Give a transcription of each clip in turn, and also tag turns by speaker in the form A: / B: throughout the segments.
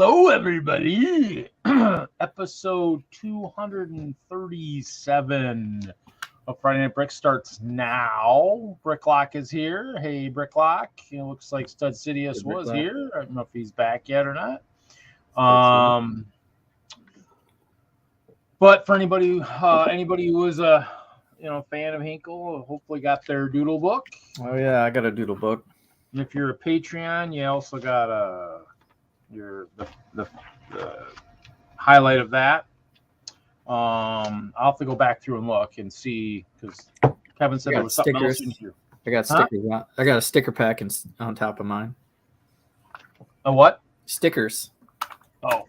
A: Hello, everybody. Episode 237 of Friday Night Brick starts now. Bricklock is here. Hey, Bricklock. It looks like Stud Sidious was here. I don't know if he's back yet or not. But for anybody who was a fan of Hinkle, hopefully got their doodle book.
B: Oh yeah, I got a doodle book.
A: And if you're a Patreon, you also got the highlight of that. I'll have to go back through and look and see because Kevin said there was something else in here.
B: I got stickers. I got a sticker pack on top of mine.
A: A what?
B: Stickers.
A: Oh,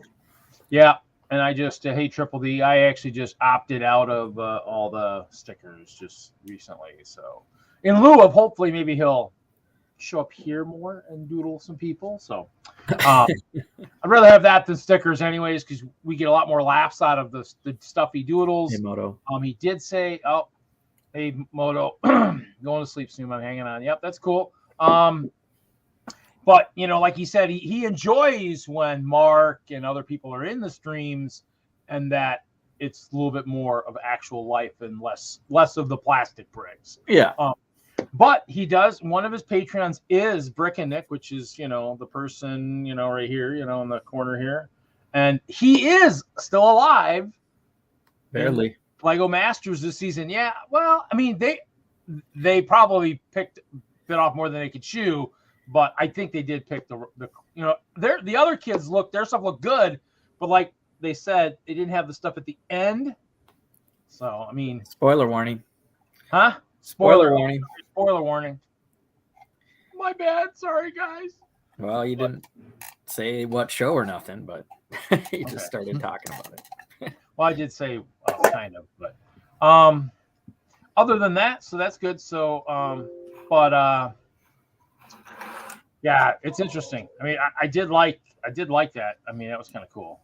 A: yeah. And I just Triple D. I actually just opted out of all the stickers just recently. So in lieu of hopefully maybe he'll show up here more and doodle some people. So I'd rather have that than stickers anyways, because we get a lot more laughs out of the stuff he doodles.
B: Hey, Moto.
A: He did say, oh, hey, Moto, going to sleep soon. I'm hanging on. Yep, that's cool. But, like he said, he enjoys when Mark and other people are in the streams and that it's a little bit more of actual life and less of the plastic bricks.
B: Yeah.
A: But he does. One of his Patreons is Brick and Nick, which is, the person, right here, in the corner here. And he is still alive.
B: Barely.
A: Lego Masters this season. Yeah. Well, I mean, they probably bit off more than they could chew. But I think they did pick the other kids their stuff looked good, but like they said, they didn't have the stuff at the end. So, I mean,
B: spoiler warning.
A: Huh?
B: Spoiler warning.
A: Spoiler warning. My bad. Sorry, guys.
B: Well, you didn't say what show or nothing, but you just started talking about it.
A: Well, I did say kind of, but other than that, so that's good. So, yeah, it's interesting. I mean, I did like that. I mean, that was kind of cool.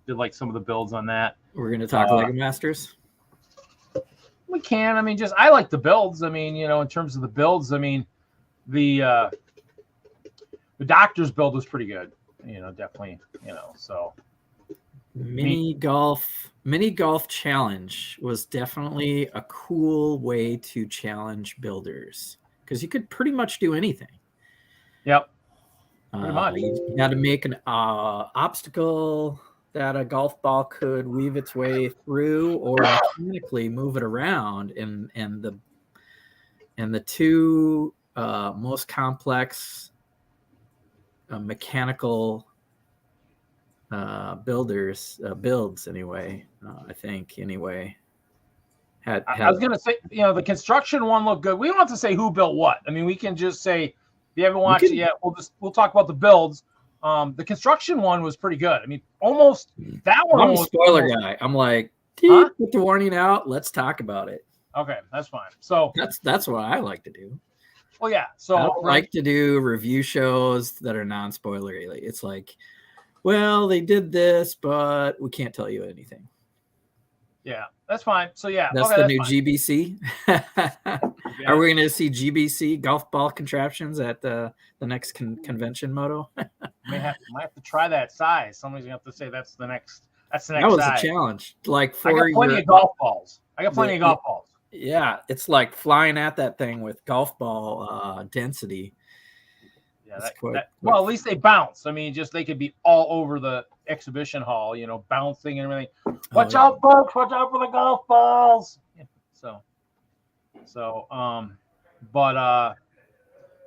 A: Did like some of the builds on that.
B: We're gonna talk Lego Masters.
A: We can. I mean, I like the builds. I mean, in terms of the builds, I mean, the Doctor's build was pretty good. Definitely. So
B: mini golf challenge was definitely a cool way to challenge builders because you could pretty much do anything.
A: Yep. Pretty much.
B: You had to make an obstacle that a golf ball could weave its way through or mechanically move it around. And the two most complex mechanical builds anyway, I think anyway. I
A: was going to say, the construction one looked good. We don't have to say who built what. I mean, we can just say, if you haven't watched it yet, we'll talk about the builds. The construction one was pretty good. I mean, almost that one.
B: I'm a spoiler guy. I'm like, put the warning out. Let's talk about it.
A: Okay, that's fine. So
B: that's what I like to do.
A: Well, yeah. So
B: I don't like to do review shows that are non-spoilery. It's like, well, they did this, but we can't tell you anything.
A: Yeah, that's fine. So yeah,
B: that's the new fine. GBC. Are we going to see GBC golf ball contraptions at the next convention, Moto?
A: might have to try that size. Somebody's going to have to say that's the next.
B: That was size. A challenge. Like
A: I got plenty of golf balls.
B: Yeah, it's like flying at that thing with golf ball density.
A: Yeah, well, at least they bounce. I mean, they could be all over the exhibition hall, bouncing and everything. Watch out, folks! Watch out for the golf balls. Yeah,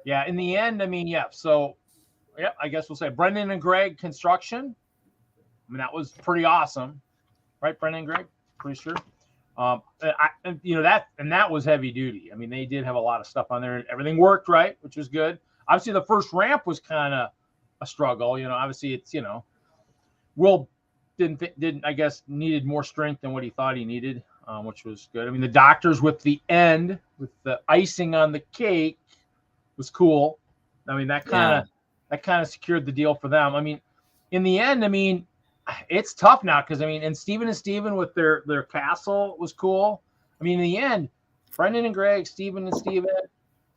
A: yeah. In the end, I mean, yeah. So, yeah, I guess we'll say Brendan and Greg construction. I mean, that was pretty awesome, right? Brendan and Greg, pretty sure. That was heavy duty. I mean, they did have a lot of stuff on there, and everything worked right, which was good. Obviously, the first ramp was kind of a struggle. Obviously, it's Will didn't I guess needed more strength than what he thought he needed, which was good. I mean, the Doctors with the end with the icing on the cake was cool. I mean, that kind of secured the deal for them. I mean, in the end, I mean, it's tough now because and Steven with their castle was cool. I mean, in the end, Brendan and Greg, Steven,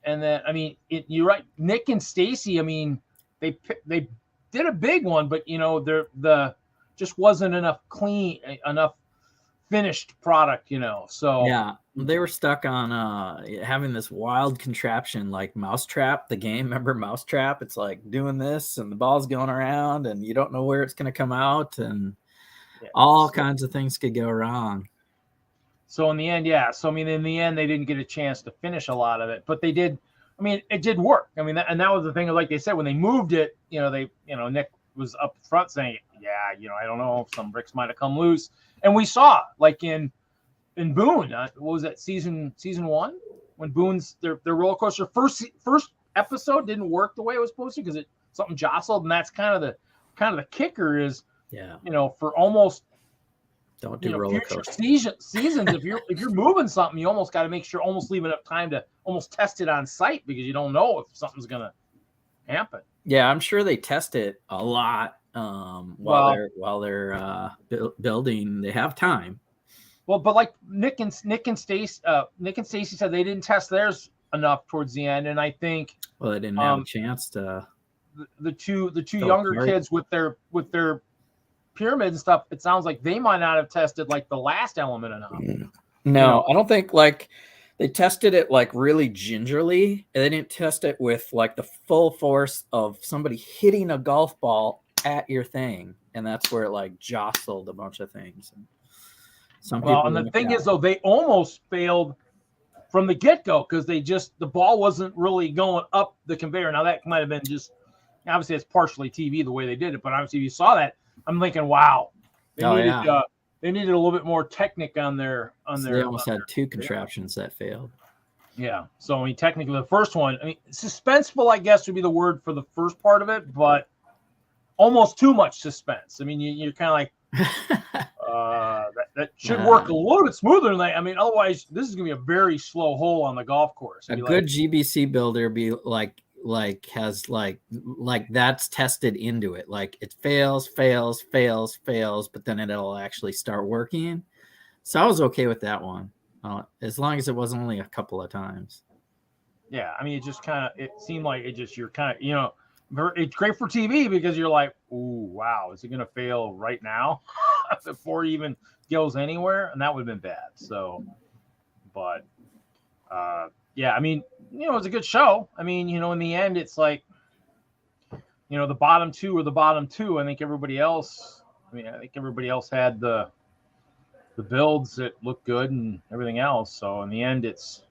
A: and then you're right, Nick and Stacy. I mean, they did a big one, but the just wasn't enough finished product, So
B: yeah, they were stuck on having this wild contraption like Mousetrap, the game. Remember Mousetrap? It's like doing this and the ball's going around and you don't know where it's going to come out, and all kinds of things could go wrong.
A: So in the end, in the end, they didn't get a chance to finish a lot of it, but they did. I mean, it did work. I mean, and that was the thing. Like they said, when they moved it, Nick was up front saying, I don't know, some bricks might have come loose, and we saw like in Boone, what was that season 1 when Boone's their roller coaster first episode didn't work the way it was supposed to because something jostled, and that's kind of the kicker is for almost.
B: Don't do roller
A: coaster seasons. If you're moving something, you almost got to make sure, almost leave enough time to almost test it on site because you don't know if something's gonna happen.
B: Yeah, I'm sure they test it a lot while they're building. They have time.
A: Well, but like Nick and Stacy said, they didn't test theirs enough towards the end, and I think
B: they didn't have a chance to.
A: The two younger kids with their pyramid and stuff, it sounds like they might not have tested like the last element enough.
B: No, I don't think like they tested it like really gingerly, and they didn't test it with like the full force of somebody hitting a golf ball at your thing, and that's where it like jostled a bunch of things. And
A: the thing is though, they almost failed from the get-go because the ball wasn't really going up the conveyor. Now that might have been just obviously it's partially TV the way they did it, but obviously if you saw that, I'm thinking, wow, they needed a little bit more technique on their.
B: They almost had two contraptions that failed.
A: Yeah, so I mean, technically, the first one, suspenseful, I guess, would be the word for the first part of it, but almost too much suspense. I mean, you're kind of like, that should work a little bit smoother than that. I mean, otherwise, this is gonna be a very slow hole on the golf course.
B: A good GBC builder be like has like that's tested into it, like it fails, but then it'll actually start working. So I was okay with that one, as long as it was only a couple of times.
A: Yeah, I mean, it seemed like you're kind of it's great for TV because you're like, ooh, wow, is it gonna fail right now before it even goes anywhere? And that would have been bad. So, but yeah, I mean, it was a good show. I mean, in the end, it's like, the bottom two are the bottom two. I think everybody else had the builds that look good and everything else. So in the end, it's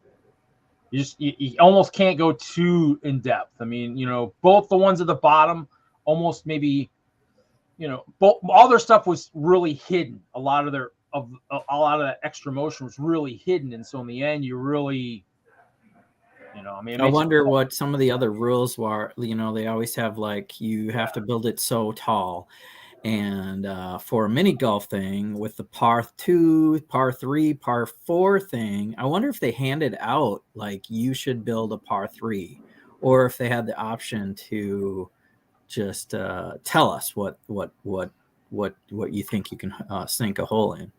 A: you almost can't go too in depth. I mean, both the ones at the bottom almost maybe, both all their stuff was really hidden. A lot of that extra motion was really hidden, and so in the end, you really.
B: I wonder what some of the other rules were. They always have like you have to build it so tall, and for a mini golf thing with the par 2, par 3, par 4 thing, I wonder if they handed out like you should build a par 3, or if they had the option to just tell us what you think you can sink a hole in.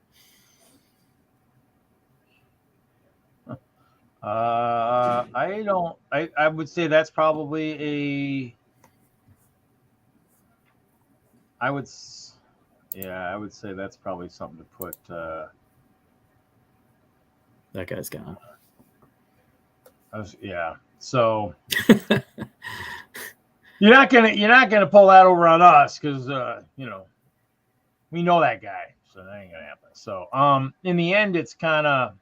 A: I would say that's probably I would say that's probably something to put.
B: That guy's gone.
A: So you're not gonna pull that over on us because we know that guy, so that ain't gonna happen. So in the end, it's kind of.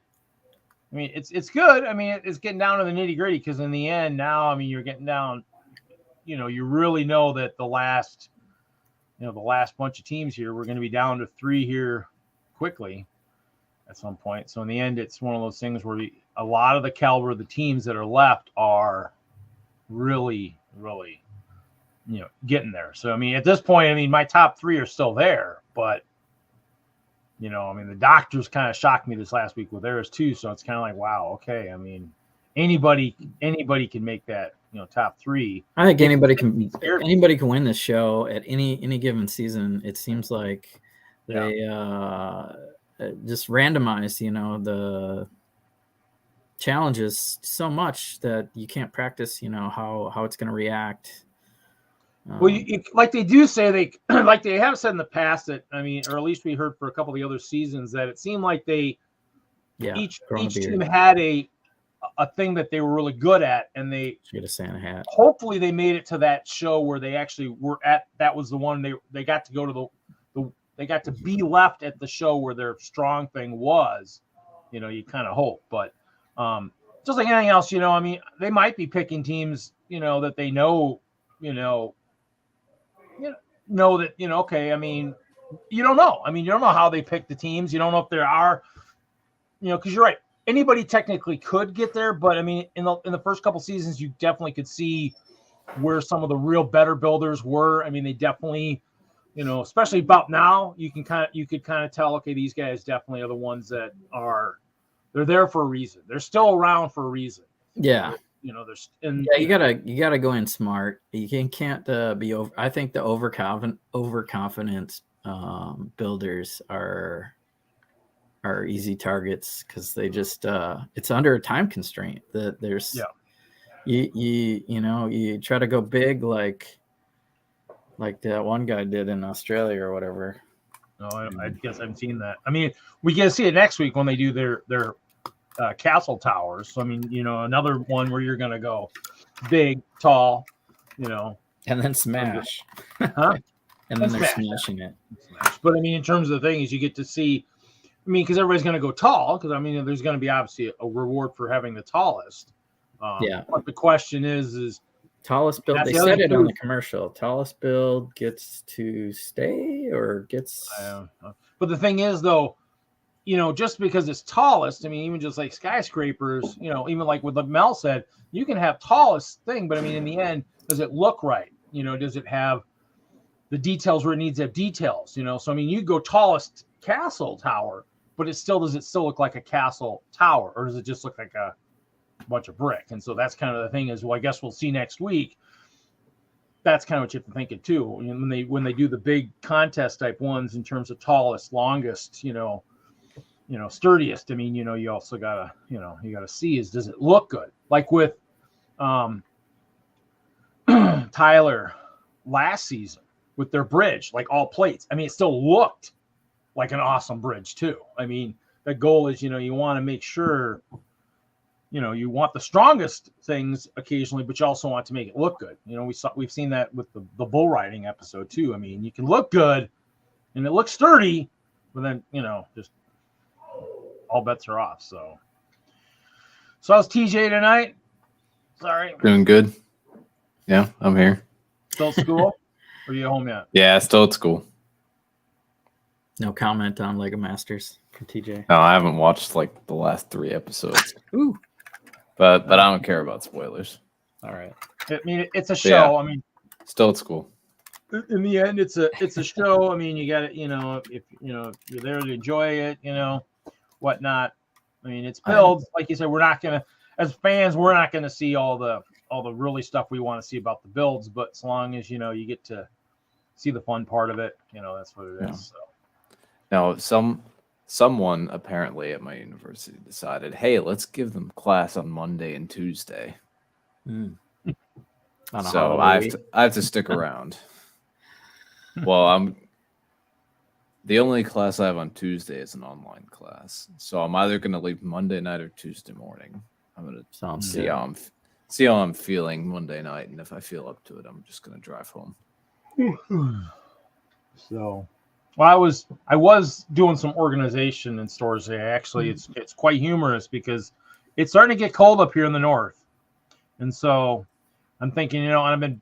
A: I mean, it's good. I mean, it's getting down to the nitty gritty because in the end now, I mean, you're getting down, you really know that the last bunch of teams here, we're going to be down to 3 here quickly at some point. So in the end, it's one of those things where a lot of the caliber of the teams that are left are really, really, getting there. So, I mean, at this point, my top 3 are still there, but the doctors kind of shocked me this last week with theirs too. So it's kind of like, wow, okay. I mean, anybody can make that, top 3.
B: I think anybody can win this show at any given season. It seems like they just randomize, the challenges so much that you can't practice, how it's going to react.
A: Well, like they do say they like they have said in the past that or at least we heard for a couple of the other seasons that it seemed like each team had a thing that they were really good at, and they
B: get a Santa hat.
A: Hopefully, they made it to that show where they actually were at. That was the one they got to go to they got to be left at the show where their strong thing was. You kind of hope, but just like anything else, they might be picking teams, that they know, that, okay, you don't know. You don't know how they pick the teams. You don't know if there are, because you're right. Anybody technically could get there, but in the first couple seasons, you definitely could see where some of the real better builders were. They definitely, especially about now, you could kind of tell, okay, these guys definitely are the ones that they're there for a reason. They're still around for a reason.
B: Yeah. You gotta go in smart. You can't be over. I think the overconfident builders are easy targets because they just it's under a time constraint. That there's you try to go big like that one guy did in Australia or whatever.
A: No, I guess I've seen that. We get to see it next week when they do their castle towers. So, another one where you're going to go big, tall, and
B: then smash.
A: Huh?
B: And then they're smashing it.
A: But, in terms of the thing is you get to see, because everybody's going to go tall, because, there's going to be obviously a reward for having the tallest. But the question is
B: tallest build. They said it on the commercial. Tallest build gets to stay or gets.
A: But the thing is, though, just because it's tallest, even just like skyscrapers, even like what Mel said, you can have tallest thing, but in the end, does it look right? Does it have the details where it needs to have details? So you go tallest castle tower, but does it still look like a castle tower, or does it just look like a bunch of brick? And so that's kind of the thing is, well, I guess we'll see next week. That's kind of what you have to think it too. When they do the big contest type ones in terms of tallest, longest, sturdiest. You also gotta, you gotta see does it look good? Like with Tyler last season with their bridge, like all plates. It still looked like an awesome bridge too. The goal is, you want to make sure, you want the strongest things occasionally, but you also want to make it look good. We've seen that with the bull riding episode too. You can look good and it looks sturdy, but then, just all bets are off. So how's TJ tonight? Sorry.
C: Doing good. Yeah, I'm here.
A: Still at school? Or are you home yet?
C: Yeah, still at school.
B: No comment on Lego Masters from TJ.
C: No, I haven't watched the last 3 episodes.
B: Ooh.
C: But I don't care about spoilers.
B: All right.
A: It's a show.
C: Yeah, still at school.
A: In the end, it's a show. You got to, if you're there to enjoy it, whatnot. It's builds. Like you said, we're not gonna, as fans, we're not gonna see all the really stuff we want to see about the builds. But as long as you get to see the fun part of it, that's what it is. So.
C: Now, someone apparently at my university decided, hey, let's give them class on Monday and Tuesday. So I have to stick around. Well, the only class I have on Tuesday is an online class, so I'm either going to leave Monday night or Tuesday morning. I'm going to see how I'm feeling Monday night, and if I feel up to it, I'm just going to drive home.
A: So, well, I was doing some organization in stores today. Actually, it's quite humorous because it's starting to get cold up here in the north, and so I'm thinking, and I've been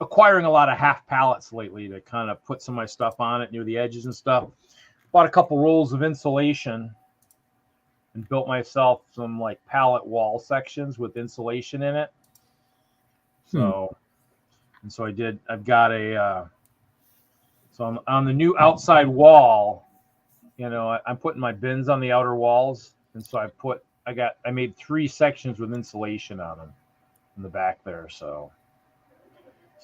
A: acquiring a lot of half pallets lately to kind of put some of my stuff on it near the edges and stuff. Bought a couple rolls of insulation and built myself some pallet wall sections with insulation in it. So, and so I did. I've got so on the new outside wall, I'm putting my bins on the outer walls, and so I made 3 sections with insulation on them in the back there. So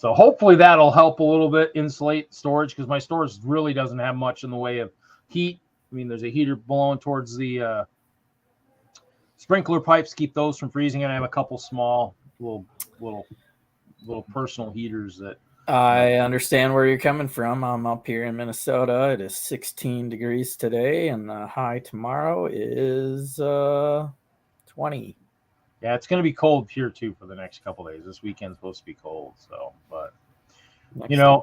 A: hopefully that'll help a little bit insulate storage, because my storage really doesn't have much in the way of heat. There's a heater blowing towards the sprinkler pipes, keep those from freezing, and I have a couple small little little personal heaters that.
B: I understand where you're coming from. I'm up here in Minnesota. It is 16 degrees today, and the high tomorrow is 20.
A: Yeah, it's going to be cold here too for the next couple of days. This weekend's supposed to be cold, so but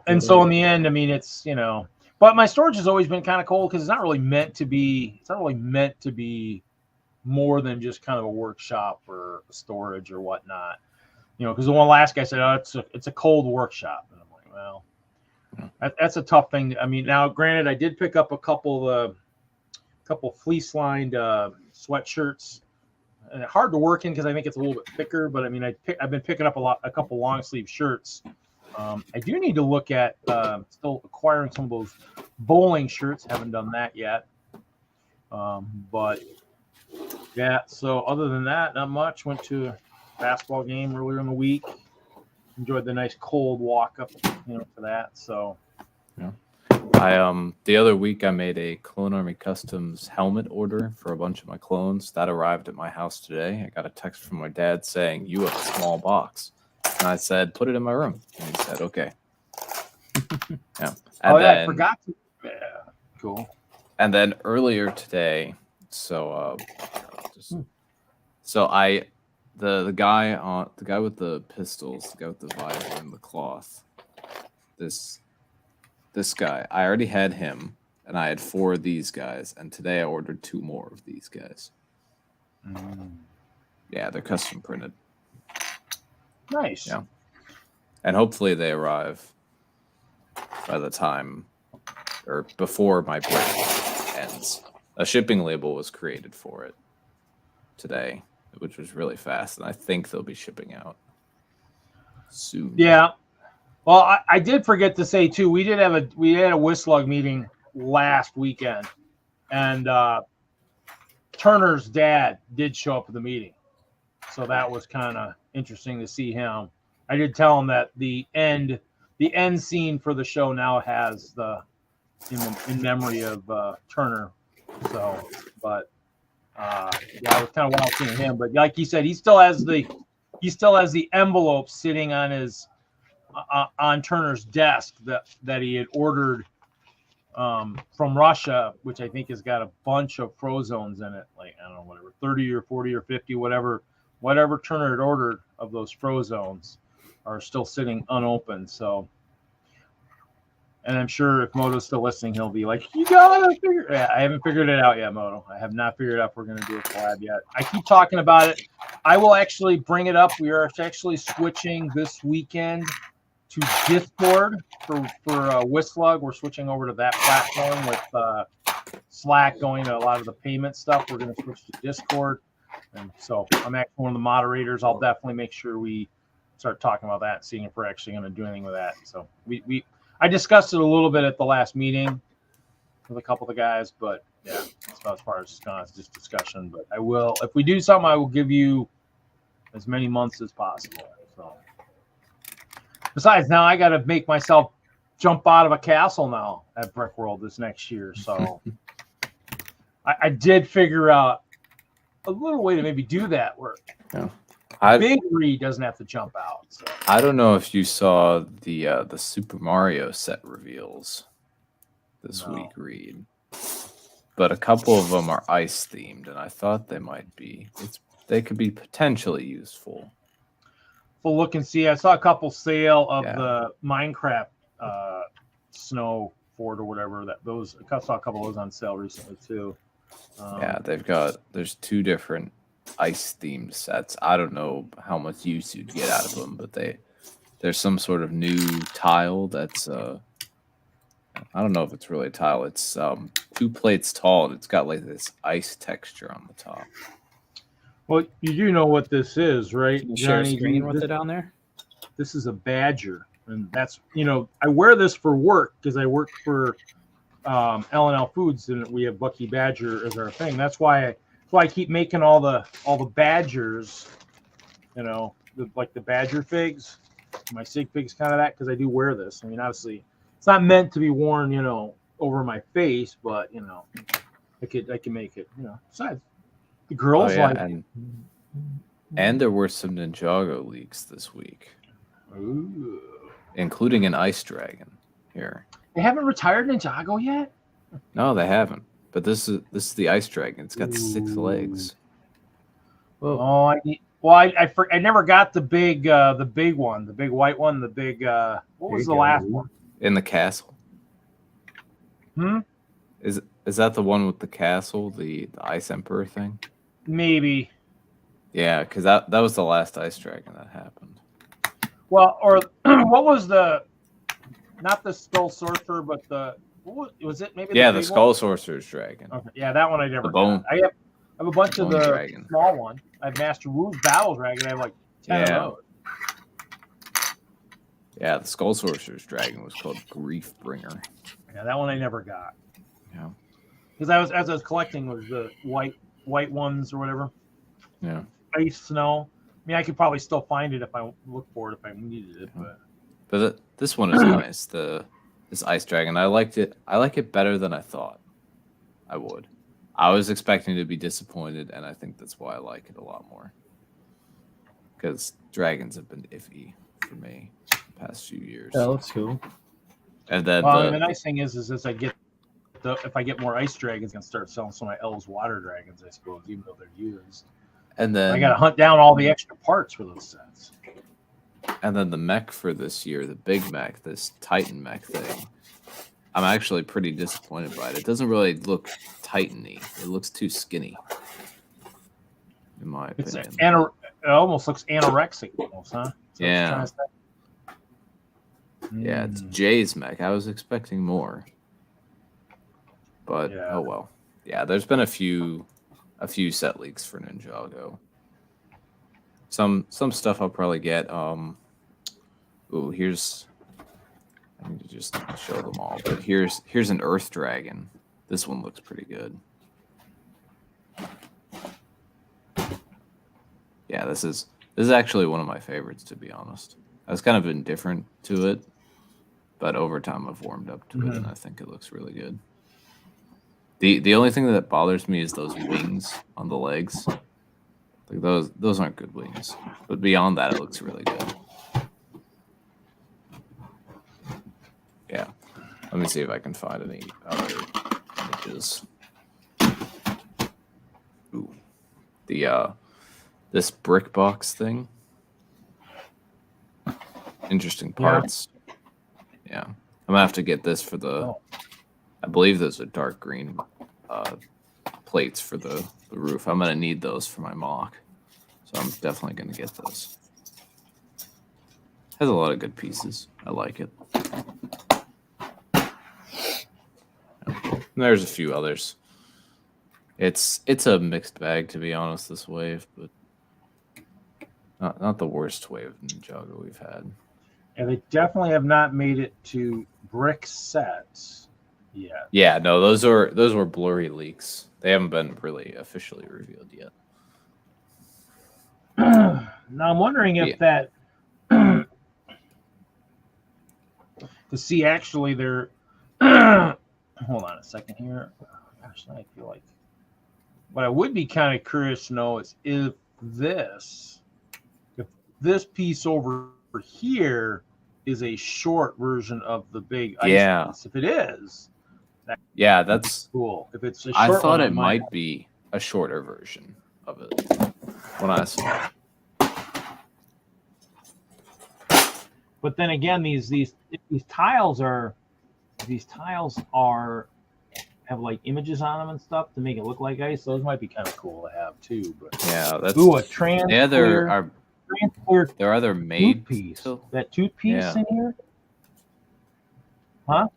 A: and so in the end, I mean, it's but my storage has always been kind of cold because it's not really meant to be. It's not really meant to be more than just kind of a workshop or storage or whatnot. Because the one last guy said, "Oh, it's a cold workshop," and I'm like, well, that's a tough thing. I mean, now granted, I did pick up a couple fleece lined sweatshirts. And hard to work in because I think it's a little bit thicker. But I mean, I've been picking up a couple long sleeve shirts. I do need to look at still acquiring some of those bowling shirts. Haven't done that yet. But yeah. So other than that, not much. Went to a basketball game earlier in the week. Enjoyed the nice cold walk up, for that. So.
C: Yeah. The other week I made a Clone Army Customs helmet order for a bunch of my clones. That arrived at my house today. I got a text from my dad saying, "You have a small box." And I said, "Put it in my room." And he said, "Okay." Yeah. And
A: I forgot to. Yeah. Cool.
C: And then earlier today, the guy with the pistols, the guy with the visor and the cloth, this guy, I already had him, and I had 4 of these guys, and today I ordered 2 more of these guys. Yeah, they're custom printed.
A: Nice.
C: Yeah. And hopefully they arrive by the time or before my break ends. A shipping label was created for it today, which was really fast, and I think they'll be shipping out soon.
A: Yeah. Well, I did forget to say too. We had a WISLUG meeting last weekend, and Turner's dad did show up at the meeting, so that was kind of interesting to see him. I did tell him that the end scene for the show now has in memory of Turner. So, but yeah, it was kind of wild seeing him. But like he said, he still has the envelope sitting on his. On Turner's desk that he had ordered from Russia, which I think has got a bunch of Frozones in it, like I don't know, whatever, 30 or 40 or 50, whatever Turner had ordered of those Frozones are still sitting unopened. So, and I'm sure if Moto's still listening, he'll be like, "You gotta figure." Yeah, I haven't figured it out yet, Moto. I have not figured out if we're gonna do a collab yet. I keep talking about it. I will actually bring it up. We are actually switching this weekend to Discord for WISLUG. We're switching over to that platform with Slack going to a lot of the payment stuff. We're going to switch to Discord. And so I'm actually one of the moderators. I'll definitely make sure we start talking about that, seeing if we're actually going to do anything with that. So I discussed it a little bit at the last meeting with a couple of the guys, but yeah, that's about as far as it's gone. It's just discussion. But I will, if we do something, I will give you as many months as possible. So. Besides, now I got to make myself jump out of a castle now at Brick World this next year. So I did figure out a little way to maybe do that where Big Reed doesn't have to jump out. So.
C: I don't know if you saw the Super Mario set reveals this week, Reed, but a couple of them are ice themed, and I thought they might be. They could be potentially useful.
A: We'll look and see. I saw a couple sale of the Minecraft snow fort or whatever. I saw a couple of those on sale recently too. There's 2 different ice themed sets. I don't know how much use you'd get out of them, but there's some sort of new tile that's I don't know if it's really a tile. It's 2 plates tall, and it's got like this ice texture on the top. Well, you do know what this is, right?
B: Can you share a screen with it on there?
A: This is a badger, and that's I wear this for work because I work for L&L Foods, and we have Bucky Badger as our thing. That's why I keep making all the badgers, like the badger figs, my sig figs, kind of that, because I do wear this. I mean, obviously, it's not meant to be worn, over my face, but I can make it, Besides. The girls
C: and there were some Ninjago leaks this week.
A: Ooh.
C: including an ice dragon here.
A: They haven't retired Ninjago yet?
C: No, they haven't. But this is the ice dragon. It's got 6 legs.
A: Oh, I never got the big one, the big white one, the big what was the last one?
C: In the castle. Is that the one with the castle, the ice emperor thing?
A: Maybe.
C: Yeah, because that was the last ice dragon that happened.
A: Well, or what was not the Skull Sorcerer, but was it maybe?
C: Yeah, the Skull Sorcerer's dragon.
A: Okay. Yeah, that one I never.
C: The bone.
A: I have a bunch of the
C: dragon.
A: Small one. I have Master Wu's Battle Dragon. I have like 10 of those.
C: Yeah, the Skull Sorcerer's dragon was called Grief Bringer.
A: Yeah, that one I never got.
C: Yeah.
A: Because as I was collecting was the white ones or whatever.
C: Yeah.
A: Ice, snow. I mean, I could probably still find it if I look for it if I needed it.
C: But this one is nice. This ice dragon, I liked it. I like it better than I thought I would. I was expecting to be disappointed, and I think that's why I like it a lot more. Because dragons have been iffy for me the past few years.
B: Oh, that's cool.
C: And then
A: the nice thing is as I get if I get more ice dragons, I can start selling some of my elves water dragons, I suppose, even though they're used.
C: And then
A: I got to hunt down all the extra parts for those sets.
C: And then the mech for this year, the big mech, this Titan mech thing, I'm actually pretty disappointed by it. It doesn't really look Titan-y. It looks too skinny, in my opinion.
A: It almost looks anorexic, almost, huh?
C: Yeah. Yeah, it's Jay's mech. I was expecting more. But, oh well. Yeah, there's been a few set leaks for Ninjago. Some stuff I'll probably get. Ooh, here's. I need to just show them all. But here's an Earth Dragon. This one looks pretty good. Yeah, this is actually one of my favorites, to be honest. I was kind of indifferent to it, but over time I've warmed up to it, and I think it looks really good. The only thing that bothers me is those wings on the legs. Like those aren't good wings. But beyond that, it looks really good. Yeah. Let me see if I can find any other images. Ooh. This brick box thing. Interesting parts. Yeah. I'm gonna have to get this for the I believe those are dark green plates for the roof. I'm going to need those for my mock. So I'm definitely going to get those. Has a lot of good pieces. I like it. And there's a few others. It's a mixed bag, to be honest, this wave, but not the worst wave of Ninjago we've had.
A: And they definitely have not made it to brick sets.
C: Yeah, no, those were blurry leaks. They haven't been really officially revealed yet.
A: Now I'm wondering if that to see actually they're hold on a second here. Gosh, I feel like what I would be kind of curious to know is if this piece over here is a short version of the big ice piece. If it is,
C: that's
A: cool. If it's a short
C: I thought
A: one,
C: it might be a shorter version of it when I saw it.
A: But then again, these tiles have like images on them and stuff to make it look like ice. Those might be kind of cool to have too. But
C: that's
A: a trans.
C: Yeah, they're either made
A: piece. That tooth piece in here, huh?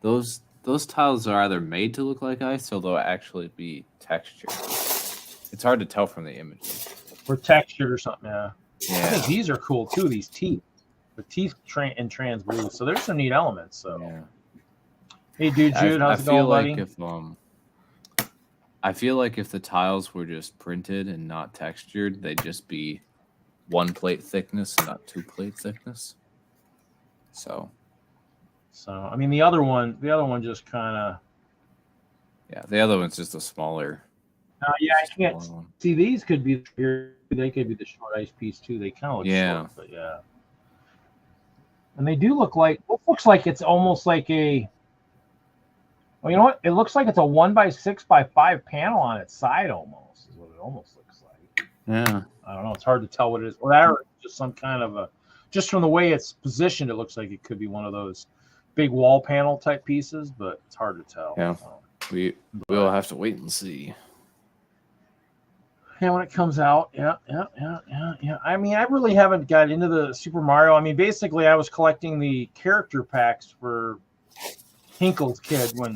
C: Those tiles are either made to look like ice, or they'll actually be textured. It's hard to tell from the images.
A: Or textured or something. Yeah. I think these are cool too. These teeth, the teeth in trans blue. So there's some neat elements. So, hey, dude, Jude, how's it going, buddy?
C: I feel like if the tiles were just printed and not textured, they'd just be 1 plate thickness and not 2 plate thickness. So I mean, the other one just kind of. Yeah, the other one's just a smaller.
A: I can't see. These could be here. They could be the short ice piece too. They kind of look short, but And they do look like, it looks like it's almost like a, well, you know what? It looks like it's a 1x6x5 panel on its side almost, is what it almost looks like.
C: Yeah.
A: I don't know. It's hard to tell what it is. Or that or just some kind of a, just from the way it's positioned, it looks like it could be one of those big wall panel type pieces, but it's hard to tell.
C: Yeah. We'll have to wait and see.
A: Yeah, when it comes out. Yeah. I mean, I really haven't got into the Super Mario. I mean, basically, I was collecting the character packs for Hinkle's kid when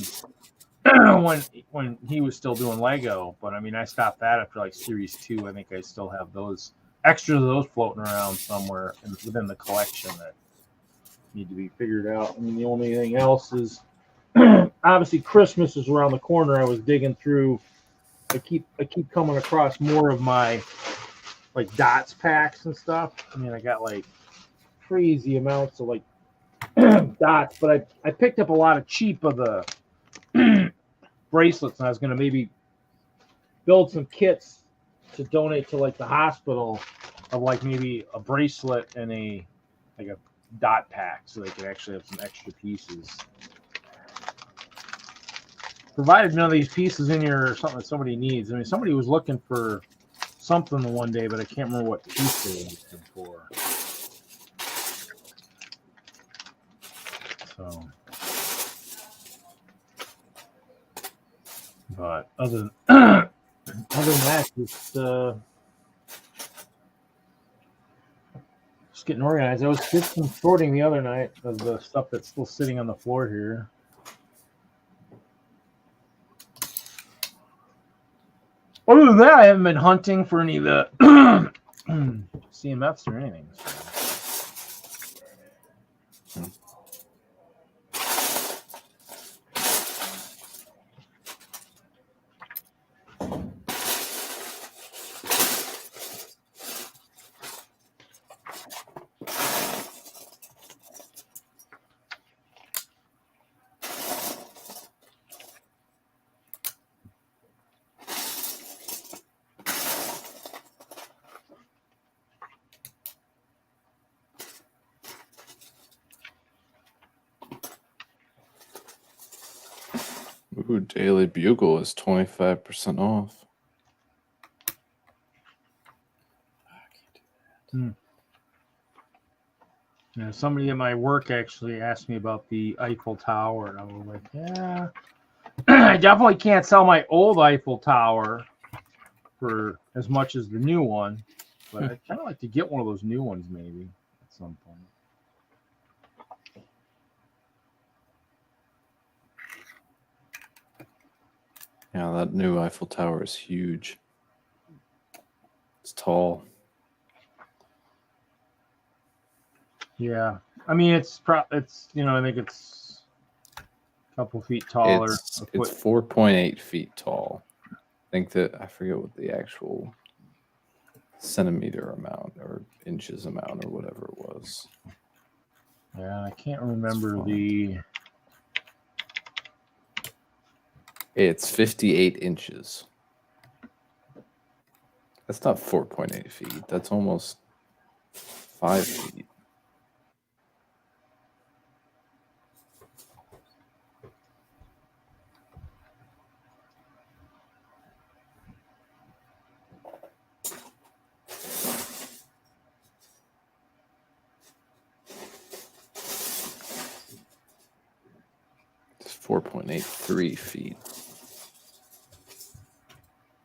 A: he was still doing Lego. But I mean, I stopped that after like Series 2. I think I still have those extras of those floating around somewhere within the collection that need to be figured out. I mean, the only thing else is obviously Christmas is around the corner. I was digging through. I keep coming across more of my like dots packs and stuff. I mean, I got like crazy amounts of like dots, but I picked up a lot of cheap of the bracelets, and I was going to maybe build some kits to donate to like the hospital of like maybe a bracelet and a dot pack so they could actually have some extra pieces. Provided none of these pieces in here are something that somebody needs. I mean, somebody was looking for something the one day, but I can't remember what piece they were looking for. So, but other than that, just getting organized. I was just some sorting the other night of the stuff that's still sitting on the floor here. Other than that, I haven't been hunting for any of the CMFs or anything.
C: Ooh, Daily Bugle is 25% off.
A: Yeah, somebody at my work actually asked me about the Eiffel Tower, and I was like, yeah. I definitely can't sell my old Eiffel Tower for as much as the new one, but I'd kind of like to get one of those new ones maybe at some point.
C: Yeah, that new Eiffel Tower is huge. It's tall.
A: Yeah, I mean it's you know, I think it's a couple feet taller.
C: It's 4.8 feet tall. I think that I forget what the actual centimeter amount or inches amount or whatever it was.
A: Yeah, I can't remember the.
C: It's 58 inches. That's not 4.8 feet. That's almost 5 feet. It's 4.83 feet.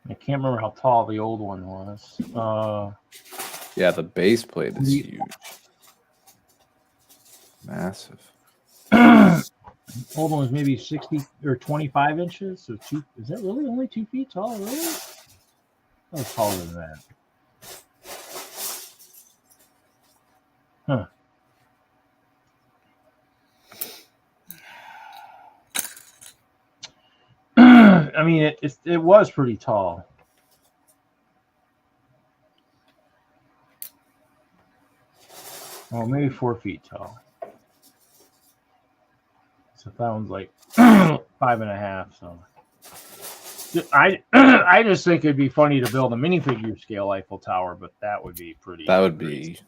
A: I can't remember how tall the old one was.
C: Yeah, the base plate is huge. Massive.
A: Old one was maybe 60 or 25 inches. So is that really only 2 feet tall? Really? That was taller than that. Huh. I mean, it was pretty tall. Well, maybe 4 feet tall. So that one's like 5.5. So I just think it'd be funny to build a minifigure scale Eiffel Tower, but that would be pretty.
C: That would be.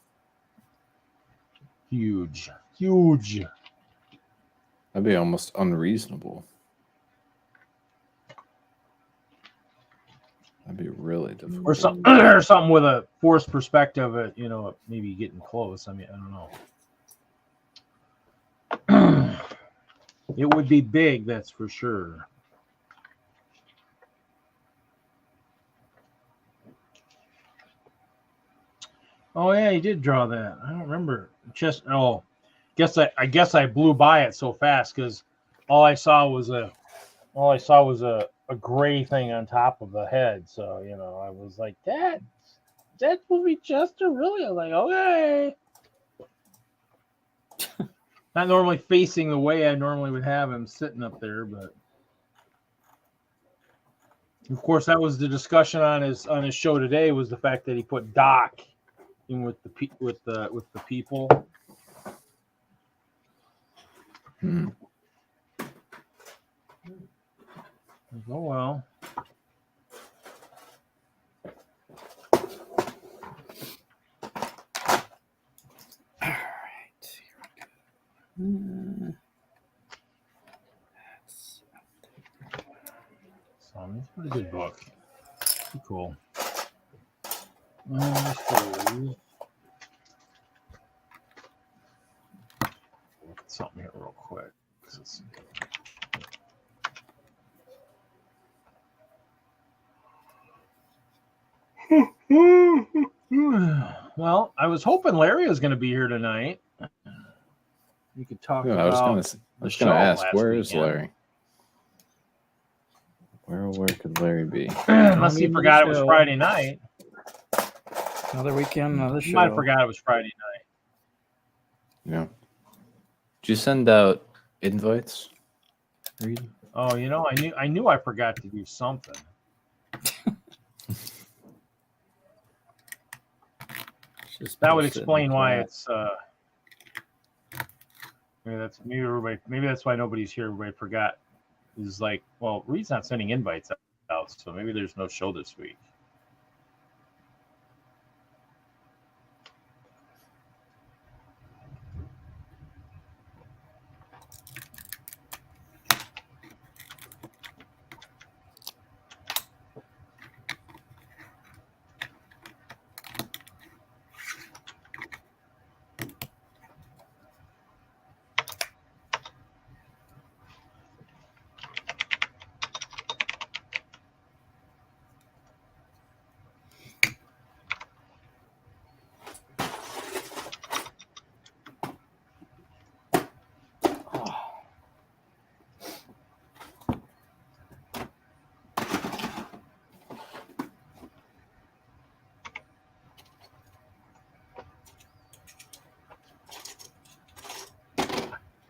A: Huge. Huge.
C: That'd be almost unreasonable. That'd be really difficult.
A: Or something with a forced perspective at, you know, maybe getting close. I mean, I don't know. It would be big, that's for sure. Oh yeah, he did draw that. I don't remember. Just I guess I blew by it so fast because all I saw was a gray thing on top of the head. So, you know, I was like, that will be Chester, really? I was like, okay. Not normally facing the way I normally would have him sitting up there, but of course that was the discussion on his show today, was the fact that he put Doc in with the people. Oh well. So it's a pretty good book. Pretty cool. Look at something here real quick. Well, I was hoping Larry was going to be here tonight. You could talk about.
C: I was going to ask, where is Larry? Where could Larry be?
A: Unless he forgot it was Friday night.
B: Another weekend, another show.
A: He might have forgot it was Friday night.
C: Yeah. Did you send out invites? Reed?
A: Oh, you know, I knew I forgot to do something. That would explain why it's maybe that's why nobody's here. Everybody forgot. Is like, well, Reed's not sending invites out, so maybe there's no show this week.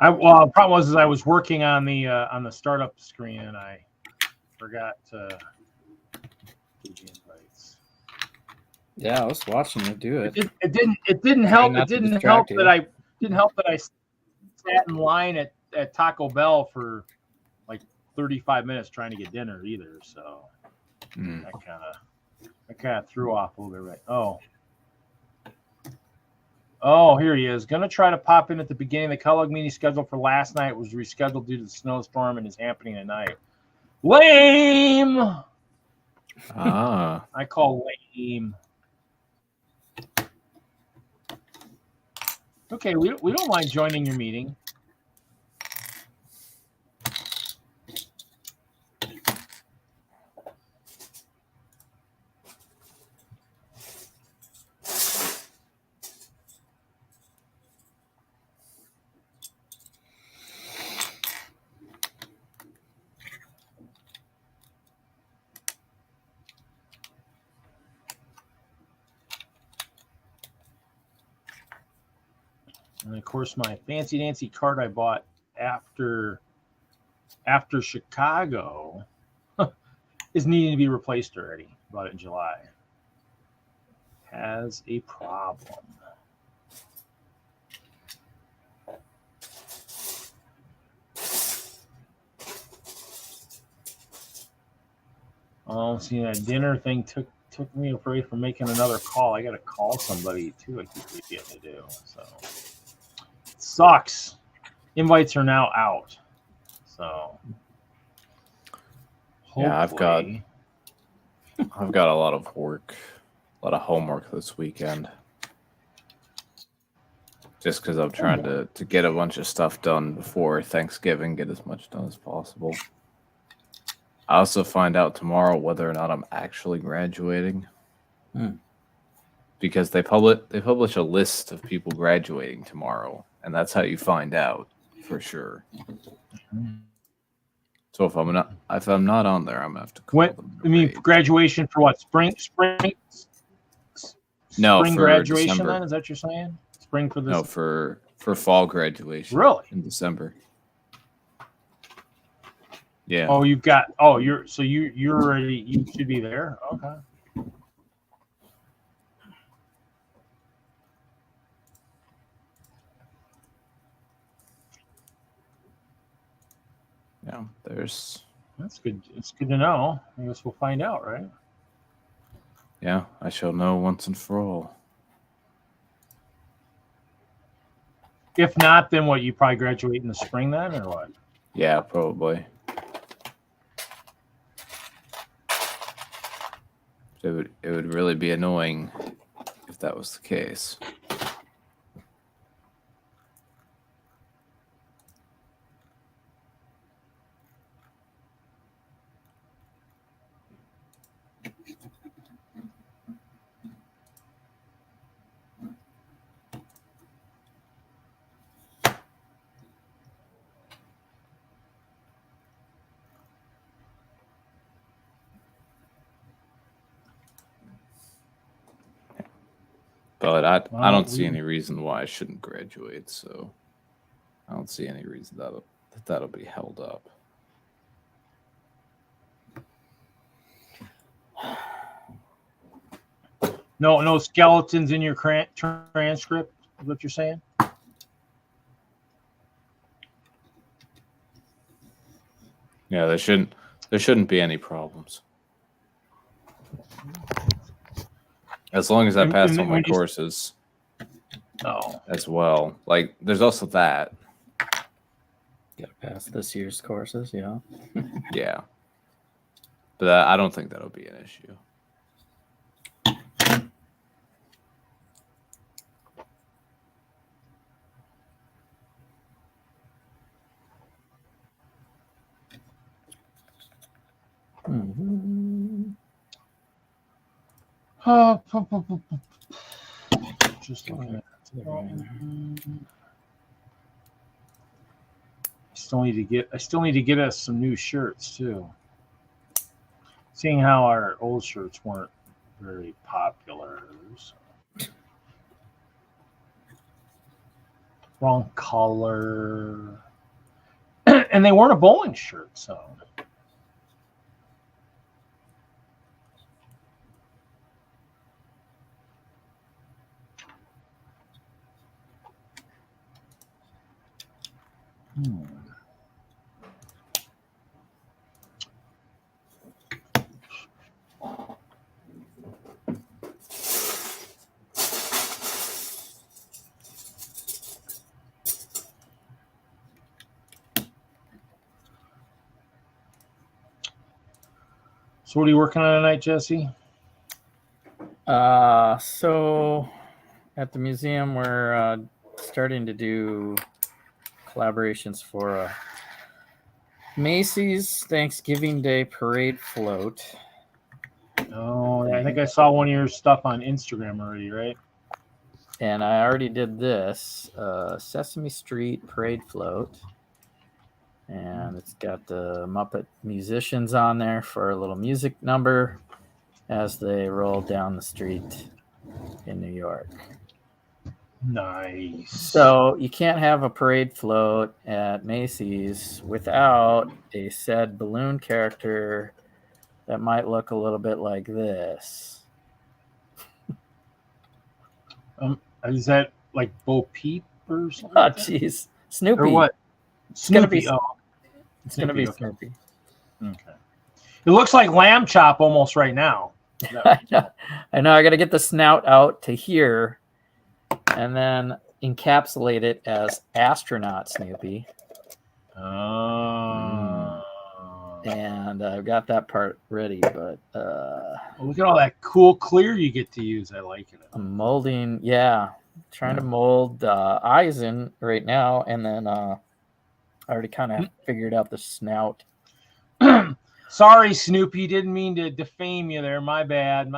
A: The problem was I was working on the startup screen and I forgot to do the invites.
B: Yeah, I was watching you do it.
A: It didn't help. It didn't help that I sat in line at Taco Bell for like 35 minutes trying to get dinner either. So that kind of threw off a little bit. Right? Oh, here he is. Going to try to pop in at the beginning. The TwinLUG meeting scheduled for last night was rescheduled due to the snowstorm and is happening tonight. Lame! I call lame. Okay, we don't mind joining your meeting. And of course, my fancy dancy card I bought after Chicago is needing to be replaced already. Bought it in July. Has a problem. Oh, see, that dinner thing took me away from making another call. I got to call somebody too. I keep forgetting to do so. sucks. Invites are now out. So
C: Yeah, I've got
A: hopefully-
C: a lot of work, a lot of homework this weekend. Just because I'm trying to get a bunch of stuff done before Thanksgiving, get as much done as possible. I also find out tomorrow whether or not I'm actually graduating. Because they publish a list of people graduating tomorrow, and that's how you find out for sure. So if I'm not on there, I'm gonna have to call
A: What
C: them.
A: I mean, graduation for what? Spring
C: No,
A: spring
C: for
A: graduation.
C: December.
A: Then is that what you're saying? Spring for this?
C: No, for fall graduation.
A: Really?
C: In December. Yeah.
A: Oh, you've got. Oh, you're already. You should be there. Okay.
C: Yeah. There's.
A: That's good. It's good to know. I guess we'll find out, right?
C: Yeah, I shall know once and for all.
A: If not, then what? You probably graduate in the spring then, or what?
C: Yeah, probably. It would really be annoying if that was the case. But I don't see any reason why I shouldn't graduate, so I don't see any reason that'll be held up.
A: No skeletons in your transcript. Is what you're saying?
C: Yeah, there shouldn't be any problems. As long as I pass all my courses as well. Like, there's also that.
B: Gotta pass this year's courses, yeah.
C: Yeah. But I don't think that'll be an issue.
A: Just looking at I still need to get us some new shirts too. Seeing how our old shirts weren't very popular. So. Wrong color. And they weren't a bowling shirt, so. So what are you working on tonight, Jesse?
B: So at the museum, we're starting to do collaborations for Macy's Thanksgiving Day Parade float.
A: Oh, I think I saw one of your stuff on Instagram already, right?
B: And I already did this Sesame Street Parade float. And it's got the Muppet musicians on there for a little music number as they roll down the street in New York.
A: Nice.
B: So you can't have a parade float at Macy's without a said balloon character that might look a little bit like this.
A: Is that like Bo Peep or something?
B: Oh, jeez. Snoopy.
A: Or what?
B: It's going to be
A: It's
B: going to be
A: okay.
B: Snoopy.
A: Okay. It looks like lamb chop almost right now.
B: I know. I got to get the snout out to here. And then encapsulate it as astronaut Snoopy.
A: Oh.
B: And I've got that part ready, but
A: look at all that cool clear you get to use. I like it.
B: I'm molding, trying to mold eyes in right now, and then I already kind of figured out the snout.
A: Sorry, Snoopy, didn't mean to defame you there. My bad.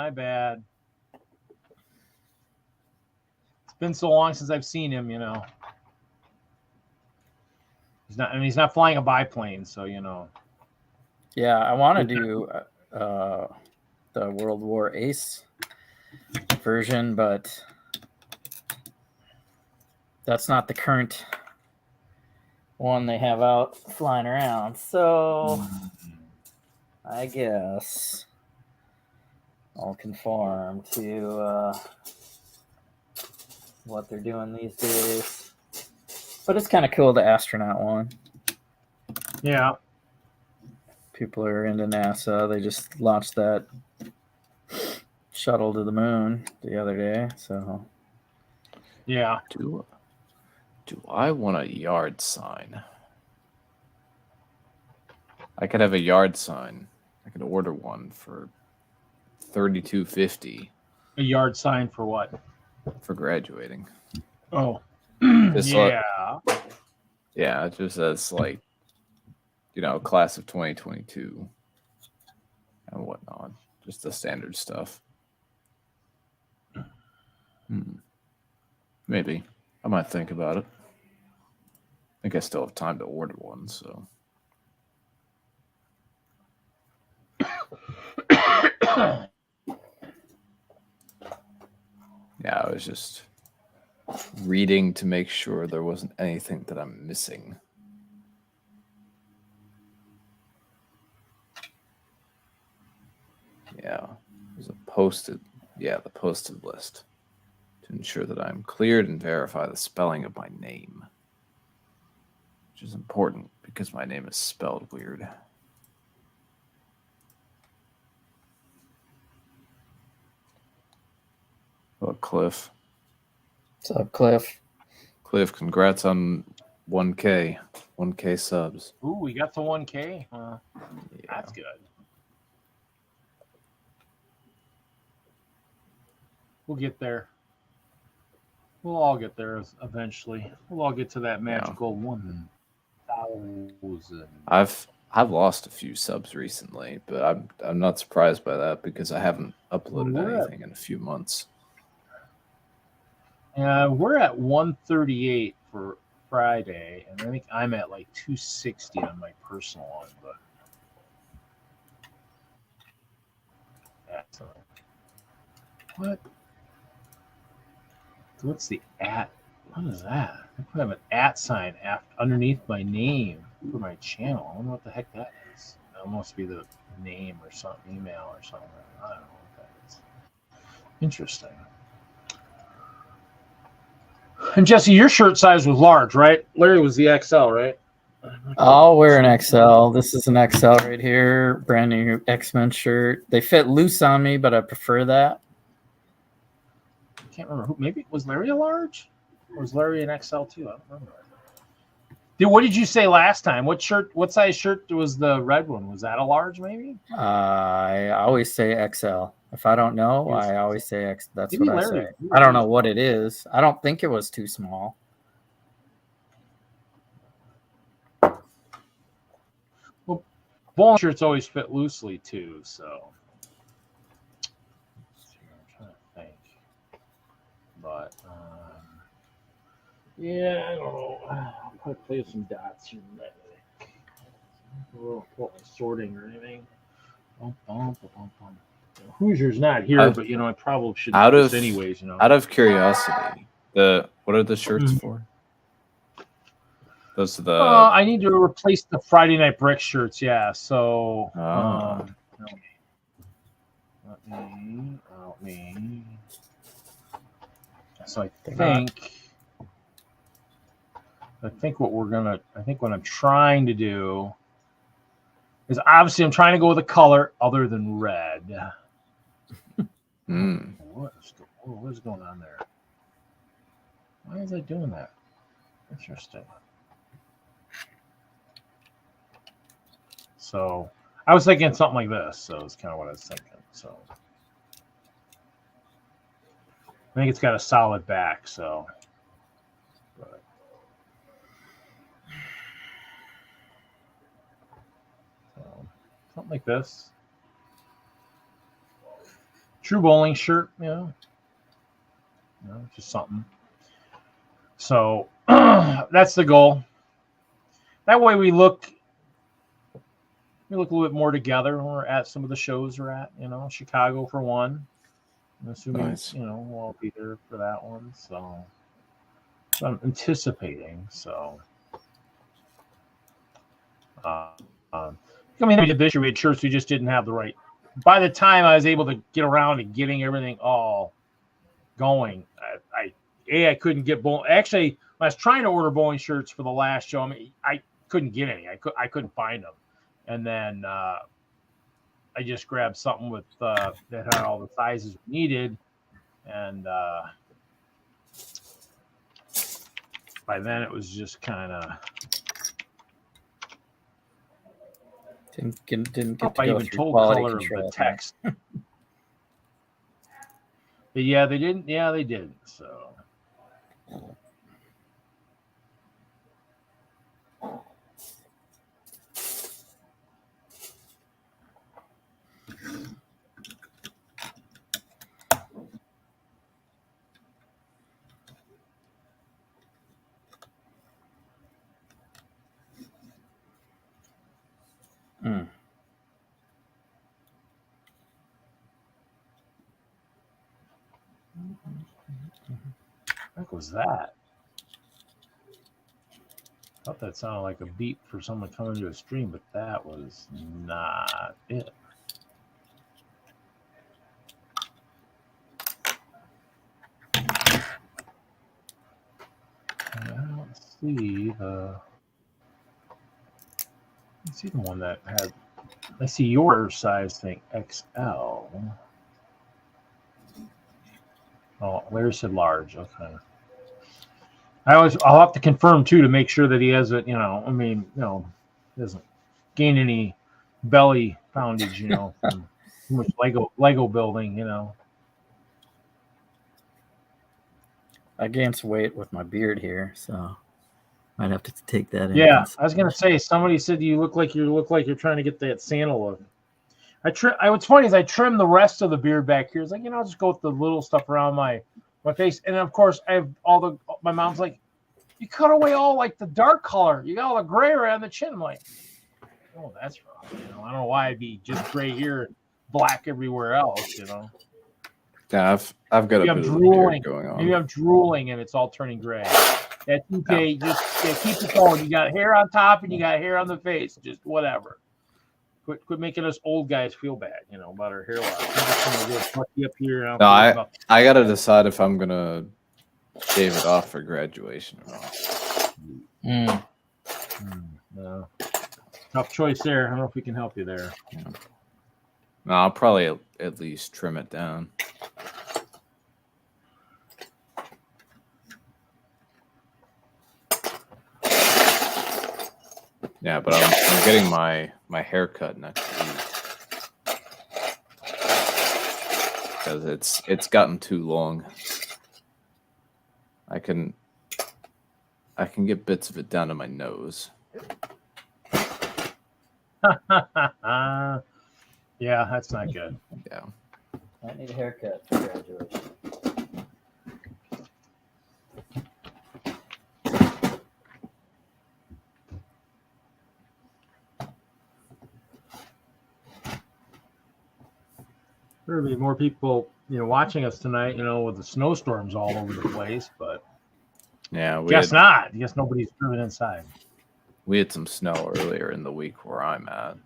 A: It's been so long since I've seen him, He's not flying a biplane, so
B: Yeah, I want to do the World War Ace version, but that's not the current one they have out flying around. So I guess I'll conform to what they're doing these days. But it's kind of cool, the astronaut one.
A: Yeah.
B: People are into NASA. They just launched that shuttle to the moon the other day. So,
A: yeah.
C: Do I want a yard sign? I could have a yard sign. I could order one for $32.50.
A: A yard sign for what?
C: For graduating.
A: Oh.
C: Yeah. Yeah, it just says like, class of 2022 and whatnot. Just the standard stuff. Maybe. I might think about it. I think I still have time to order one, so. Yeah, I was just reading to make sure there wasn't anything that I'm missing. Yeah, there's a posted list to ensure that I'm cleared and verify the spelling of my name, which is important because my name is spelled weird. Hello, Cliff.
B: What's up, Cliff?
C: Cliff, congrats on 1K subs.
A: Ooh, we got to 1K. That's good. We'll get there. We'll all get there eventually. We'll all get to that magical 1,000.
C: I've lost a few subs recently, but I'm not surprised by that because I haven't uploaded anything in a few months.
A: We're at 138 for Friday, and I think I'm at like 260 on my personal one. But what? What's the at? What is that? I have an at sign underneath my name for my channel. I don't know what the heck that is. That must be the name or something, email or something. I don't know what that is. Interesting. And Jesse, your shirt size was large, right? Larry was the XL, right?
B: I'll wear an XL. This is an XL right here. Brand new X-Men shirt. They fit loose on me, but I prefer that.
A: I can't remember who. Maybe was Larry a large? Or was Larry an XL too? I don't remember. Dude, what did you say last time? What size shirt was the red one? Was that a large maybe?
B: I always say XL. If I don't know, I always say X. That's
A: maybe
B: what
A: Larry,
B: I say. I don't know what it is. I don't think it was too small.
A: Well, bowling shirts always fit loosely too, so. I'm trying to think. But, yeah, I don't know. I'll probably play with some dots here. I don't put my sorting or anything. Hoosier's not here, but I probably should do this anyways.
C: Out of curiosity, what are the shirts for? Those are the.
A: I need to replace the Friday Night Brick shirts. Yeah, so. Help me. So I think what I'm trying to do is obviously I'm trying to go with a color other than red. What is going on there? Why is it doing that? Interesting. So I was thinking something like this. So it's kind of what I was thinking. So I think it's got a solid back. So, but. Something like this. True bowling shirt, just something. So that's the goal. That way we look a little bit more together when we're at some of the shows we're at, Chicago for one. I'm assuming,
C: Nice.
A: We'll be there for that one. So I'm anticipating. So, we did this year. We had shirts. We just didn't have the right. By the time I was able to get around to getting everything all going, I couldn't get bowling. Actually, when I was trying to order bowling shirts for the last show, I couldn't get any. I couldn't find them, and then I just grabbed something with that had all the sizes we needed, and by then it was just kind of.
B: Didn't get to
A: I
B: go
A: even
B: through
A: told
B: quality
A: color of
B: control.
A: the text. But yeah, they didn't. Yeah, they didn't. So. What was that? I thought that sounded like a beep for someone coming to a stream, but that was not it. I don't see the. I see the one that had. I see your size thing, XL. Oh, Larry said large. Okay. I'll have to confirm too to make sure that he has it. Doesn't gain any belly poundage. From too much Lego building.
B: I gained some weight with my beard here, so might have to take that in.
A: Yeah, I was gonna say somebody said you look like you're trying to get that Santa look. What's funny is I trimmed the rest of the beard back here. It's like I'll just go with the little stuff around my face, and of course I have my mom's like, you cut away all like the dark color. You got all the gray around the chin. I'm like, oh, that's wrong. I don't know why I'd be just gray here, black everywhere else.
C: Yeah, I've got
A: maybe
C: a bit of
A: drooling
C: going on.
A: Maybe I'm drooling and it's all turning gray. That's okay. Just keep it going. You got hair on top and you got hair on the face. Just whatever. Quit making us old guys feel bad, about our hairline. Up here.
C: No, I gotta decide if I'm gonna shave it off for graduation or not.
A: No. Tough choice there. I don't know if we can help you there.
C: Yeah. No, I'll probably at least trim it down. Yeah, but I'm getting my haircut next week because it's gotten too long. I can get bits of it down to my nose.
A: Yeah, that's not good.
C: Yeah.
B: I need a haircut for graduation.
A: There will be more people, watching us tonight, with the snowstorms all over the place, but
C: yeah,
A: guess not. I guess nobody's driven inside.
C: We had some snow earlier in the week where I'm at.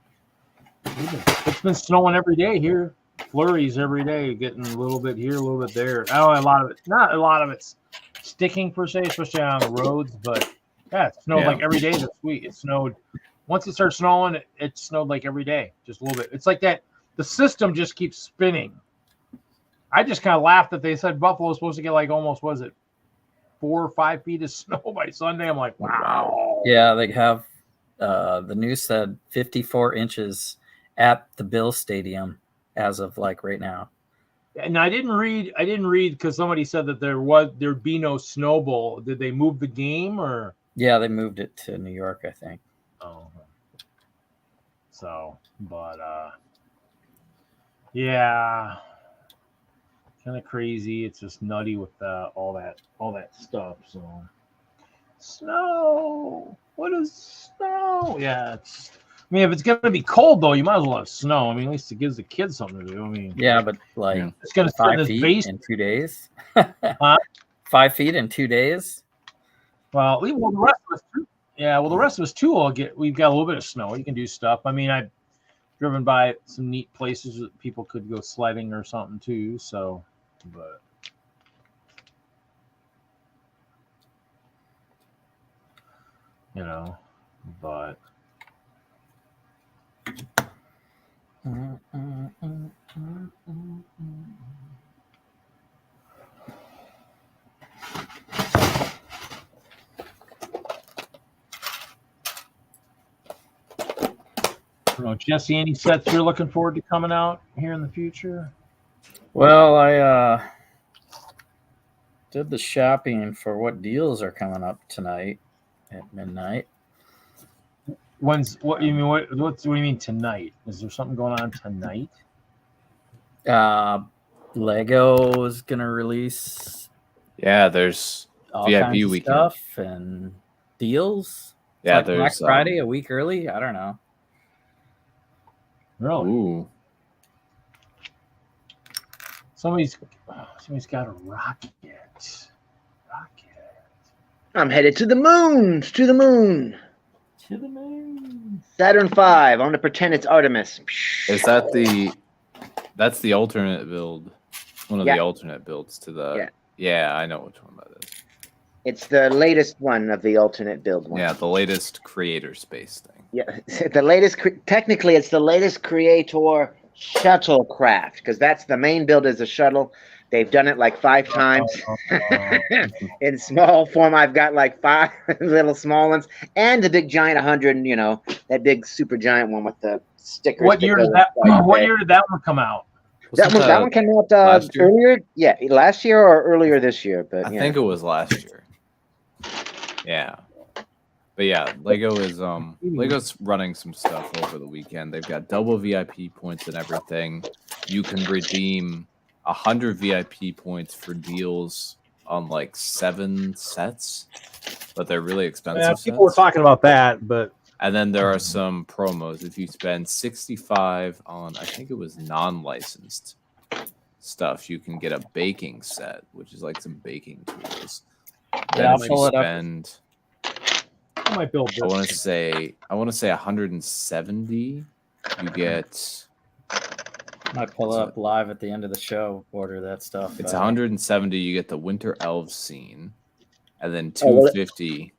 A: It's been snowing every day here. Flurries every day, getting a little bit here, a little bit there. Not a lot of it's sticking per se, especially on the roads, but yeah, it snowed like every day this week. It snowed. Once it started snowing, it snowed like every day, just a little bit. It's like that. The system just keeps spinning. I just kind of laughed that they said Buffalo was supposed to get like almost, was it 4 or 5 feet of snow by Sunday. I'm like, wow.
B: Yeah, they have the news said 54 inches at the Bill Stadium as of like right now.
A: And I didn't read because somebody said that there'd be no Snow Bowl. Did they move the game or?
B: Yeah, they moved it to New York, I think.
A: Oh. So, but yeah, kind of crazy. It's just nutty with all that stuff. So, snow. What is snow? Yeah, I mean, if it's gonna be cold though, you might as well have snow. I mean, at least it gives the kids something to do. I mean,
B: yeah, but like
A: it's gonna sit in
B: 5
A: this
B: feet
A: base
B: in 2 days.
A: Huh?
B: 5 feet in 2 days.
A: Well, the rest of us too. Yeah, well, the rest of us too. We've got a little bit of snow. You can do stuff. I mean, I've driven by some neat places that people could go sledding or something too. So, but you know, but. I don't know, Jesse, any sets you're looking forward to coming out here in the future?
B: Well, I did the shopping for what deals are coming up tonight at midnight.
A: What do you mean? What do you mean tonight? Is there something going on tonight?
B: Lego is gonna release.
C: Yeah, there's
B: all
C: VIP
B: kinds of
C: weekend
B: stuff and deals. It's
C: Yeah,
B: like Black
C: there's
B: Friday a week early. I don't know.
A: Really?
C: Ooh.
A: Somebody's got a rocket.
D: I'm headed to the moon. To the moon.
A: To the moon.
D: Saturn V. I'm gonna pretend it's Artemis.
C: Is that that's the alternate build? One of the alternate builds to the. Yeah, I know which one that is.
D: It's the latest one of the alternate build one.
C: Yeah, the latest creator space thing.
D: Yeah, the latest. Technically, it's the latest creator shuttlecraft because that's the main build is a shuttle. They've done it like 5 times in small form. I've got like 5 little small ones and the big giant 100. You know that big super giant one with the stickers.
A: What year did that? What year did that one come out?
D: That one came out earlier. Yeah, last year or earlier this year. But
C: I think it was last year. Yeah. But yeah, Lego's running some stuff over the weekend. They've got double VIP points and everything. You can redeem 100 VIP points for deals on like 7 sets, but they're really expensive.
A: Yeah, people were talking about that, but
C: and then there are some promos. If you spend 65 on, I think it was non-licensed stuff, you can get a baking set, which is like some baking tools.
B: Yeah,
C: then if you spend.
A: I might build this.
C: I want to say 170. You get.
B: Might pull up live at the end of the show. Order that stuff.
C: It's 170. You get the Winter Elves scene, and then 250.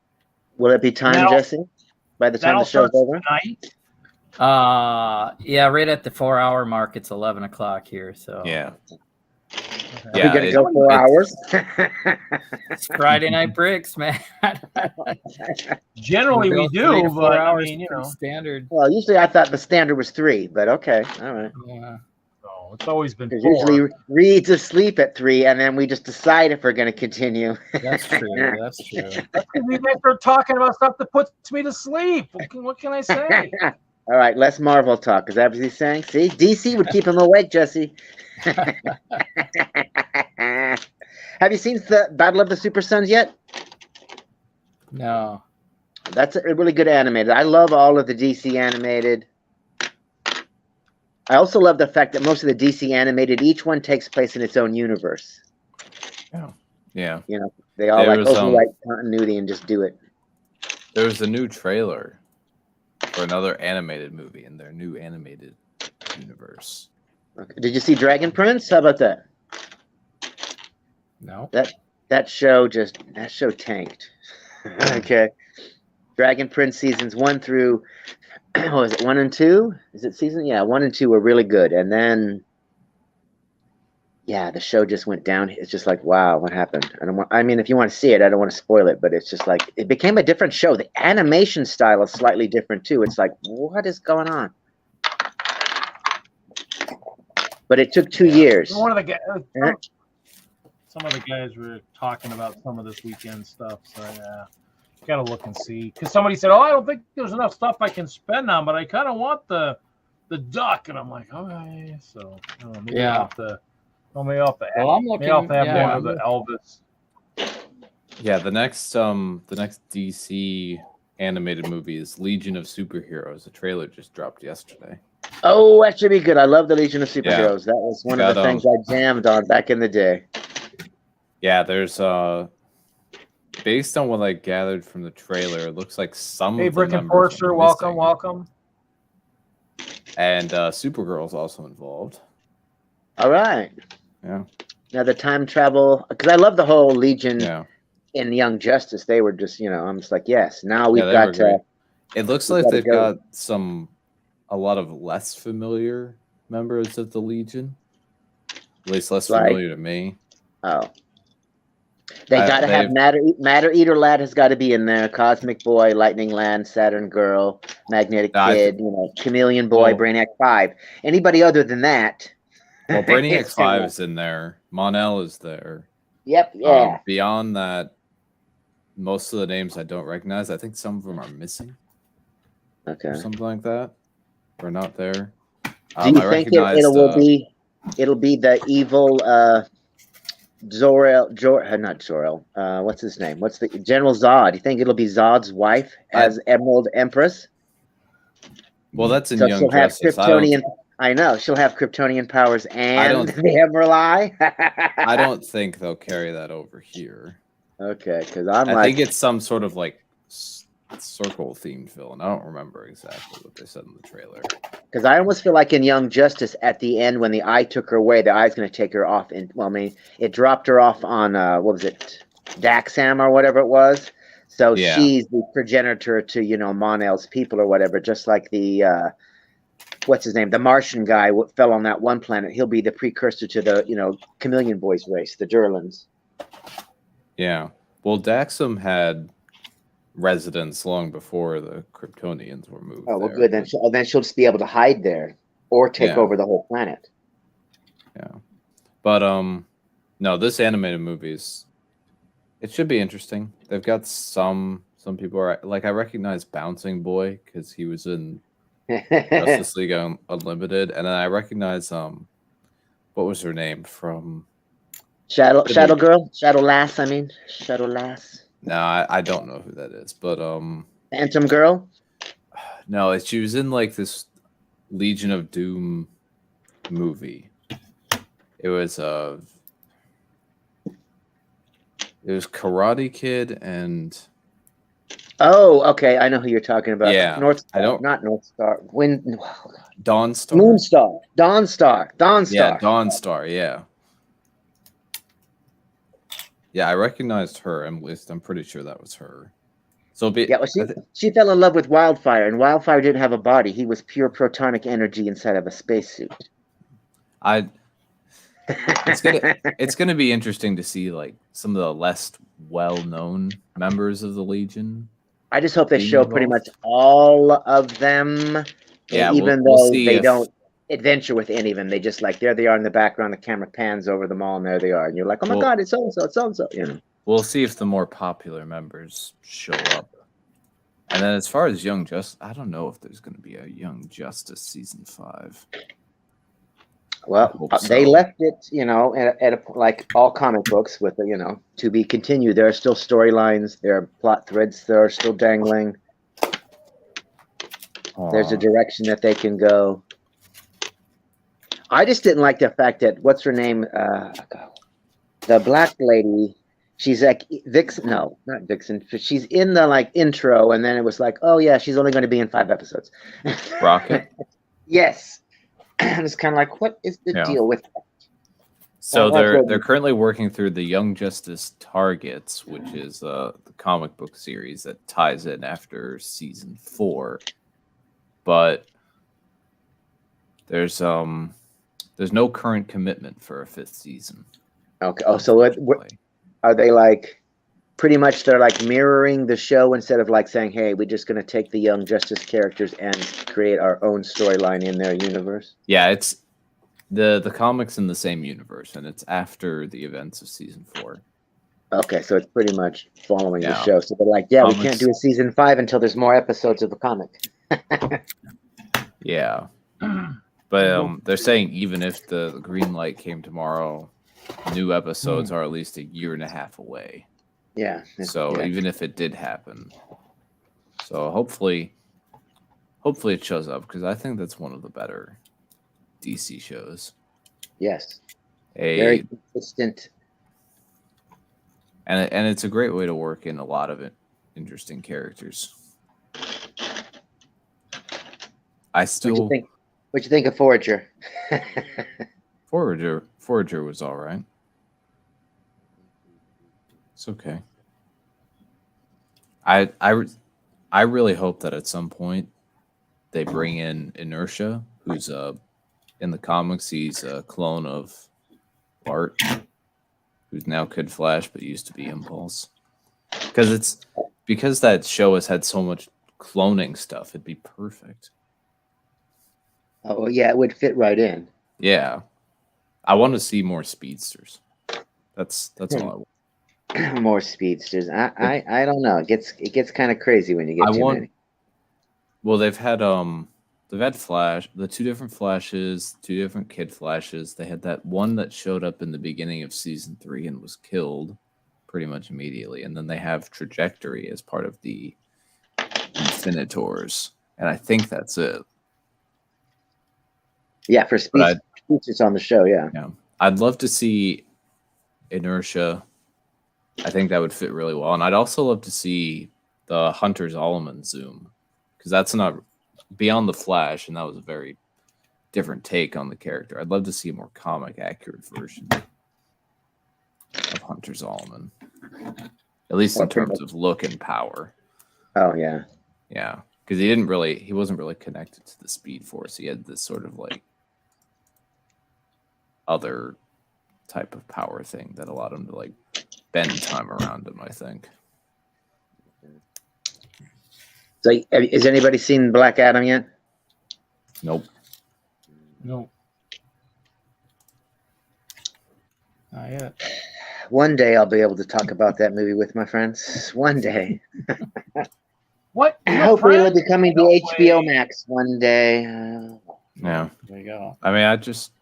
D: Will it be time, Jesse? By the time the show's over?
A: Tonight?
B: Yeah, right at the 4-hour mark. It's 11 o'clock here. So
C: yeah.
D: Yeah, we're gonna go 4 hours.
B: It's Friday Night Bricks, man.
A: Generally, we do, but I mean,
B: standard.
D: Well, usually I thought the standard was 3, but okay, all right.
B: Yeah.
A: So it's always been 4.
D: Usually Reed's asleep at 3, and then we just decide if we're going to continue.
B: That's true. That's true.
A: We guys are talking about stuff that puts me to sleep. What can I say?
D: All right, less Marvel talk. Is that what he's saying? See, DC would keep him awake, Jesse. Have you seen the Battle of the Super Sons yet?
B: No.
D: That's a really good animated. I love all of the DC animated. I also love the fact that most of the DC animated, each one takes place in its own universe.
C: Yeah. Yeah.
D: You know, they all like continuity and just do it.
C: There's a new trailer for another animated movie in their new animated universe.
D: Okay. Did you see Dragon Prince? How about that?
B: No.
D: That show tanked. Okay. Dragon Prince seasons 1 through was it 1 and 2? Is it season? Yeah, 1 and 2 were really good. And then yeah, the show just went down. It's just like, wow, what happened? I mean, if you want to see it, I don't want to spoil it, but it's just like it became a different show. The animation style is slightly different too. It's like, what is going on? But it took 2 years.
A: One of the guys, some of the guys were talking about some of this weekend stuff. So yeah, gotta look and see. Because somebody said, "Oh, I don't think there's enough stuff I can spend on, but I kind of want the duck," and I'm like, "Okay." So maybe I'll have to. Well, maybe I'll have to add,
B: Well, I'm looking.
A: maybe I'll have to have
B: yeah,
A: more of the Elvis.
C: Yeah, the next DC animated movie is Legion of Superheroes. The trailer just dropped yesterday.
D: Oh, that should be good. I love the Legion of Superheroes. That was one of the things I jammed on back in the day.
C: Yeah, there's based on what I gathered from the trailer, it looks like some
A: Hey,
C: of the
A: Brick and
C: members
A: Forster,
C: are
A: welcome,
C: missing.
A: welcome.
C: And Supergirl's also involved.
D: All right.
C: Yeah.
D: Now the time travel, because I love the whole Legion
C: Yeah.
D: in Young Justice. They were just, I'm just like, yes. Now we've
C: they
D: got
C: were great. It looks like they've
D: go.
C: got a lot of less familiar members of the Legion. At least less familiar to me.
D: Oh. They got to have Matter Eater Lad has got to be in there. Cosmic Boy, Lightning Lad, Saturn Girl, Magnetic Kid, Chameleon Boy, Brainiac 5. Anybody other than that.
C: Well, Brainiac 5 is in there. Mon-El is there.
D: Yep, yeah.
C: Beyond that, most of the names I don't recognize. I think some of them are missing.
D: Okay.
C: Or something like that. Or not there.
D: Do you think it'll be the evil not Zor-El. What's his name? What's the General Zod? You think it'll be Zod's wife as Emerald Empress?
C: Well, that's in Young Justice.
D: I know she'll have Kryptonian powers and the Emerald Eye.
C: I don't think they'll carry that over here.
D: Okay, because
C: I think it's some sort of like circle themed villain. I don't remember exactly what they said in the trailer.
D: Because I almost feel like in Young Justice at the end when the Eye took her away, the Eye's going to take her off. It dropped her off on what was it, Daxam or whatever it was. So she's the progenitor to Mon-El's people or whatever. Just like the what's his name, the Martian guy fell on that one planet. He'll be the precursor to the Chameleon Boys race, the Durlans.
C: Yeah. Well, Daxam had residents long before the Kryptonians were moved.
D: Oh, well, good. Then she'll just be able to hide there or take over the whole planet.
C: Yeah. But no, this animated movies, it should be interesting. They've got some people are like, I recognize Bouncing Boy because he was in Justice League Unlimited, and then I recognize what was her name from
D: Shadow Girl, Shadow Lass. Shadow Lass.
C: No, I don't know who that is, but
D: Phantom Girl.
C: No, she was in like this Legion of Doom movie. It was Karate Kid and.
D: Oh, okay. I know who you're talking about.
C: Yeah,
D: not North Star.
C: Dawnstar.
D: Moonstar. Dawnstar.
C: Yeah, Dawnstar. Yeah. Yeah, I recognized her. At least I'm pretty sure that was her. So
D: she fell in love with Wildfire, and Wildfire didn't have a body. He was pure protonic energy inside of a spacesuit.
C: It's gonna be interesting to see like some of the less well-known members of the Legion.
D: I just hope they show pretty much all of them.
C: Yeah,
D: even though they don't adventure with any of them, they just there they are in the background. The camera pans over them all, and there they are, and you're like, oh my god, it's so and so, it's so and so.
C: We'll see if the more popular members show up. And then as far as Young Justice, I don't know if there's going to be a Young Justice season 5.
D: Well, they left it, like all comic books with, to be continued. There are still storylines. There are plot threads that are still dangling. There's a direction that they can go. I just didn't like the fact that, what's her name? The black lady, she's like Vixen. No, not Vixen. She's in the intro, and then it was like, oh yeah, she's only going to be in 5 episodes.
C: Rocket?
D: Yes. It's kind of like, what is the deal with that?
C: So they're currently working through the Young Justice Targets, which is the comic book series that ties in after season 4. But there's There's no current commitment for a 5th season.
D: Okay. Oh, so what are they like? Pretty much, they're like mirroring the show instead of like saying, "Hey, we're just going to take the Young Justice characters and create our own storyline in their universe."
C: Yeah, it's the comics in the same universe, and it's after the events of season 4.
D: Okay, so it's pretty much following the
C: Yeah.
D: show. So they're like, "Yeah, we
C: Comics-
D: can't do a season 5 until there's more episodes of the comic."
C: Yeah, but they're saying even if the green light came tomorrow, new episodes are at least a year and a half away.
D: Yeah.
C: So
D: yeah.
C: even if it did happen, so hopefully it shows up, because I think that's one of the better DC shows.
D: Yes. Very consistent.
C: And it's a great way to work in a lot of interesting characters.
D: What you think of Forager?
C: Forager was all right. It's okay. I really hope that at some point they bring in Inertia, who's in the comics he's a clone of Bart, who's now Kid Flash but used to be Impulse. Because that show has had so much cloning stuff, it'd be perfect.
D: Oh yeah, it would fit right in.
C: Yeah, I want to see more speedsters. That's all I want.
D: More speedsters. I don't know. It gets kind of crazy when you get too many.
C: Well, they've had Flash, the 2 different Flashes, 2 different Kid Flashes. They had that one that showed up in the beginning of season 3 and was killed pretty much immediately, and then they have Trajectory as part of the Infinitors, and I think that's it.
D: Yeah, for speeches on the show. Yeah,
C: I'd love to see Inertia. I think that would fit really well, and I'd also love to see the Hunter Zolomon Zoom, because that's not beyond the Flash, and that was a very different take on the character. I'd love to see a more comic accurate version of Hunter Zolomon, at least in terms of look and power.
D: Oh yeah,
C: yeah, because he wasn't really connected to the Speed Force. He had this sort of like other type of power thing that allowed him to like bend time around him, I think.
D: So, has anybody seen Black Adam yet?
C: Nope.
B: Nope. Not yet.
D: One day I'll be able to talk about that movie with my friends. One day.
A: What?
D: Hopefully it'll be coming to HBO Max one day.
C: Yeah.
B: There you go.
C: I mean, I just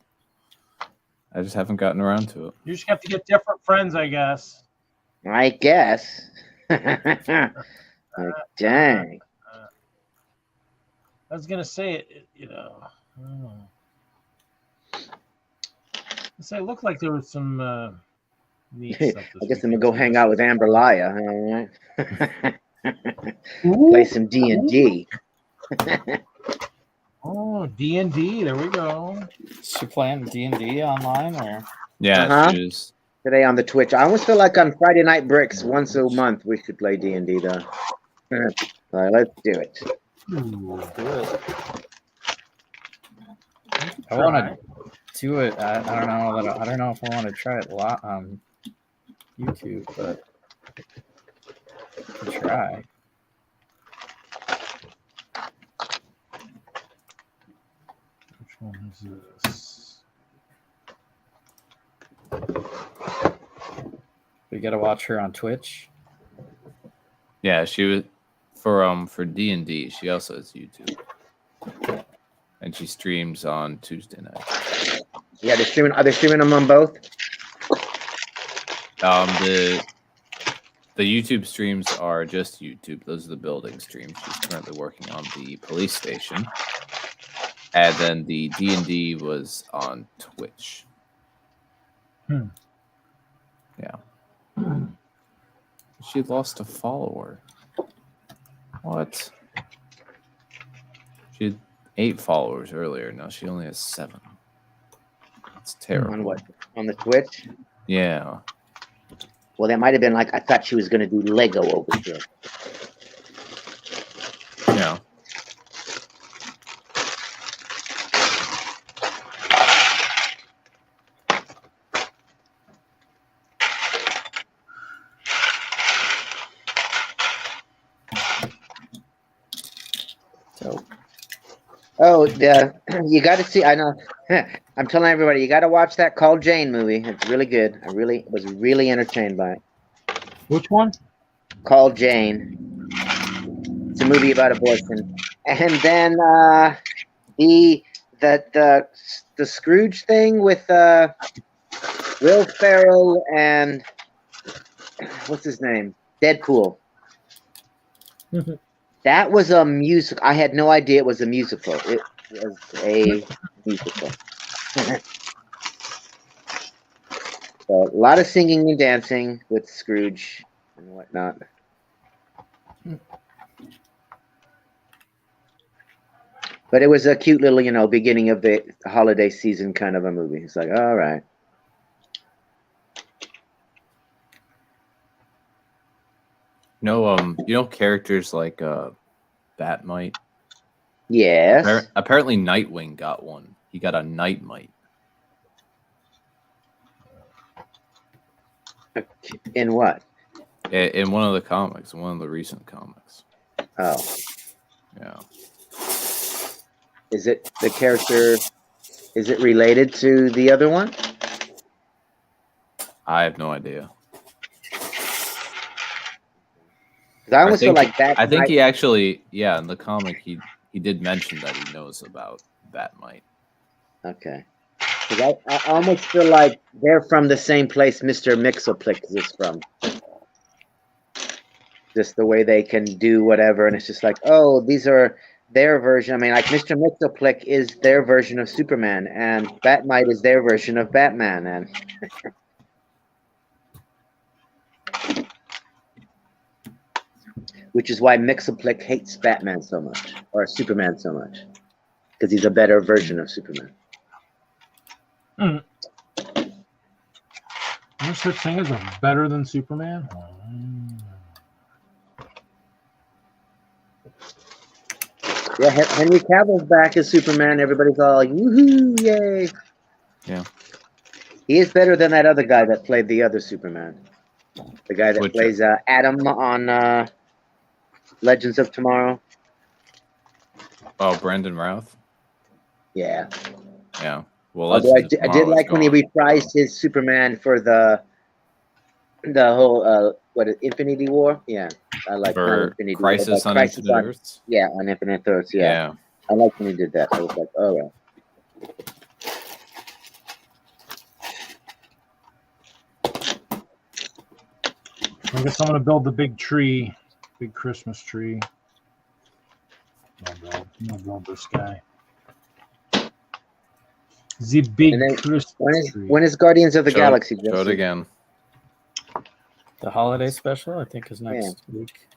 C: haven't gotten around to it.
A: You just have to get different friends, I guess.
D: I guess. Dang.
A: I was gonna say it, you know. I don't know. It looked like there was some neat stuff.
D: I guess I'm gonna go hang out with Amber Laya. All right. Play some D&D.
A: Oh, D&D. There we go.
B: She playing D&D online, or?
C: Yeah, she is.
D: Today on the Twitch. I almost feel like on Friday Night Bricks once a month we should play D&D though. All right, let's do it.
B: I want to do it. I don't know. I don't know if I want to try it on YouTube, but I can try.
A: Which one is this?
B: We got to watch her on Twitch.
C: Yeah, she was for D&D. She also has YouTube, and she streams on Tuesday night.
D: Yeah, are they streaming them on both?
C: The YouTube streams are just YouTube. Those are the building streams. She's currently working on the police station, and then the D&D was on Twitch. Yeah. She lost a follower. What? She had 8 followers earlier. Now she only has 7. It's terrible.
D: On what? On the Twitch?
C: Yeah.
D: Well, that might have been like, I thought she was going to do Lego over here. Oh, you got to see. I know. I'm telling everybody, you got to watch that Call Jane movie. It's really good. I really was really entertained by it.
A: Which one?
D: Call Jane. It's a movie about abortion. And then the Scrooge thing with Will Ferrell and what's his name? Deadpool. That was a musical. I had no idea it was a musical. It was a musical. So a lot of singing and dancing with Scrooge and whatnot. But it was a cute little, beginning of the holiday season kind of a movie. It's like, all right.
C: Characters like Batmite?
D: Yes.
C: Apparently Nightwing got one. He got a Nightmite.
D: In what?
C: In one of the comics, one of the recent comics.
D: Oh.
C: Yeah.
D: Is it the character? Is it related to the other one?
C: I have no idea.
D: I almost feel like that.
C: I think he actually, in the comic, he did mention that he knows about Batmite.
D: Okay. Because I almost feel like they're from the same place Mr. Mixoplix is from. Just the way they can do whatever, and it's just like, oh, these are their version. I mean, like Mr. Mixoplix is their version of Superman, and Batmite is their version of Batman, and. Which is why Mixoplix hates Batman so much, or Superman so much, because he's a better version of Superman.
A: No such thing as a better than Superman.
D: Yeah, Henry Cavill's back as Superman. Everybody's all like, woohoo, yay.
C: Yeah.
D: He is better than that other guy that played the other Superman. The guy that plays Adam on Legends of Tomorrow.
C: Oh, Brandon Routh?
D: Yeah.
C: Yeah. Well,
D: although I did like when he reprised his Superman for the whole Infinity War. Yeah, I like
C: Infinity Crisis
D: War,
C: on Infinite Earths.
D: Yeah, on Infinite Earths. Yeah, I like when he did that. I was like, all right.
A: I guess I'm gonna build the big tree, big Christmas tree. I'll build this guy. The big Christmas tree.
D: When is Guardians of the Galaxy?
C: Show it again.
B: The holiday special, I think, is next week.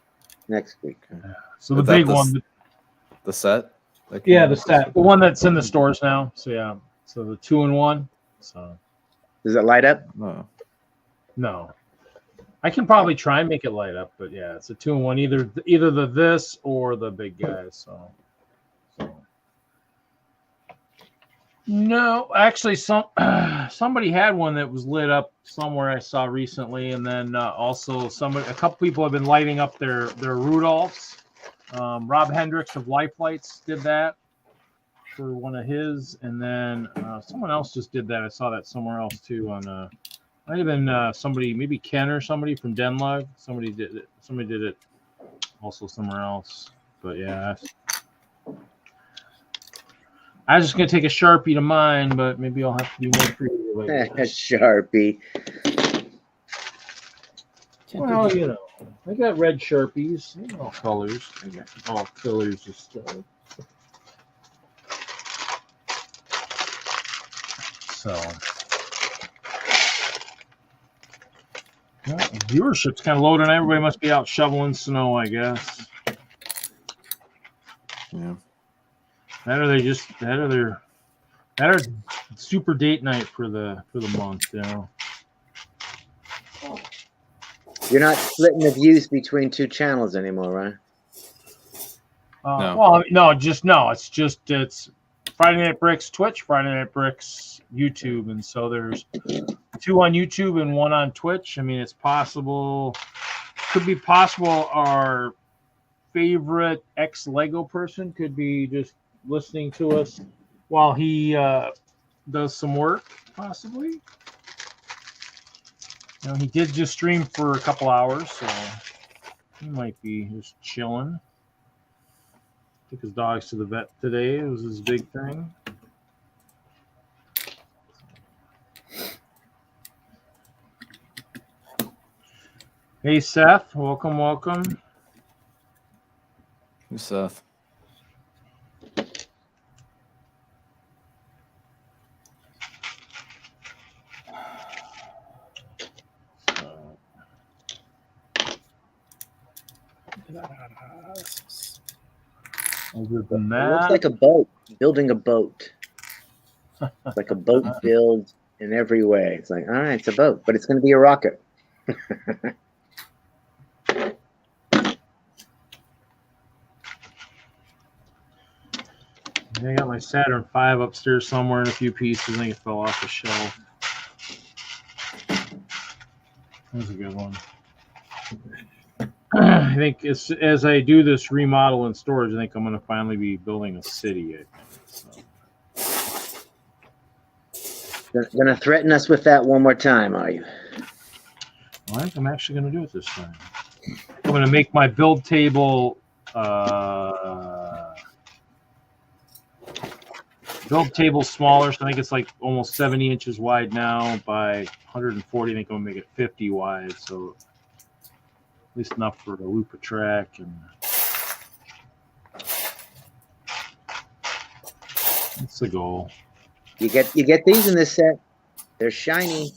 D: Next week.
A: Yeah. So the big one.
C: The set?
A: Yeah, the set. The one that's in the stores now. So yeah. So the 2-in-1. So.
D: Does it light up?
A: No. I can probably try and make it light up, but yeah, it's a 2-in-1. Either the this or the big guy. So. No, actually, somebody had one that was lit up somewhere I saw recently, and then also a couple people have been lighting up their Rudolphs. Rob Hendricks of Life Lights did that for one of his, and then someone else just did that. I saw that somewhere else too. Might have been somebody, maybe Ken or somebody from DENLUG. Somebody did it also somewhere else. But yeah. I was just going to take a Sharpie to mine, but maybe I'll have to be more creative.
D: A Sharpie.
A: Well, I got red Sharpies. All colors. I got all colors of stuff. So, viewership's kind of low tonight. Everybody must be out shoveling snow, I guess.
C: Yeah.
A: That are super date night for the month,
D: You're not splitting the views between two channels anymore, right?
C: No.
A: Well, it's Friday Night Bricks Twitch, Friday Night Bricks YouTube, and so there's 2 on YouTube and 1 on Twitch. I mean, it's possible. Could be possible. Our favorite ex-Lego person could be just listening to us while he does some work, possibly. He did just stream for a couple hours, so he might be just chilling. Took his dogs to the vet today. It was his big thing. Hey, Seth. Welcome, welcome.
C: Hey, Seth.
A: Other than
D: It looks
A: that,
D: like a boat, building a boat. It's like a boat build in every way. It's like, all right, it's a boat, but it's going to be a rocket.
A: I got my Saturn V upstairs somewhere in a few pieces. I think it fell off the shelf. That was a good one. I think as I do this remodel and storage, I think I'm going to finally be building a city.
D: You're going to threaten us with that one more time, are you?
A: Well, I think I'm actually going to do it this time. I'm going to make my build table smaller. So I think it's like almost 70 inches wide now by 140. I think I'm going to make it 50 wide. So at least enough for a loop of track. And that's the goal.
D: You get these in this set. They're shiny.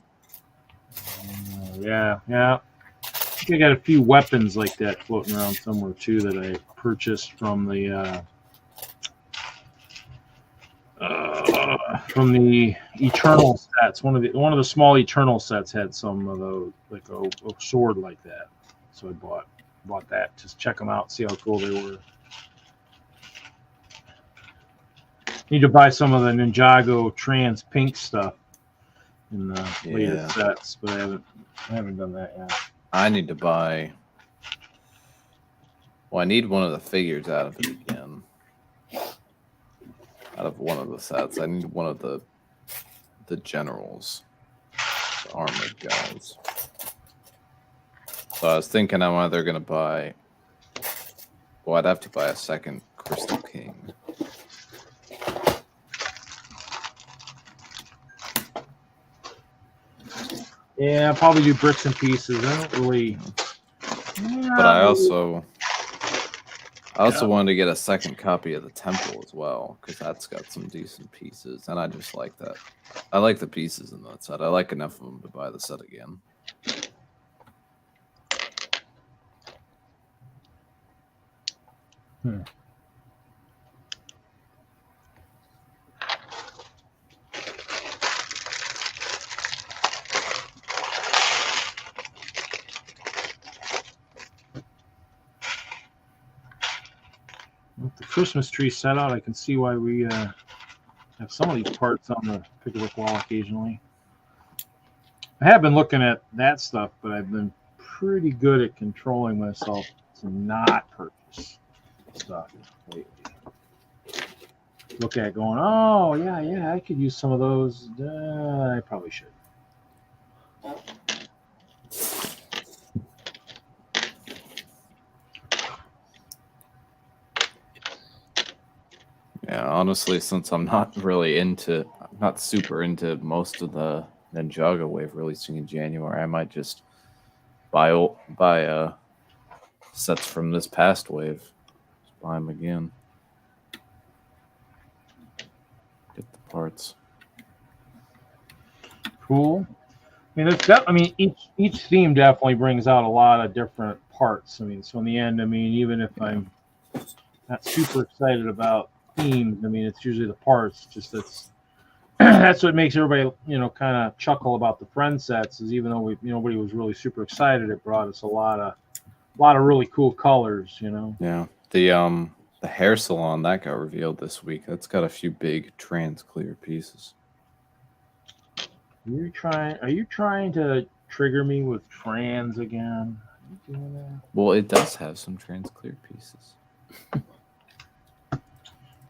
A: Yeah. I think I got a few weapons like that floating around somewhere too that I purchased from the Eternal sets. One of the small Eternal sets had some of those, like a sword like that. So I bought that to check them out, see how cool they were. Need to buy some of the Ninjago trans pink stuff in the later sets, but I haven't done that yet.
C: I need to buy. Well, I need one of the figures out of it again. Out of one of the sets, I need one of the generals, the armored guys. So I was thinking I'm either gonna buy. Well, I'd have to buy a second Crystal King.
A: Yeah, I'll probably do bricks and pieces. I don't really.
C: But I also wanted to get a second copy of the Temple as well, because that's got some decent pieces, and I just like that. I like the pieces in that set. I like enough of them to buy the set again.
A: With the Christmas tree set out, I can see why we have some of these parts on the pick-a-brick wall occasionally. I have been looking at that stuff, but I've been pretty good at controlling myself to not purchase stuff lately. Look at it going, oh, yeah, I could use some of those. I probably should.
C: Yeah, honestly, since I'm not super into most of the Ninjago wave releasing in January, I might just buy sets from this past wave. Just buy them again. Get the parts.
A: Cool. Each theme definitely brings out a lot of different parts. So in the end, even if I'm not super excited about themes, it's usually the parts. Just that's what makes everybody, kind of chuckle about the friend sets. Is even though nobody was really super excited, it brought us a lot of really cool colors.
C: Yeah, the hair salon that got revealed this week. That's got a few big trans clear pieces.
A: Are you trying to trigger me with trans again? Are you doing that?
C: Well, it does have some trans clear pieces.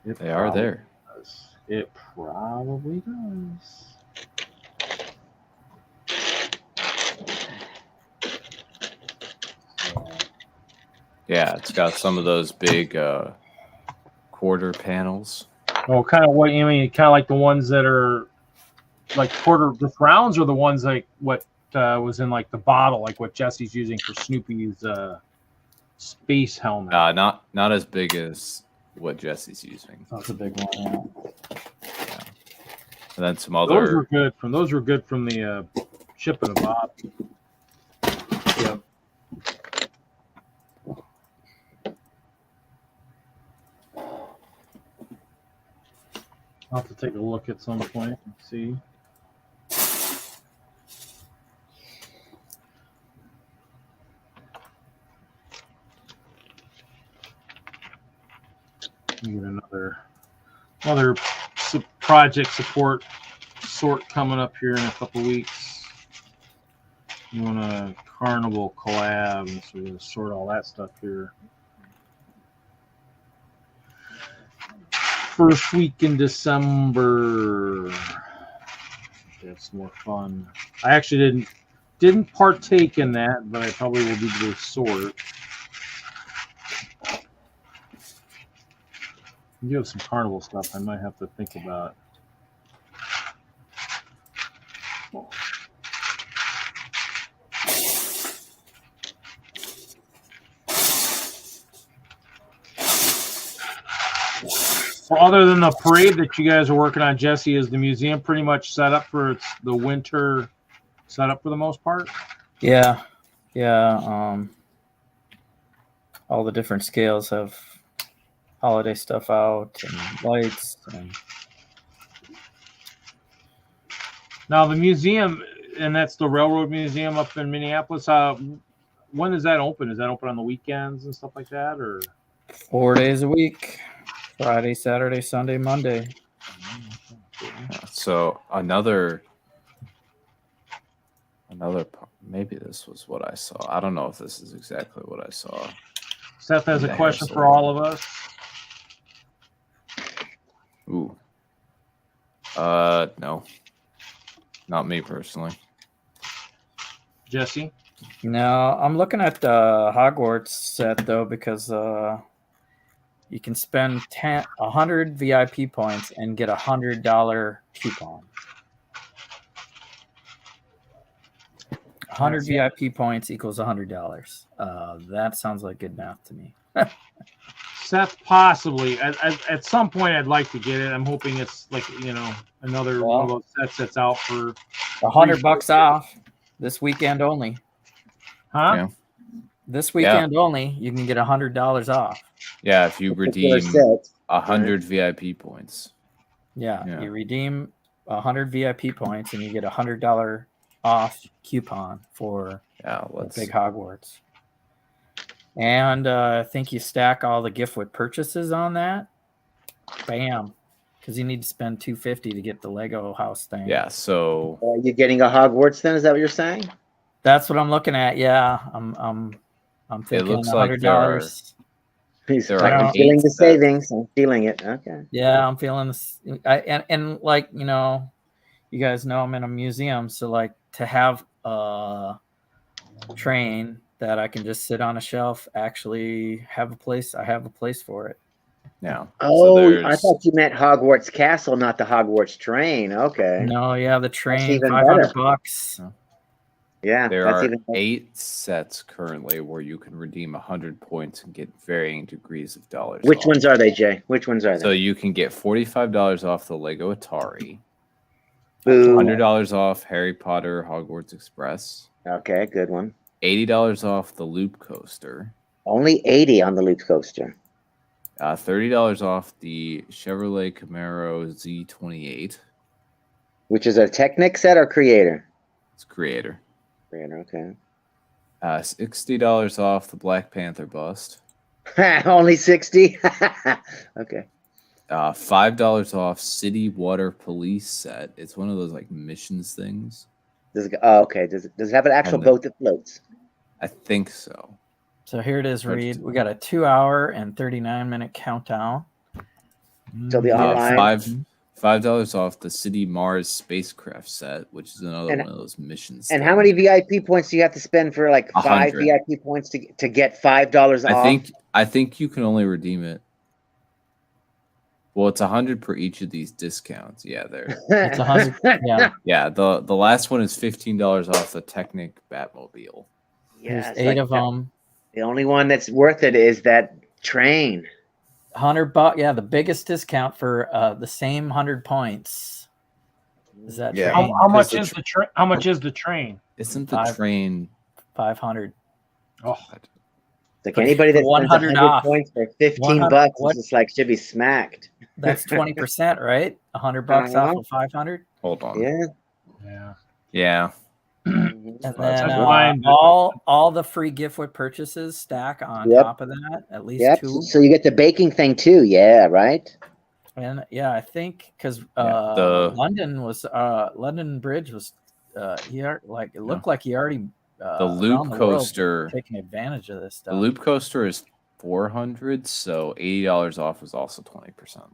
C: They are there.
A: Does. It probably does.
C: Yeah, it's got some of those big quarter panels.
A: Oh, kind of what you mean? Kind of like the ones that are like quarter just rounds, or the ones like what was in like the bottle, like what Jesse's using for Snoopy's space helmet.
C: Not as big as what Jesse's using.
B: That's a big one. Yeah.
C: And then some other.
A: Those were good from the Chip and a Bob. Yep. I'll have to take a look at some point and see. We get another project support sort coming up here in a couple weeks. You want a Carnival collab, and so we're gonna sort all that stuff here. First week in December. That's more fun. I actually didn't partake in that, but I probably will do the sort. You have some Carnival stuff I might have to think about. So other than the parade that you guys are working on, Jesse, is the museum pretty much set up for the winter setup for the most part?
B: Yeah. All the different scales have holiday stuff out and lights.
A: Now the museum, and that's the Railroad Museum up in Minneapolis. When does that open? Is that open on the weekends and stuff like that, or
B: 4 days a week? Friday, Saturday, Sunday, Monday.
C: So another maybe this was what I saw. I don't know if this is exactly what I saw.
A: Seth has a question for all of us.
C: Ooh. No. Not me personally.
A: Jesse?
B: No, I'm looking at the Hogwarts set though, because you can spend 100 VIP points and get $100 coupon. 100 VIP points equals $100. That sounds like good math to me.
A: Seth, possibly. At some point, I'd like to get it. I'm hoping it's like, another one of those sets that's out for
B: $100 off this weekend only.
A: Huh?
C: Yeah.
B: This weekend only, you can get $100 off.
C: Yeah, if you redeem 100 VIP points.
B: Yeah, you redeem 100 VIP points and you get $100 off coupon for big Hogwarts. And I think you stack all the gift with purchases on that. Bam. Because you need to spend $250 to get the Lego house thing.
C: Yeah, so
D: are you getting a Hogwarts then? Is that what you're saying?
B: That's what I'm looking at. Yeah, I'm thinking
C: it looks
B: $100.
D: I'm feeling the savings. I'm feeling it. Okay.
B: Yeah, I'm feeling this. And like, you guys know I'm in a museum, so like to have a train that I can just sit on a shelf, actually have a place. I have a place for it.
C: Yeah.
D: Oh, so I thought you meant Hogwarts Castle, not the Hogwarts train. Okay.
B: No, yeah, the train, $500.
C: Yeah, there are 8 sets currently where you can redeem 100 points and get varying degrees of dollars.
D: Which ones are they, Jay? Which ones are they?
C: So you can get $45 off the Lego Atari.
D: Boom.
C: $100 off Harry Potter Hogwarts Express.
D: Okay, good one.
C: $80 off the Loop Coaster.
D: Only 80 on the Loop Coaster.
C: $30 off the Chevrolet Camaro Z28.
D: Which is a Technic set or Creator?
C: It's Creator.
D: Okay.
C: $60 off the Black Panther bust.
D: Only 60. Okay.
C: $5 off City Water Police set. It's one of those like missions things.
D: Okay. Does it have an actual boat that floats?
C: I think so.
B: So here it is, Reed. We got a 2-hour and 39-minute countdown.
D: So the online
C: $5 off the City Mars spacecraft set, which is another
D: And-
C: one of those missions.
D: And how many VIP points do you have to spend for like 5
C: 100.
D: VIP points to get $5 off?
C: I think you can only redeem it. Well, it's 100 per each of these discounts. Yeah, there.
B: It's 100. Yeah.
C: Yeah, the last one is $15 off the Technic Batmobile.
B: There's
D: it's
B: 8
D: like
B: of them.
D: The only one that's worth it is that train.
B: $100. Yeah, the biggest discount for the same 100 points is that
C: Yeah.
B: train.
A: How much is the train? How much is the train?
C: Isn't the train
B: 500?
A: Oh,
D: Like anybody that spends
B: 100
D: 100
B: off.
D: points for 15
B: 100
D: bucks
B: what?
D: is just like should be smacked.
B: That's 20%, right? $100 off of 500.
C: Hold on.
D: Yeah.
A: yeah.
C: Yeah.
B: And
C: That's
B: then
A: fine.
B: all the free gift with purchases stack on
D: Yep.
B: top of that, at least
D: Yep.
B: 2.
D: So you get the baking thing too. Yeah. Right.
B: And yeah, I think because London Bridge was it looked like he already
C: The
B: around
C: loop
B: the world
C: coaster.
B: taking advantage of this
C: The
B: stuff.
C: loop coaster is 400, so $80 off is also 20%.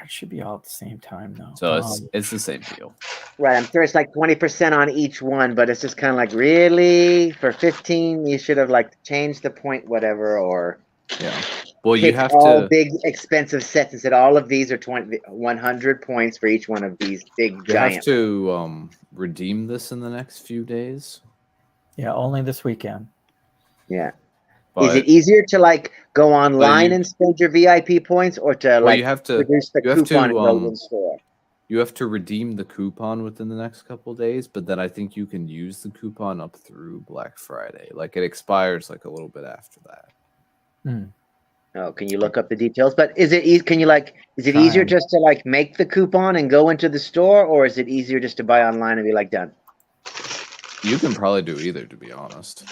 B: It should be all at the same time though.
C: So it's the same deal.
D: Right. I'm sure it's like 20% on each one, but it's just kind of like really for 15, you should have like changed the point, whatever, or
C: Yeah. Well, you
D: picked
C: have
D: all
C: to.
D: big expensive sets and said all of these are 100 points for each one of these big
C: You have
D: giants.
C: to redeem this in the next few days.
B: Yeah, only this weekend.
D: Yeah.
C: But,
D: Is it easier to like go online
C: you-
D: and spend your VIP points, or to
C: well,
D: like
C: you have to.
D: produce the
C: you have
D: coupon
C: to,
D: and go to the store?
C: You have to redeem the coupon within the next couple of days, but then I think you can use the coupon up through Black Friday. Like it expires like a little bit after that.
D: Oh, can you look up the details? But is it easy? Can you like? Is it easier
B: Trying.
D: just to like make the coupon and go into the store, or is it easier just to buy online and be like done?
C: You can probably do either, to be honest.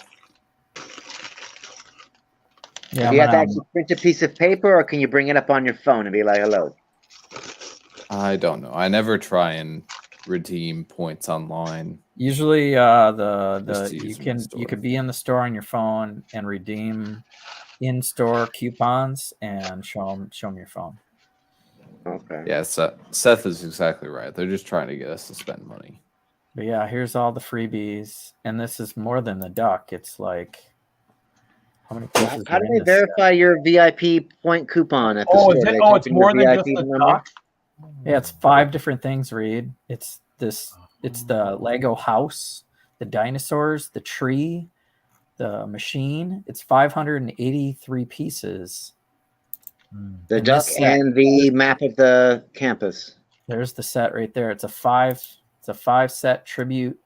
B: Yeah,
D: Do you have to actually print a piece of paper, or can you bring it up on your phone and be like, "Hello"?
C: I don't know. I never try and redeem points online.
B: usually
C: Just to
B: you
C: use them in
B: can
C: the store.
B: you could be in the store on your phone and redeem in-store coupons and show them your phone.
D: Okay.
C: Yeah, Seth is exactly right. They're just trying to get us to spend money.
B: But yeah, here's all the freebies, and this is more than the duck. It's like how many pieces?
D: How
B: are
D: do
B: in
D: they
B: this set?
D: verify your VIP point coupon at the
A: Oh,
D: store?
A: is
D: Do
A: it?
D: they
A: Oh,
D: type
A: it's
D: in your
A: more than just
D: VIP
A: the
D: number?
A: duck.
B: Yeah, it's 5 different things, Reed. It's the Lego house, the dinosaurs, the tree, the machine. It's 583 pieces.
D: The
B: And
D: duck
B: this set-
D: and the map of the campus.
B: There's the set right there. It's a 5 set tribute.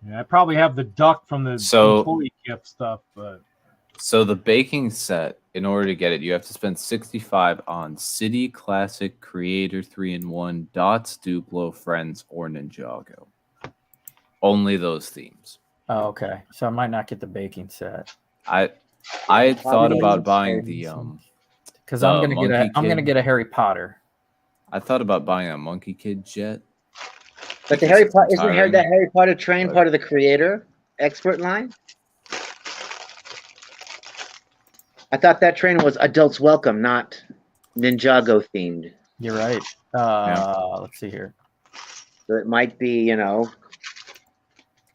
A: Yeah, I probably have the duck from the
C: So-
A: employee gift stuff, but
C: So the baking set, in order to get it, you have to spend 65 on City Classic Creator 3-in-1, Dots, Duplo, Friends, or Ninjago. Only those themes.
B: Oh, okay. So I might not get the baking set
C: I had thought
D: Probably
C: about
D: not
C: buying
B: exciting,
C: the
B: so- because I'm gonna
C: Monkey Kid.
B: get a Harry Potter.
C: I thought about buying a Monkey Kid jet.
D: But the
C: because
D: Harry
C: it's
D: Potter isn't
C: tiring,
D: the Harry Potter train
C: but-
D: part of the creator expert line? I thought that train was adults welcome, not Ninjago themed.
B: You're right. Let's see here.
D: So it might be, you know,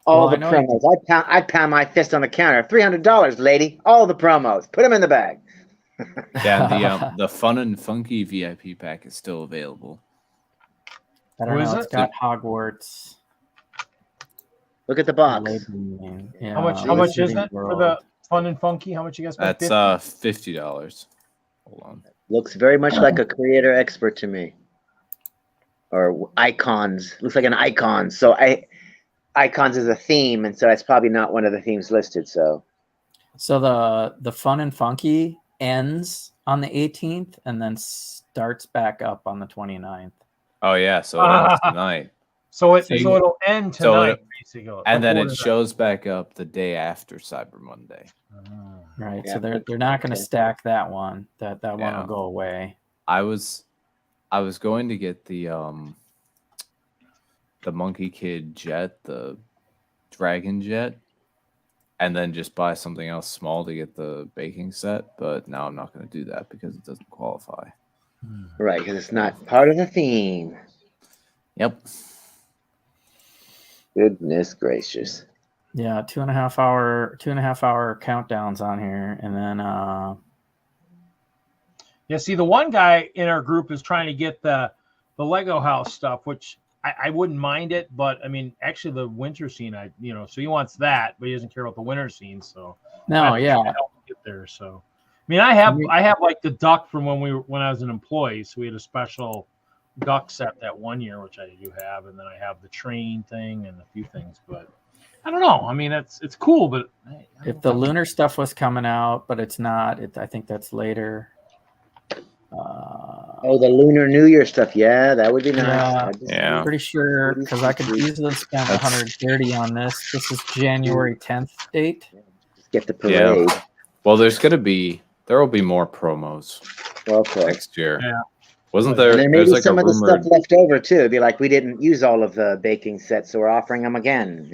D: all
B: Well, I
D: the
B: know
D: promos. I'd pound my fist on the counter. $300, lady. All the promos. Put them in the bag.
C: Yeah, and the Fun and Funky VIP pack is still available.
B: I don't
A: What is
B: know. It's
A: it?
B: got Hogwarts.
D: Look at the box.
B: Labeling. Yeah,
A: how much is
B: Wizarding
A: it for
B: World.
A: the fun and funky? How much you guys spent?
C: That's $50. Hold on.
D: Looks very much like a creator expert to me. Or icons. Looks like an icon. So icons is a theme, and so that's probably not one of the themes listed. So
B: So the Fun and Funky ends on the 18th and then starts back up on the 29th.
C: Oh yeah, so it ends tonight,
A: So
B: So you-
A: it'll end
C: so
A: tonight,
C: it-
A: basically.
C: and then it
A: Before
C: shows back up the day after Cyber Monday.
A: tonight.
B: Right.
D: Yeah,
B: So they're not going to
D: okay.
B: stack that one. That one
C: Yeah.
B: will go away.
C: I was going to get the Monkey Kid jet, the Dragon jet, and then just buy something else small to get the baking set. But now I'm not going to do that because it doesn't qualify.
D: Right, because it's not part of the theme.
C: Yep.
D: Goodness gracious.
B: Yeah, 2.5 hour countdowns on here, and then
A: Yeah, see, the one guy in our group is trying to get the Lego house stuff, which I wouldn't mind it, but I mean, actually, the winter scene, so he wants that, but he doesn't care about the winter scene. So
B: no, yeah,
A: help him get there. So, I mean, I have like the duck from when I was an employee, so we had a special duck set that one year, which I do have, and then I have the train thing and a few things, but I don't know. I mean, it's cool, but
B: if the lunar stuff was coming out, but it's not. I think that's later.
D: Oh, the Lunar New Year stuff. Yeah, that would be nice.
C: Yeah.
B: I'm pretty sure because I could easily spend 130 on this. This is January 10th date.
D: Just get the parade.
C: Yeah. Well, there will be more promos next year.
A: Yeah.
C: Wasn't there?
D: And there may
C: there's
D: be
C: like
D: some
C: a
D: of the
C: rumored,
D: stuff left over too. It'd be like we didn't use all of the baking sets, so we're offering them again.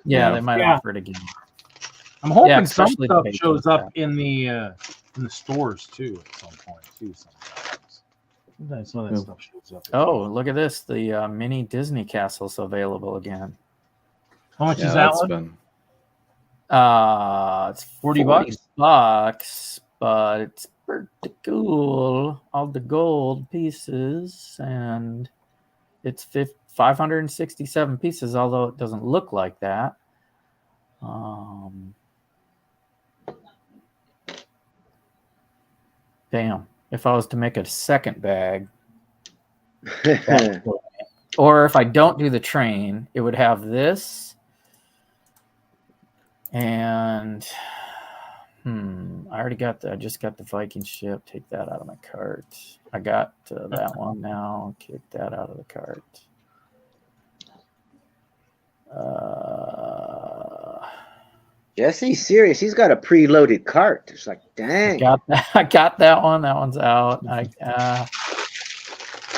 B: Yeah, they might offer it again.
A: I'm hoping some
B: especially
A: stuff
B: the
A: shows up in the stores too at some point too. Sometimes some of that stuff shows up.
B: Oh, look at this! The mini Disney castle's available again.
A: How much is that one?
B: It's $40, but it's pretty cool. All the gold pieces, and it's 567 pieces. Although it doesn't look like that. Damn. If I was to make a second bag, or if I don't do the train, it would have this. And I just got the Viking ship. Take that out of my cart. I got that one now. Kick that out of the cart.
D: Jesse's serious. He's got a preloaded cart. It's like, dang.
B: I got that one. That one's out.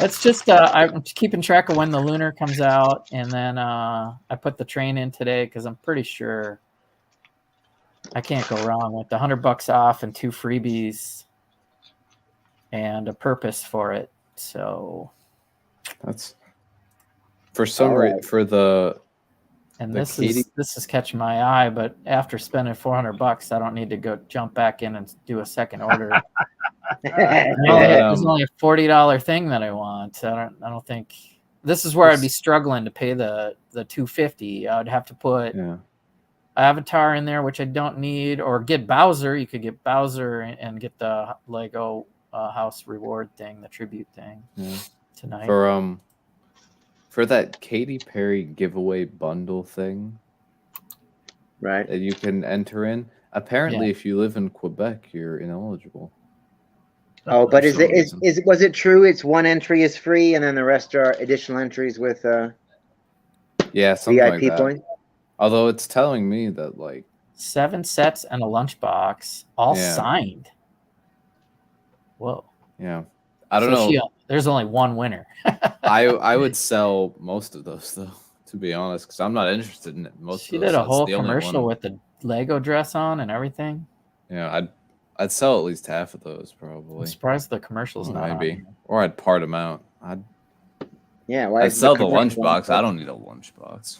B: It's just I'm keeping track of when the lunar comes out, and then I put the train in today because I'm pretty sure I can't go wrong with the $100 off and 2 freebies and a purpose for it. So
C: that's for some reason for the.
B: And this is catching my eye, but after spending $400, I don't need to go jump back in and do a second order. There's only a $40 thing that I want. I don't think this is where I'd be struggling to pay the $250. I would have to put Avatar in there, which I don't need, or get Bowser. You could get Bowser and get the Lego house reward thing, the tribute thing tonight.
C: For that Katy Perry giveaway bundle thing,
D: right?
C: That you can enter in. Apparently, if you live in Quebec, you're ineligible.
D: Oh, but was it true? It's one entry is free, and then the rest are additional entries with
C: something
D: VIP
C: like that.
D: points.
C: Although it's telling me that like
B: 7 sets and a lunchbox, all signed. Whoa.
C: Yeah. I don't know.
B: There's only one winner.
C: I would sell most of those though, to be honest, because I'm not interested in it.
B: She did a whole commercial with the Lego dress on and everything.
C: Yeah, I'd sell at least half of those probably.
B: I'm surprised the commercial's not
C: maybe, or I'd part them out. I'd sell the lunchbox. I don't need a lunchbox.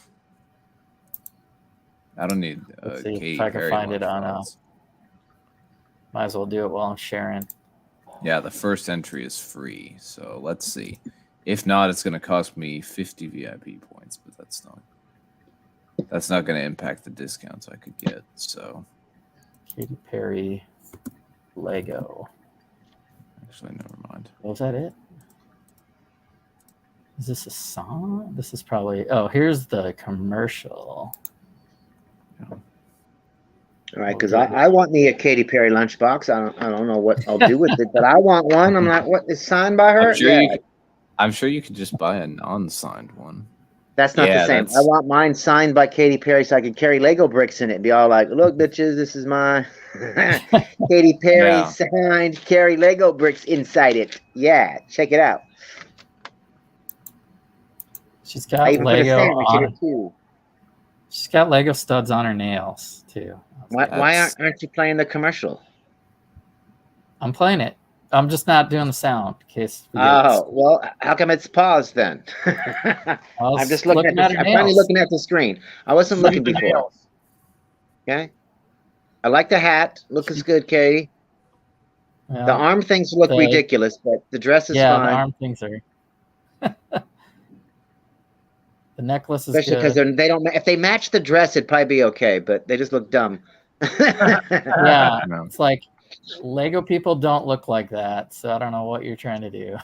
C: I don't need
B: Let's see if I can find it on. Might as well do it while I'm sharing.
C: Yeah, the first entry is free. So let's see. If not, it's going to cost me 50 VIP points, but that's not going to impact the discounts I could get. So,
B: Katy Perry Lego.
C: Actually, never mind.
B: Was that it? Is this a song? This is probably. Oh, here's the commercial.
D: All right, because I want me a Katy Perry lunchbox. I don't know what I'll do with it, but I want one. I'm like, what is signed by her?
C: I'm sure you could just buy a non-signed one.
D: That's not the same. I want mine signed by Katy Perry so I can carry Lego bricks in it and be all like, look, bitches, this is my Katy Perry signed carry Lego bricks inside it. Yeah, check it out.
B: She's got Lego on. Too. She's got Lego studs on her nails too.
D: Why aren't you playing the commercial?
B: I'm playing it. I'm just not doing the sound in case.
D: Oh, well, how come it's paused then? I'm just looking at I'm finally looking at the screen. I wasn't looking before. Okay. I like the hat. Looks good, Katie.
B: Yeah.
D: The arm things look ridiculous, but the dress is fine.
B: Yeah, the arm things are. The necklace is
D: especially because they don't. If they match the dress, it'd probably be okay, but they just look dumb.
B: Yeah, it's like Lego people don't look like that, so I don't know what you're trying to do.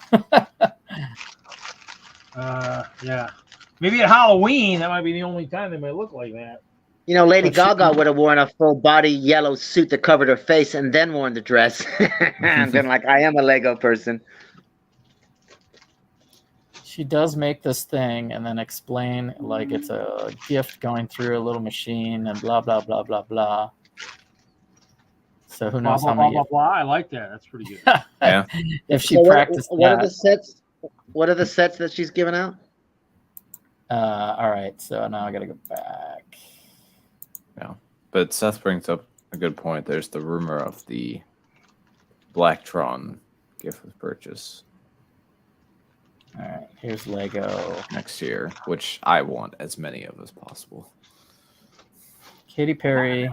A: Yeah, maybe at Halloween that might be the only time they might look like that.
D: You know, Lady Gaga would have worn a full body yellow suit that covered her face and then worn the dress, and been like, "I am a Lego person."
B: She does make this thing and then explain like it's a gift going through a little machine and blah blah blah blah blah. So who knows how many?
A: Blah, blah, blah. I like that. That's pretty good.
C: Yeah.
B: If she practiced
D: what are the sets? What are the sets that she's giving out?
B: All right. So now I got to go back.
C: Yeah. But Seth brings up a good point. There's the rumor of the Blacktron gift with purchase.
B: All right. Here's Lego
C: next year, which I want as many of as possible.
B: Katy Perry.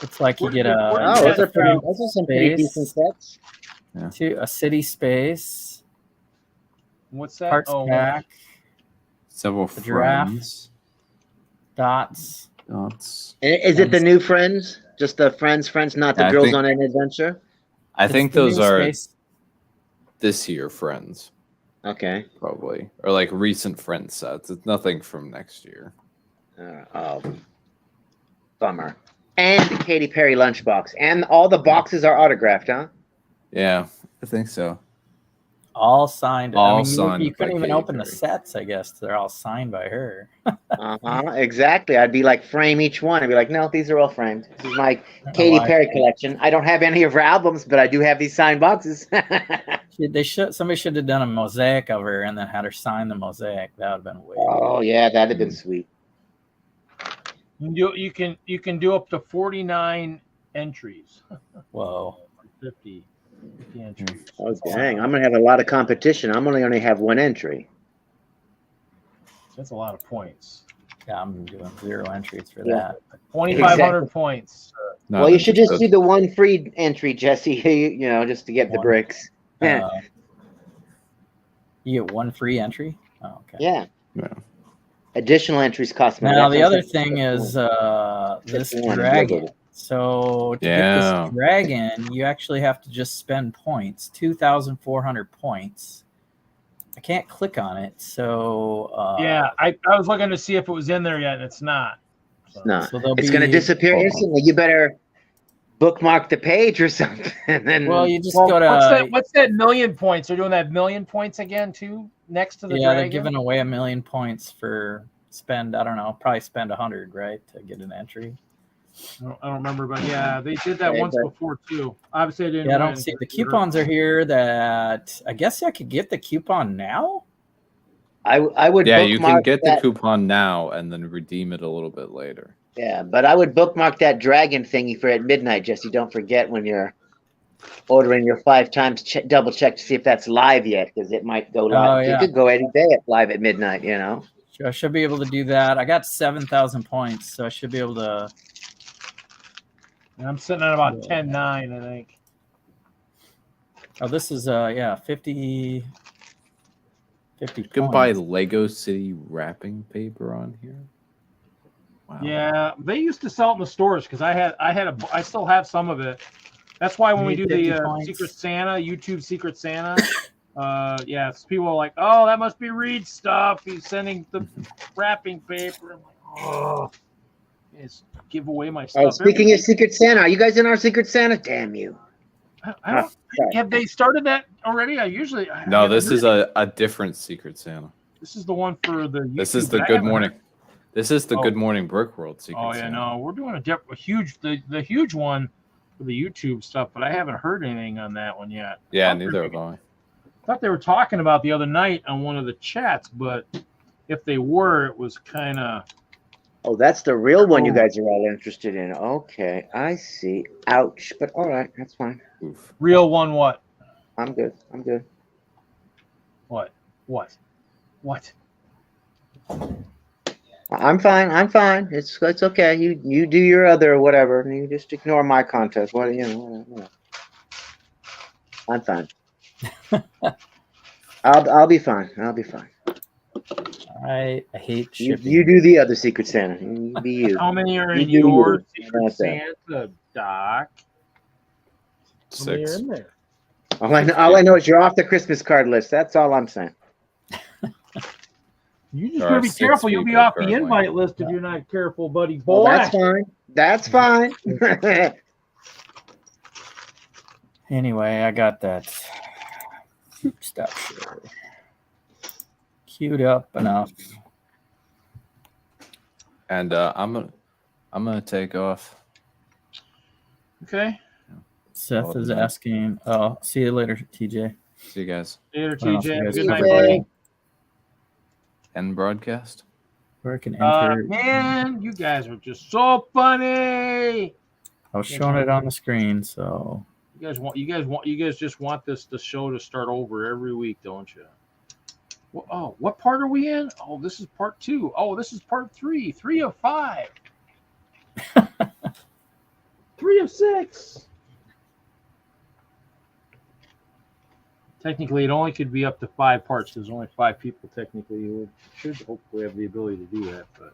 B: It's like you get
D: those are some pretty decent sets.
C: Yeah.
B: To a city space.
A: What's that?
B: Parts pack.
C: Several
B: friends. Dots.
D: Is it the new Friends? Just the Friends, not the Girls on an Adventure?
C: I think those are this year Friends.
D: Okay.
C: Probably. Or like recent Friends sets. It's nothing from next year.
D: Bummer. And the Katy Perry lunchbox. And all the boxes are autographed, huh?
C: Yeah, I think so.
B: All signed.
C: All signed.
B: You couldn't even open the sets, I guess. They're all signed by her.
D: Exactly. I'd be like, frame each one. I'd be like, no, these are all framed. This is my Katy Perry collection. I don't have any of her albums, but I do have these signed boxes.
B: Somebody should have done a mosaic of her and then had her sign the mosaic. That would have been way.
D: Oh yeah, that'd have been sweet.
A: You can do up to 49 entries.
B: Whoa.
A: 50 entries.
D: Oh dang! I'm gonna have a lot of competition. I'm only have one entry.
A: That's a lot of points.
B: Yeah, I'm doing 0 entries for that.
A: 2,500 points.
D: No, well, you should just do the one free entry, Jesse. You know, just to get the bricks.
B: You get one free entry. Oh, okay.
D: Yeah. Additional entries cost money.
B: Now the other thing is this dragon. So to get this dragon, you actually have to just spend points, 2,400 points. I can't click on it, so
A: yeah, I was looking to see if it was in there yet, and it's not.
D: It's not. So it's going to disappear instantly. You better bookmark the page or something. And then,
B: well, you just go to
A: what's that million points? They're doing that million points again too next to the dragon?
B: They're giving away 1,000,000 points for spend. I don't know, probably spend 100, right, to get an entry.
A: I don't remember, but yeah, they did that once before too. Obviously, I didn't.
B: Yeah, I don't see the coupons are here. That I guess I could get the coupon now.
D: I would.
C: Yeah, you can get the coupon now and then redeem it a little bit later.
D: Yeah, but I would bookmark that dragon thingy for at midnight, Jesse. Don't forget when you're ordering your 5 times. Double check to see if that's live yet, because it might go live.
B: Oh, yeah.
D: You could go any day live at midnight. You know.
B: I should be able to do that. I got 7,000 points, so I should be able to.
A: I'm sitting at about 10.9, I think.
B: Oh, this is 50. 50
C: you can buy Lego City wrapping paper on here.
A: Wow. Yeah, they used to sell it in the stores because I still have some of it. That's why when we do the Secret Santa, YouTube Secret Santa, people are like, "Oh, that must be Reed stuff. He's sending the wrapping paper." I'm like, "Oh, yes, give away my stuff."
D: Oh, speaking of Secret Santa, are you guys in our Secret Santa? Damn you!
A: Have they started that already?
C: No. This is a different Secret Santa.
A: This is the one for the. YouTube.
C: This is the Good Morning. This is the Good Morning Brick World Secret Santa.
A: Yeah, no, we're doing a huge one for the YouTube stuff, but I haven't heard anything on that one yet.
C: Yeah, neither have I.
A: Thought they were talking about the other night on one of the chats, but if they were, it was kind of.
D: Oh, that's the real one you guys are all interested in. Okay, I see. Ouch, but all right, that's fine.
C: Oof.
A: Real one what?
D: I'm good. I'm good.
A: What?
D: I'm fine. I'm fine. It's okay. You do your other whatever. And you just ignore my contest. What whatever. I'm fine. I'll be fine. I'll be fine.
B: I hate shipping.
D: You do the other Secret Santa. You be you.
A: How many are
D: You
A: in
D: do you.
A: your Secret
D: That's it.
A: Santa, Doc? How many are
C: 6.
A: in there?
D: All I know is you're off the Christmas card list. That's all I'm saying.
A: You just
C: There
A: gotta
C: are
A: be
C: 6
A: careful. You'll be
C: people
A: off the
C: currently.
A: invite list if you're not careful, buddy
D: Well,
A: boy.
D: that's fine. That's fine.
B: Anyway, I got that stuff queued up enough.
C: And I'm gonna take off.
A: Okay.
B: Seth is asking. Oh, see you later, TJ.
C: See you guys.
A: Later,
B: Well,
A: TJ.
B: you guys
A: Good
B: keep
A: night,
B: it
A: buddy.
B: going.
C: End broadcast.
B: Where I can enter.
A: Man, you guys are just so funny.
B: I was showing it on the screen, so
A: You guys just want the show to start over every week, don't you? Well, oh, what part are we in? Oh, this is part 2. Oh, this is part 3. 3 of 5. 3 of 6. Technically, it only could be up to 5 parts. There's only 5 people technically who should hopefully have the ability to do that. But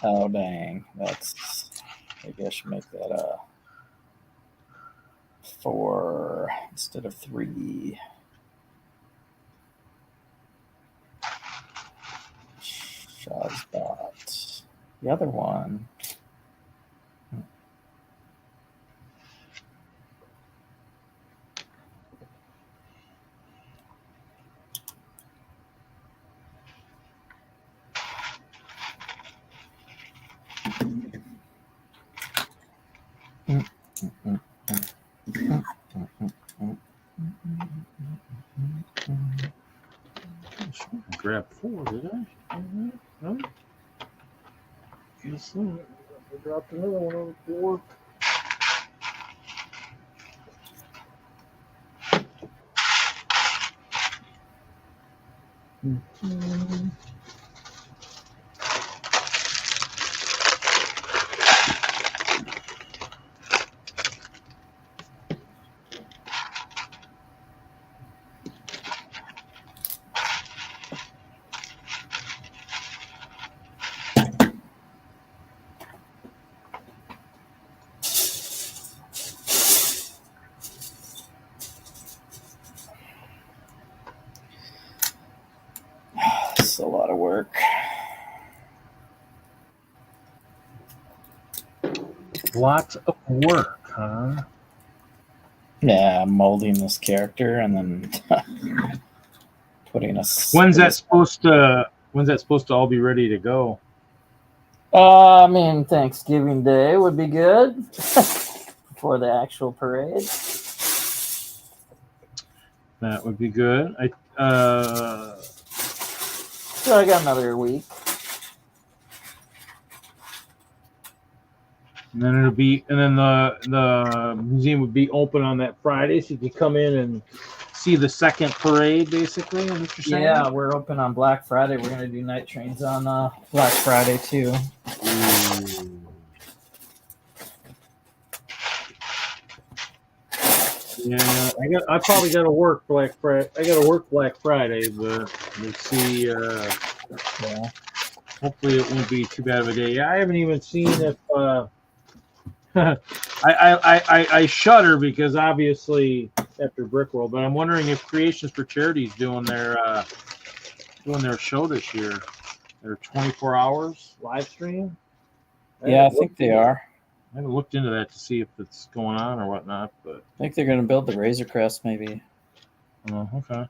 B: oh dang, that's maybe I should make that 4 instead of 3. Shazbot. The other one.
A: I grabbed 4, did I? No. Guess not. I dropped another one on the floor.
B: It's a lot of work.
A: Lots of work, huh?
B: Yeah, molding this character and then putting a.
A: When's that supposed to all be ready to go?
B: I mean, Thanksgiving Day would be good before the actual parade.
A: That would be good.
B: So I got another week.
A: And then the museum would be open on that Friday, so you could come in and see the second parade, basically. Is what you're saying?
B: Yeah, we're open on Black Friday. We're gonna do night trains on Black Friday too.
A: Ooh. Yeah, I probably got to work Black Friday. I got to work Black Friday, but let's see.
B: Yeah.
A: Hopefully, it won't be too bad of a day. I haven't even seen if. I shudder because obviously after Brickworld, but I'm wondering if Creations for Charity is doing their show this year. Their 24 hours live stream.
B: Yeah, I think they are.
A: I haven't looked into that to see if it's going on or whatnot, but
B: I think they're gonna build the Razor Crest maybe.
A: oh, okay.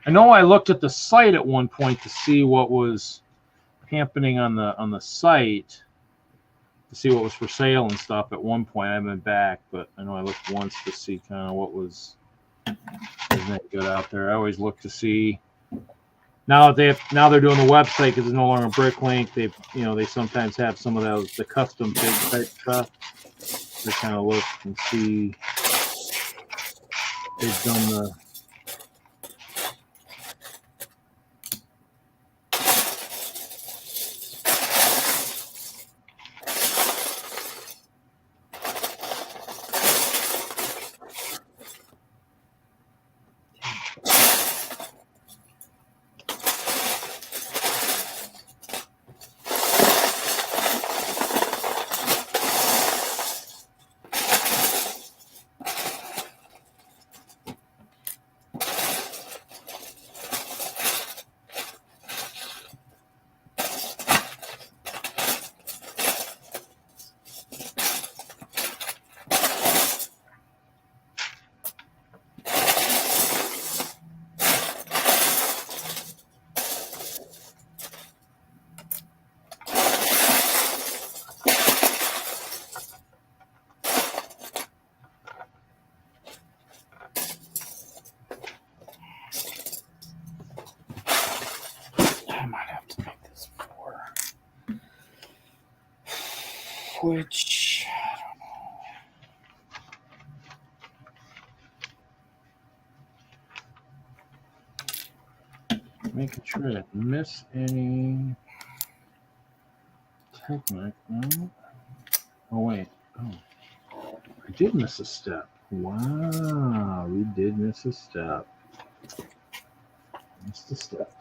A: I know I looked at the site at one point to see what was happening on the site, to see what was for sale and stuff. At one point, I haven't been back, but I know I looked once to see kind of what wasn't that good out there. I always look to see. Now they're doing the website because it's no longer BrickLink. They sometimes have some of the custom type stuff. to kind of look and see. They've done the.
B: Which
A: Making sure I didn't miss any technical. Oh wait. Oh, I did miss a step. Wow, we did miss a step. Missed a step.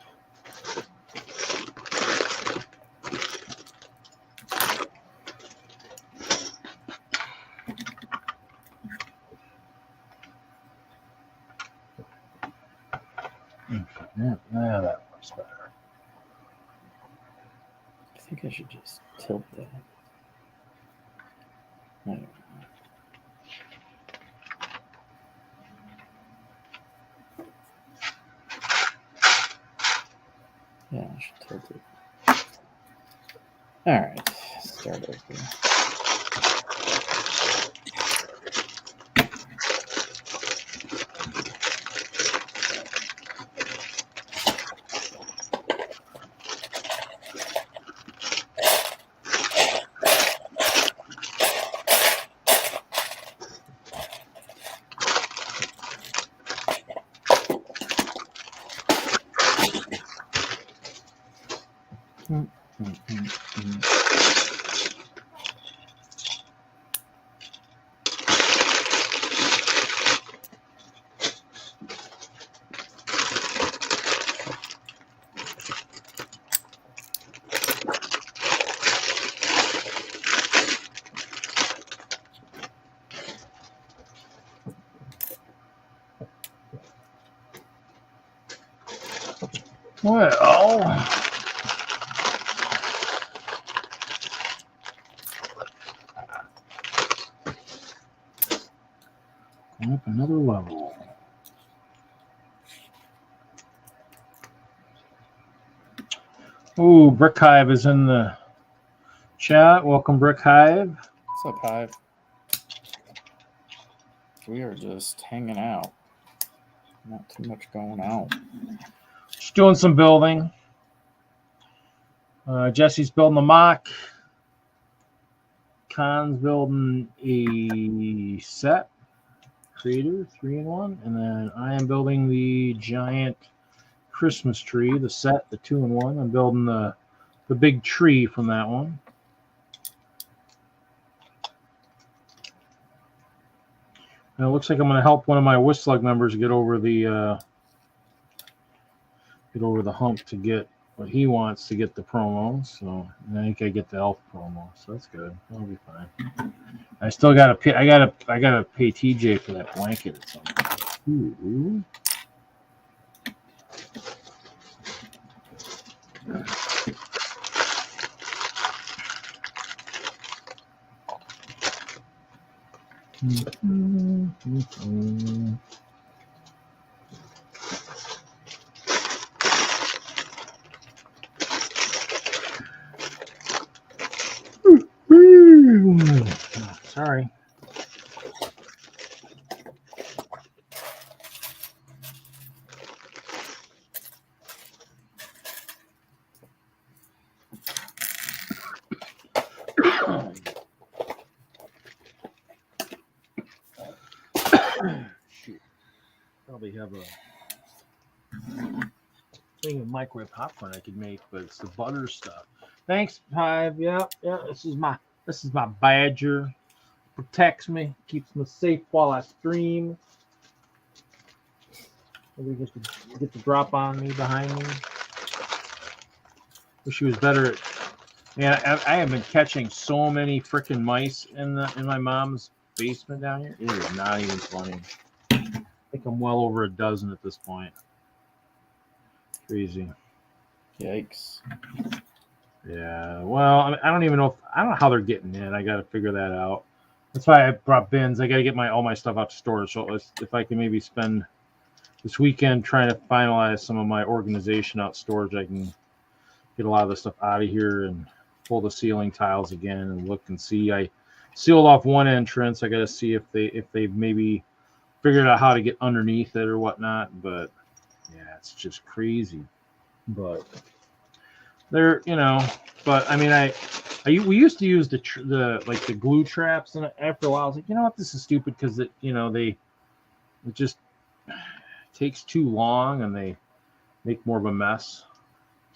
A: Yeah, that works better.
B: I think I should just tilt that. I don't know. Yeah, I should tilt it. All right, start over.
A: Well, going up another level. Ooh, Brick Hive is in the chat. Welcome, Brick Hive.
B: What's up, Hive? We are just hanging out. Not too much going on.
A: Just doing some building. Jesse's building a mock. Khan's building a set. Creator 3-in-1. And then I am building the giant Christmas tree, the set, the 2-in-1. I'm building the big tree from that one. And it looks like I'm going to help one of my WISLUG members get over the hump to get what he wants to get the promo. So I think I get the elf promo, so that's good. That'll be fine. I still gotta pay. I gotta pay TJ for that blanket at some point. Ooh. Sorry. Probably have a thing of microwave popcorn I could make, but it's the butter stuff. Thanks, Hive. Yeah. This is my badger. Protects me, keeps me safe while I stream. Maybe get the drop on me behind me. Wish he was better at. Man, I have been catching so many freaking mice in my mom's basement down here. It is not even funny. I think I'm well over a dozen at this point. Crazy.
B: Yikes.
A: Yeah. Well, I don't know how they're getting in. I got to figure that out. That's why I brought bins. I got to get all my stuff out to storage. So if I can maybe spend this weekend trying to finalize some of my organization out storage, I can get a lot of the stuff out of here and pull the ceiling tiles again and look and see. I sealed off one entrance. I got to see if they've maybe figured out how to get underneath it or whatnot. But yeah, it's just crazy. But they're, but I mean, we used to use the glue traps, and after a while I was like, you know what, this is stupid because it just takes too long and they make more of a mess.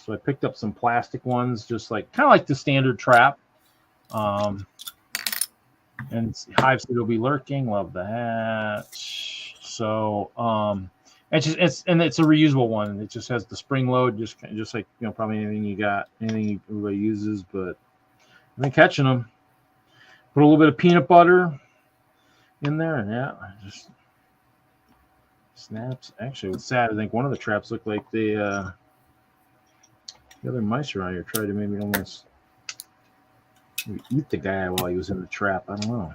A: So I picked up some plastic ones, just kind of like the standard trap. And Hive said it'll be lurking. Love that. So it's a reusable one. It just has the spring load, just like probably anything everybody uses. But I've been catching them. Put a little bit of peanut butter in there, and yeah, just snaps. Actually, what's sad, I think one of the traps looked like the other mice around here tried to maybe almost eat the guy while he was in the trap. I don't know.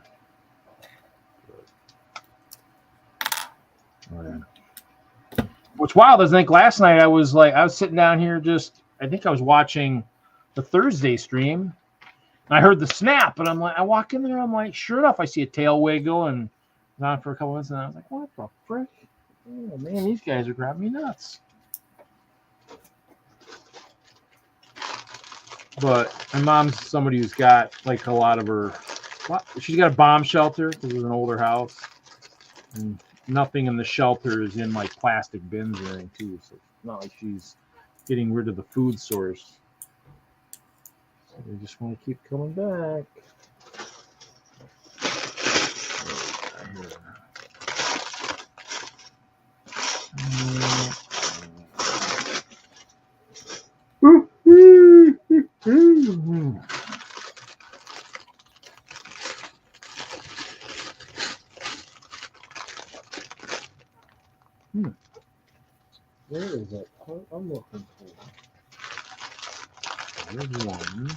A: Oh, yeah. What's wild is I think last night I was sitting down here I think I was watching the Thursday stream. And I heard the snap, and I walk in there, I'm like, sure enough, I see a tail wiggle and on for a couple minutes, and I was like, what the frick? Oh, man, these guys are grabbing me nuts. But my mom's somebody who's got a lot of her. She's got a bomb shelter because it was an older house, and nothing in the shelter is in plastic bins or anything too. So it's not like she's getting rid of the food source. So they just want to keep coming back. Where is it? I'm looking for it. There's one.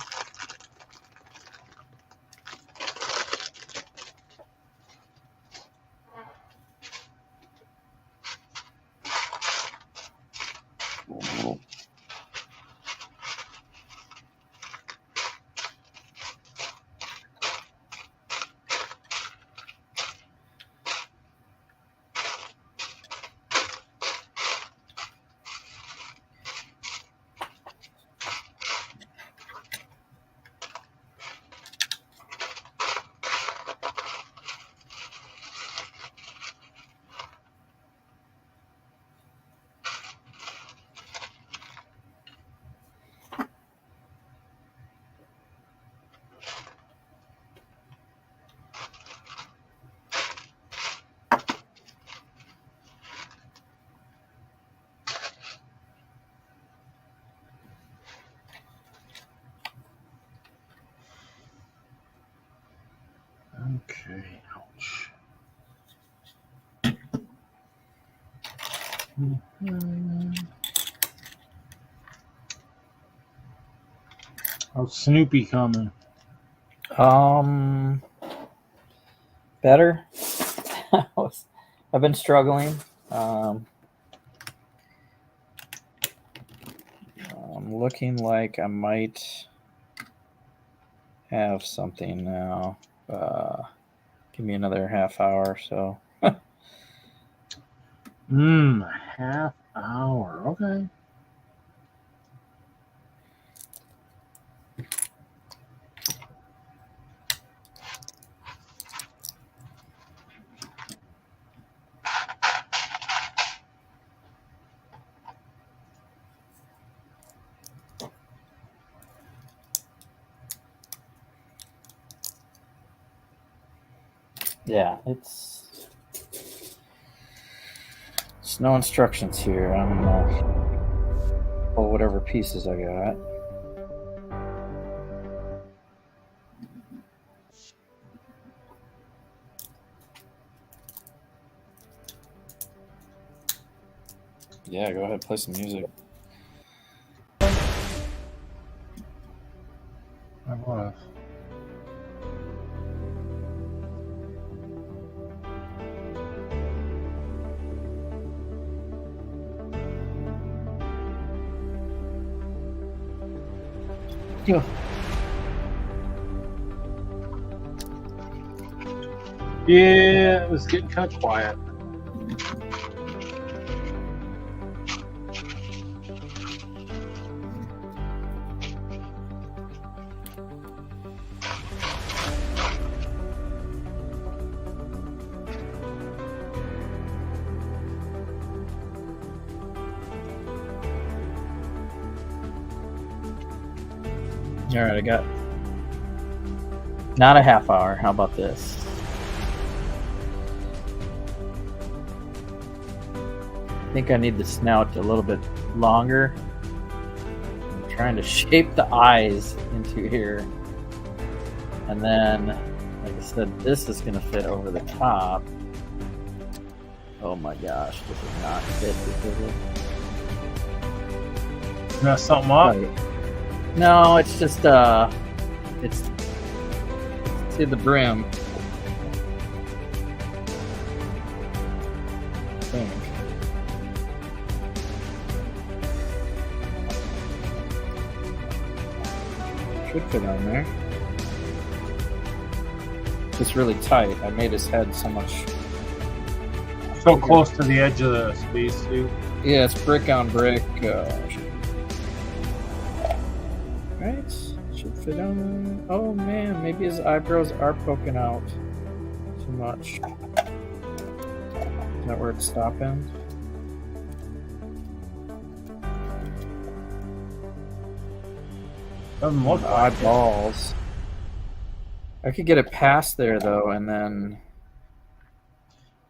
A: Okay, ouch. How's Snoopy coming?
B: Better. I've been struggling. I'm looking like I might have something now. Give me another half hour or so.
A: Half hour. Okay.
B: Yeah, it's no instructions here. I'm gonna pull whatever pieces I got. Yeah, go ahead, play some music.
A: I was.
B: Yeah.
A: Yeah, it was getting kind of quiet.
B: All right, I got not a half hour. How about this? I think I need the snout a little bit longer. I'm trying to shape the eyes into here. And then, like I said, this is going to fit over the top. Oh my gosh, this is not fit.
A: Mess something up?
B: No, it's just it's to the brim. I think. Should fit on there. It's really tight. I made his head so much.
A: So close to the edge of the spacesuit.
B: Yeah, it's brick on brick. Right? Should fit on. Oh man, maybe his eyebrows are poking out too much. Is that where it's stopping?
A: Doesn't look like it.
B: Eyeballs. I could get it past there though, and then.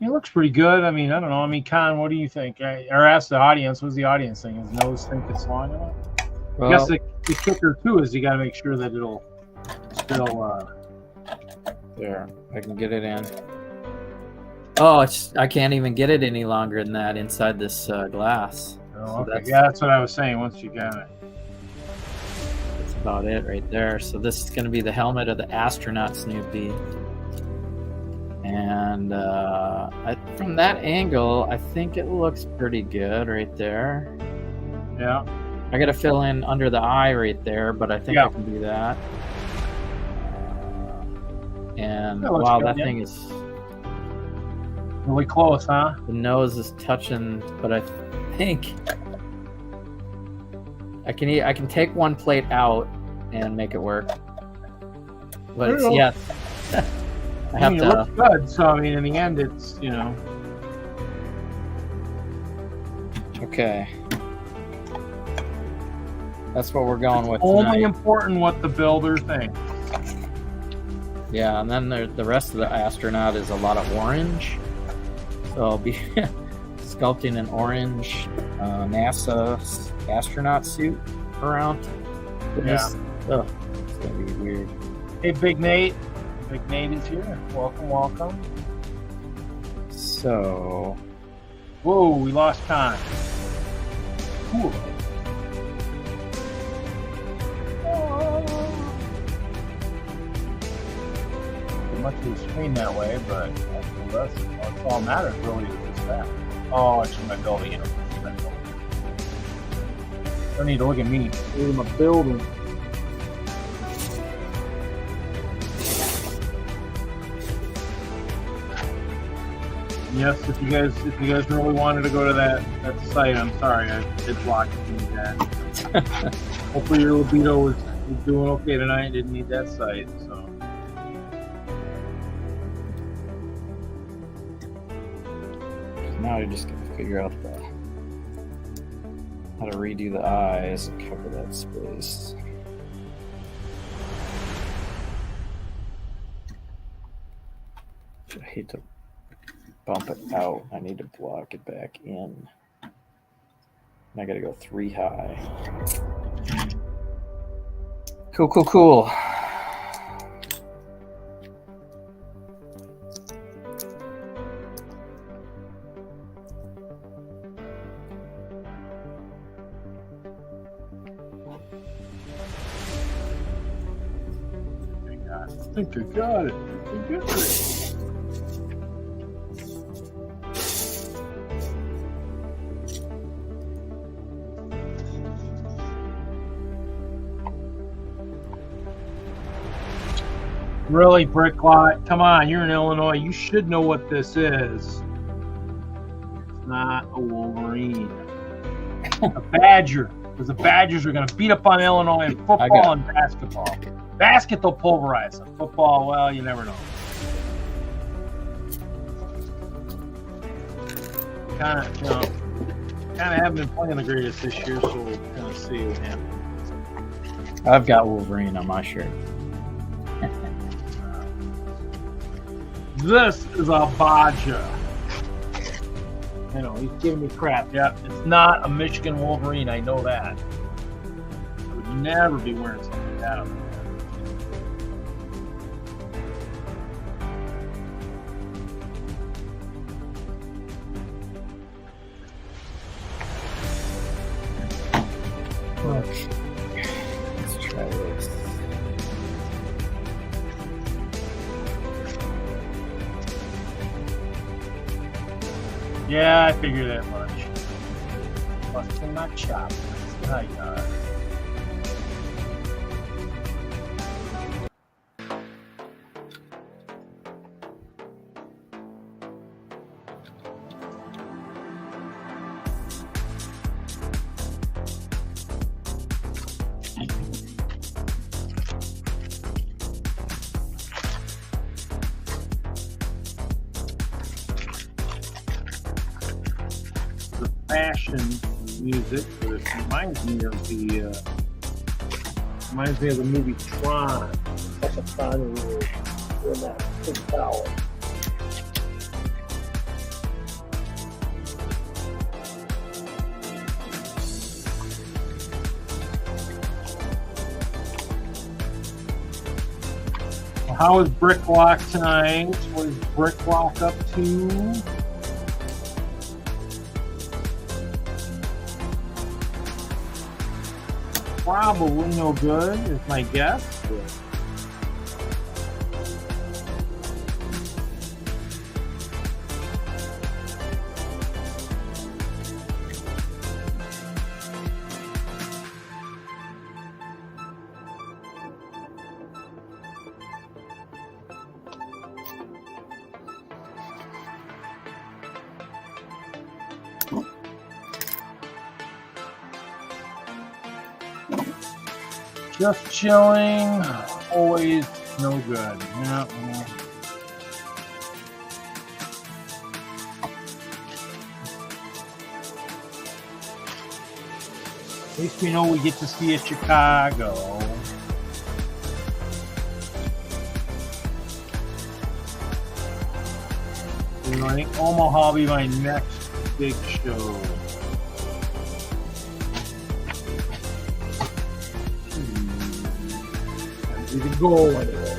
A: It looks pretty good. I mean, I don't know. I mean, Con, what do you think? Or ask the audience. What's the audience think? Does nose think it's long enough?
B: Well,
A: I guess the kicker too is you got to make sure that it'll still.
B: There, I can get it in. Oh, I can't even get it any longer than that inside this glass.
A: Oh,
B: So
A: okay. Yeah, that's what I was saying. Once you got it.
B: That's about it right there. So this is going to be the helmet of the astronaut Snoopy. And from that angle, I think it looks pretty good right there.
A: Yeah.
B: I got to fill in under the eye right there, but I think I can do that. And
A: That looks
B: wow,
A: good,
B: that
A: yeah.
B: thing is...
A: Really close, huh?
B: The nose is touching, but I think I can take one plate out and make it work. But it's, yeah, I have
A: mean,
B: to.
A: It looks good. So I mean, in the end, it's
B: Okay, that's what we're going with
A: only
B: tonight.
A: important what the builder thinks.
B: Yeah, and then the rest of the astronaut is a lot of orange. So I'll be sculpting an orange NASA astronaut suit around.
A: Yeah.
B: Oh, it's gonna be weird.
A: Hey, Big Nate. Big Nate is here. Welcome, welcome.
B: So,
A: Whoa, we lost Con. Cool. Much of the screen that way, but that's all that matters really is just that. Oh, it's from my building. Don't need to look at me. Look at my building. Yes, if you guys really wanted to go to that site, I'm sorry, I did block it from you guys. Hopefully your libido was doing okay tonight. Didn't need that site, so.
B: now you're just going to figure out how to redo the eyes and cover that space. I hate to bump it out. I need to block it back in. And I got to go 3 high. Cool.
A: I think I got it. Really, Bricklot? Come on, you're in Illinois. You should know what this is. It's not a Wolverine. A Badger. Because the Badgers are going to beat up on Illinois in football and basketball. Basket, they'll pulverize them. Football, well, you never know. Kind of haven't been playing the greatest this year, so we'll kind of see what happens.
B: I've got Wolverine on my shirt.
A: This is a Baja. You know, he's giving me crap. Yeah, it's not a Michigan Wolverine. I know that. I would never be wearing something like that on
B: Let's try this.
A: Yeah, I figured that much. Busting my chop. That's how you are. Fashion music, but it reminds me of the movie Tron. That's a Tron movie in that big tower. Well, how is Bricklock tonight? What is Bricklock up to? Probably no good, is my guess. Just chilling, always no good. Yeah, well. At least we know we get to see it Chicago. You know, I think Omaha will be my next big show. The goal anyway.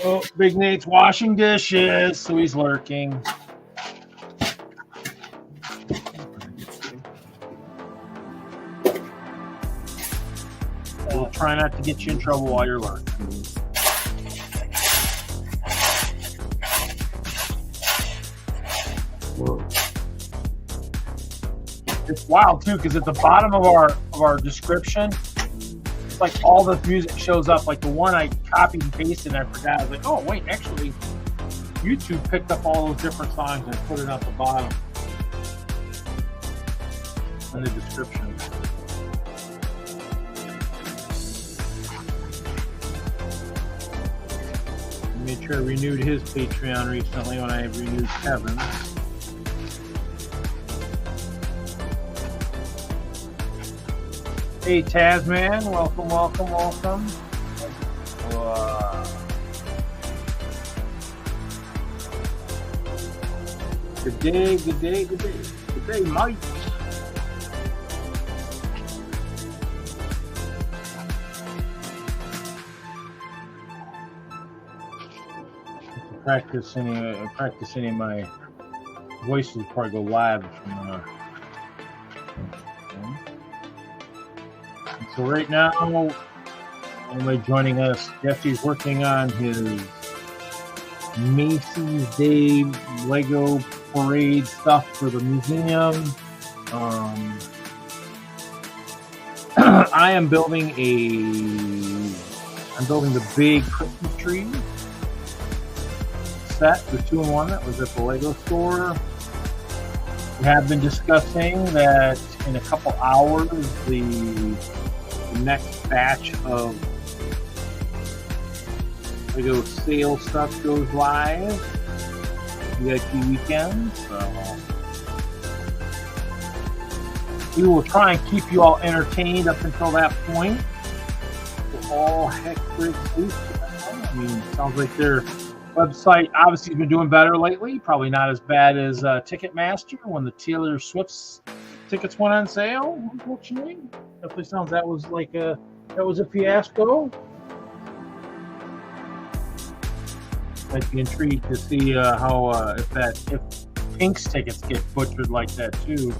A: Oh, Big Nate's washing dishes, so he's lurking. Try not to get you in trouble while you're learning. It's wild too, because at the bottom of our description, it's like all the music shows up. Like the one I copied and pasted, and I forgot. I was like, oh wait, actually, YouTube picked up all those different songs and put it at the bottom in the description. made sure I renewed his Patreon recently when I renewed Kevin's. Hey Tasman, welcome. Good day, Mike. Practice any of my voices before I go live. So right now, anybody joining us, Jesse's working on his Macy's Day Lego Parade stuff for the museum. I'm building the big Christmas tree set, the 2-in-1 that was at the Lego store. We have been discussing that in a couple hours, the next batch of Lego sale stuff goes live. VIP weekend, so we will try and keep you all entertained up until that point. All heck breaks loose. I mean, it sounds like their website obviously has been doing better lately. Probably not as bad as Ticketmaster when the Taylor Swift's tickets went on sale. Unfortunately, definitely sounds that was a fiasco. I'd be intrigued to see how if Pink's tickets get butchered like that too.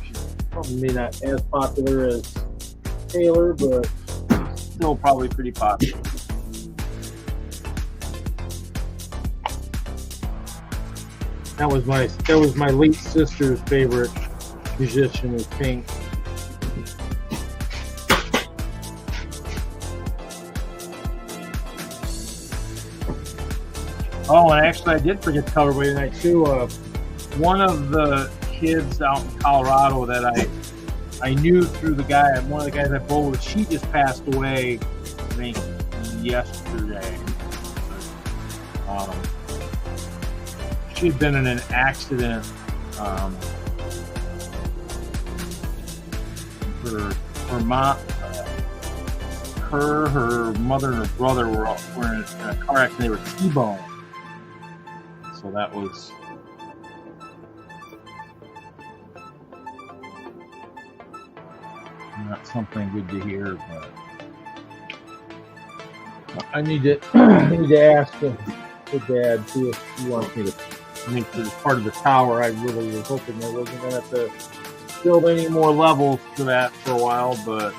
A: She's probably not as popular as Taylor, but still probably pretty popular. That was my late sister's favorite musician, was Pink. Oh, and actually, I did forget to tell everybody tonight too. One of the kids out in Colorado that I knew through the guy, one of the guys I bowled with, she just passed away, I think, yesterday. She had been in an accident. Her mother, and her brother were in a car accident. They were T-boned. So that was not something good to hear, but I need to ask the dad too if he wants me to. I mean, for part of the tower, I really was hoping I wasn't going to have to build any more levels to that for a while, but.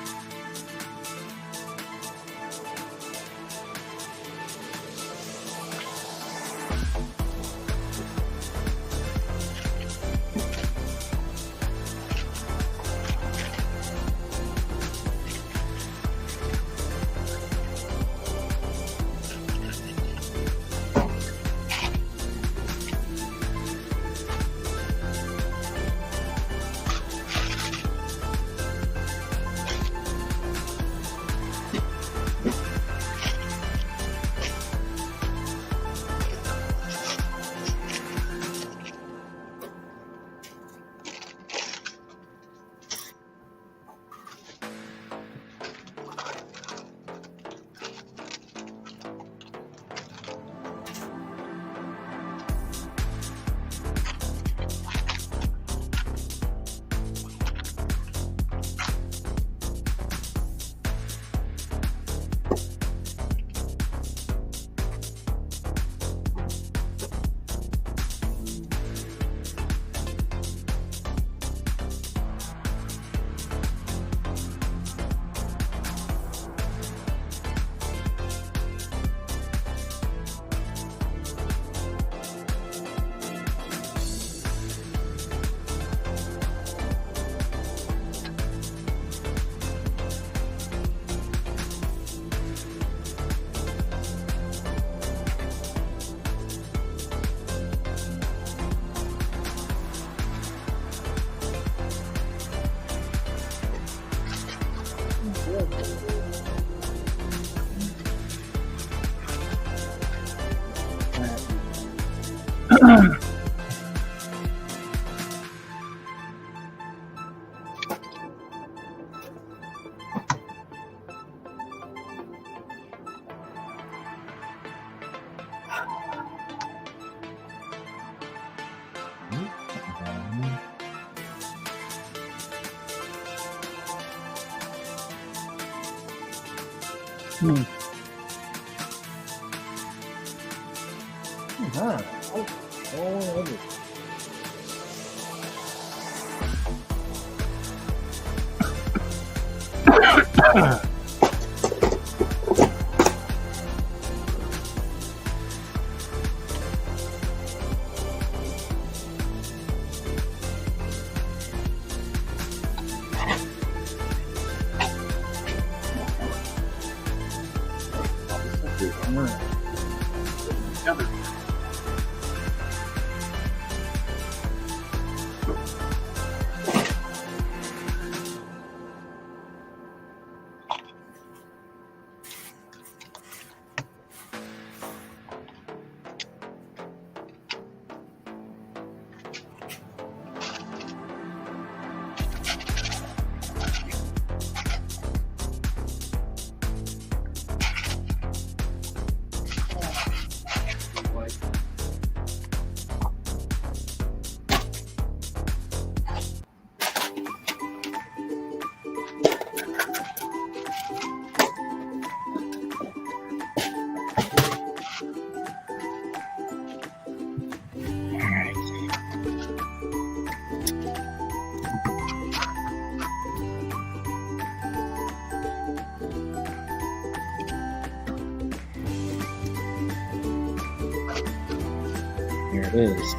B: Here it is.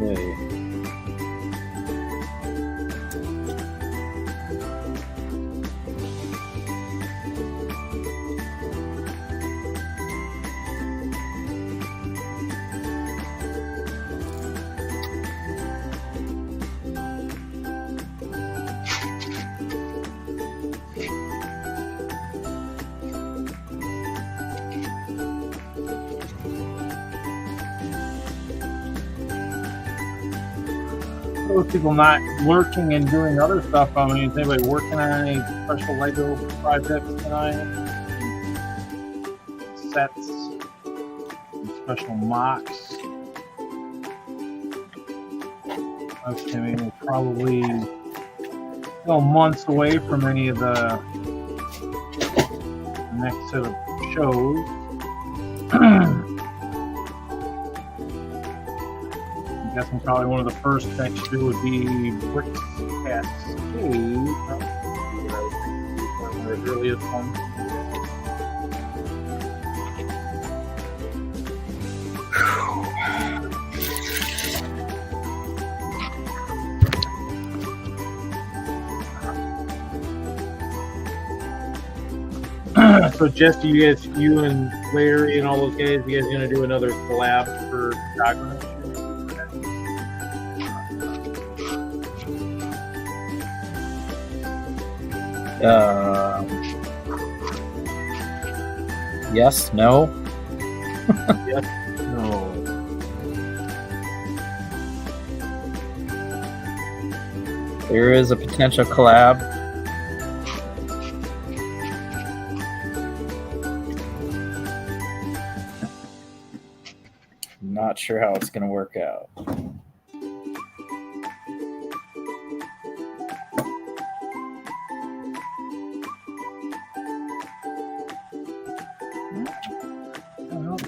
B: Okay.
A: Those people not lurking and doing other stuff. I mean, is anybody working on any special Lego projects tonight? Sets, special MOCs. I mean, we're probably months away from any of the next set of shows. I'm guessing probably one of the first next year would be Brickfest. One of the earliest ones. So Jess, you and Larry and all those guys, you guys gonna do another collab for Chicago?
B: Yes, no.
A: Yes, no.
B: There is a potential collab. Not sure how it's going to work out.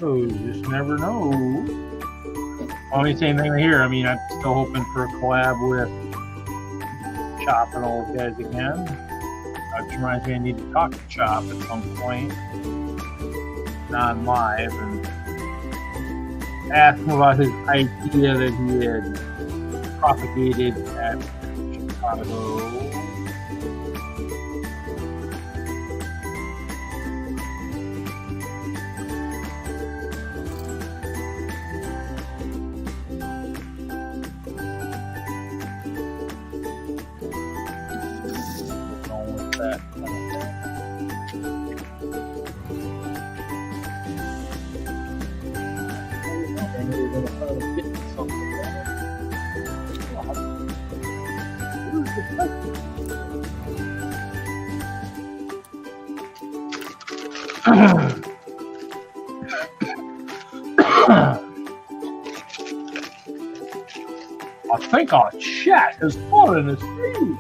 A: You just never know. Only same thing here. I mean, I'm still hoping for a collab with Chop and all those guys again. Which reminds me, I need to talk to Chop at some point, non live, and ask him about his idea that he had propagated at Chicago. I think our chat has fallen asleep.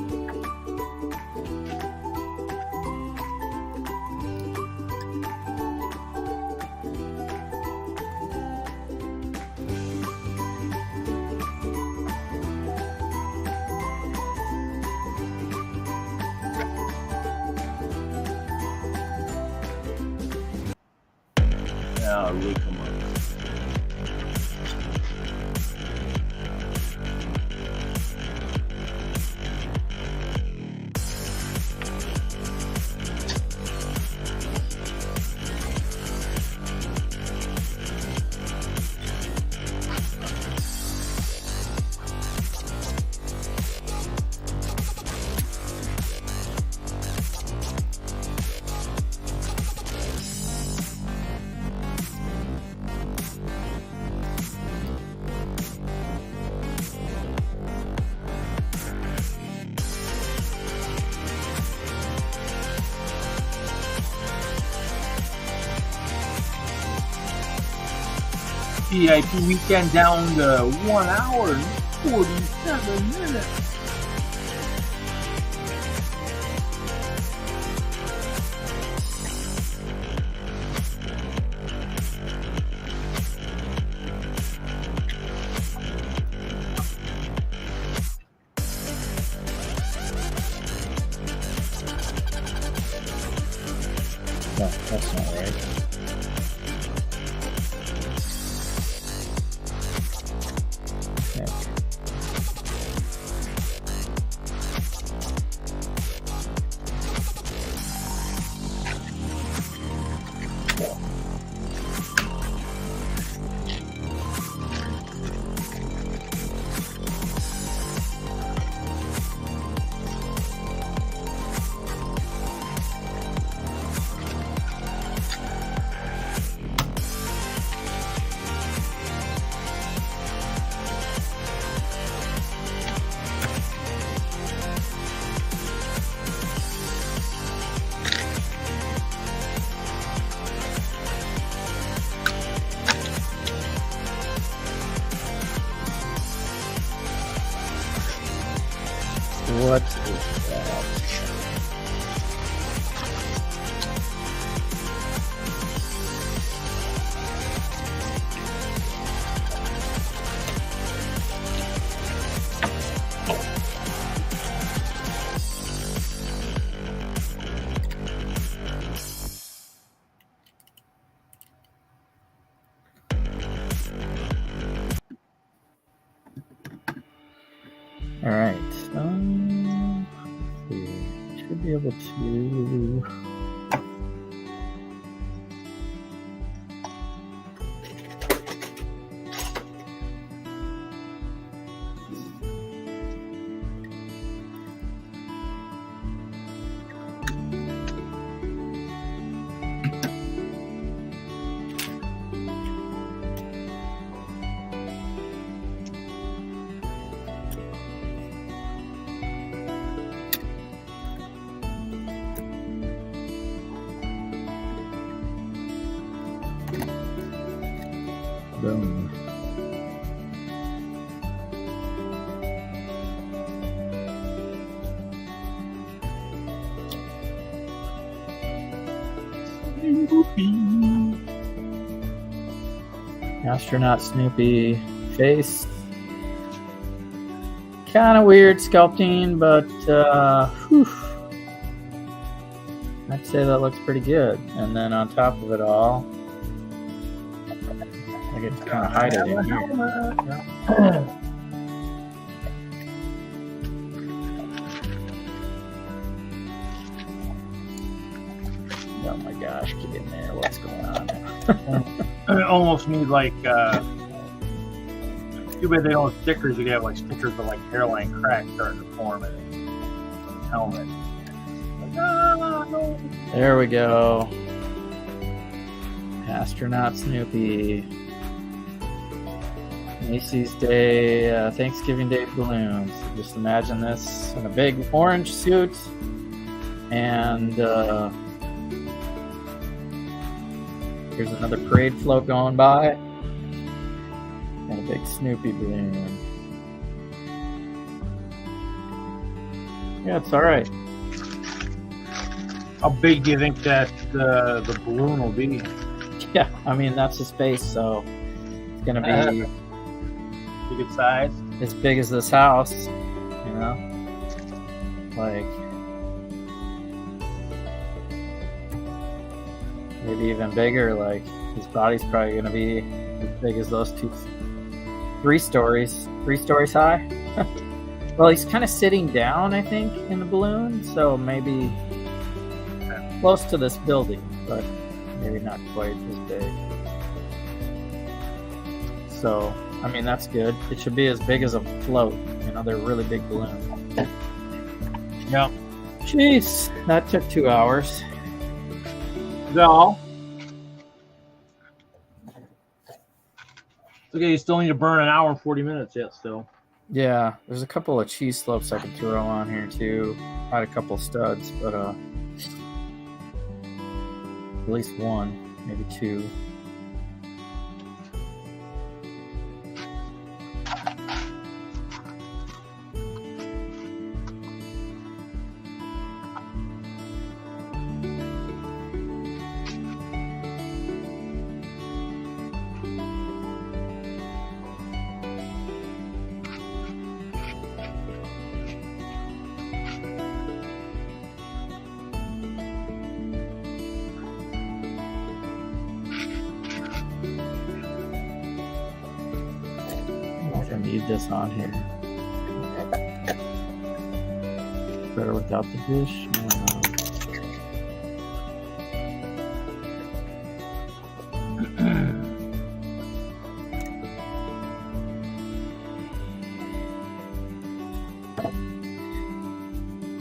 A: Now, look them up. VIP weekend down to 1 hour and 47 minutes.
B: No, that's not right. What is that? All right. Should be able to. Boom. Astronaut Snoopy face. Kind of weird sculpting, but whew. I'd say that looks pretty good. And then on top of it all, I get to kind of hide it in here. Oh my gosh, get in there. What's going on?
A: I almost need like too bad they don't have stickers. You could have like stickers of like hairline cracks starting to form in the helmet. Like, no.
B: There we go. Astronaut Snoopy. Macy's Day, Thanksgiving Day balloons. Just imagine this in a big orange suit and here's another parade float going by. And a big Snoopy balloon. Yeah, it's all right.
A: How big do you think that the balloon will be?
B: Yeah, I mean, that's the space, so it's going to be
A: Pretty good size.
B: as big as this house, you know? Like, maybe even bigger. Like, his body's probably going to be as big as those three stories high. Well, he's kind of sitting down, I think, in the balloon, so maybe close to this building, but maybe not quite as big. So, I mean, that's good. It should be as big as a float. You know, they're really big balloons.
A: Yeah.
B: Jeez, that took 2 hours.
A: No. Okay, you still need to burn an hour and 40 minutes yet still.
B: Yeah, there's a couple of cheese slopes I can throw on here too. I had a couple of studs, but at least one, maybe two. Need this on here. Better without the dish.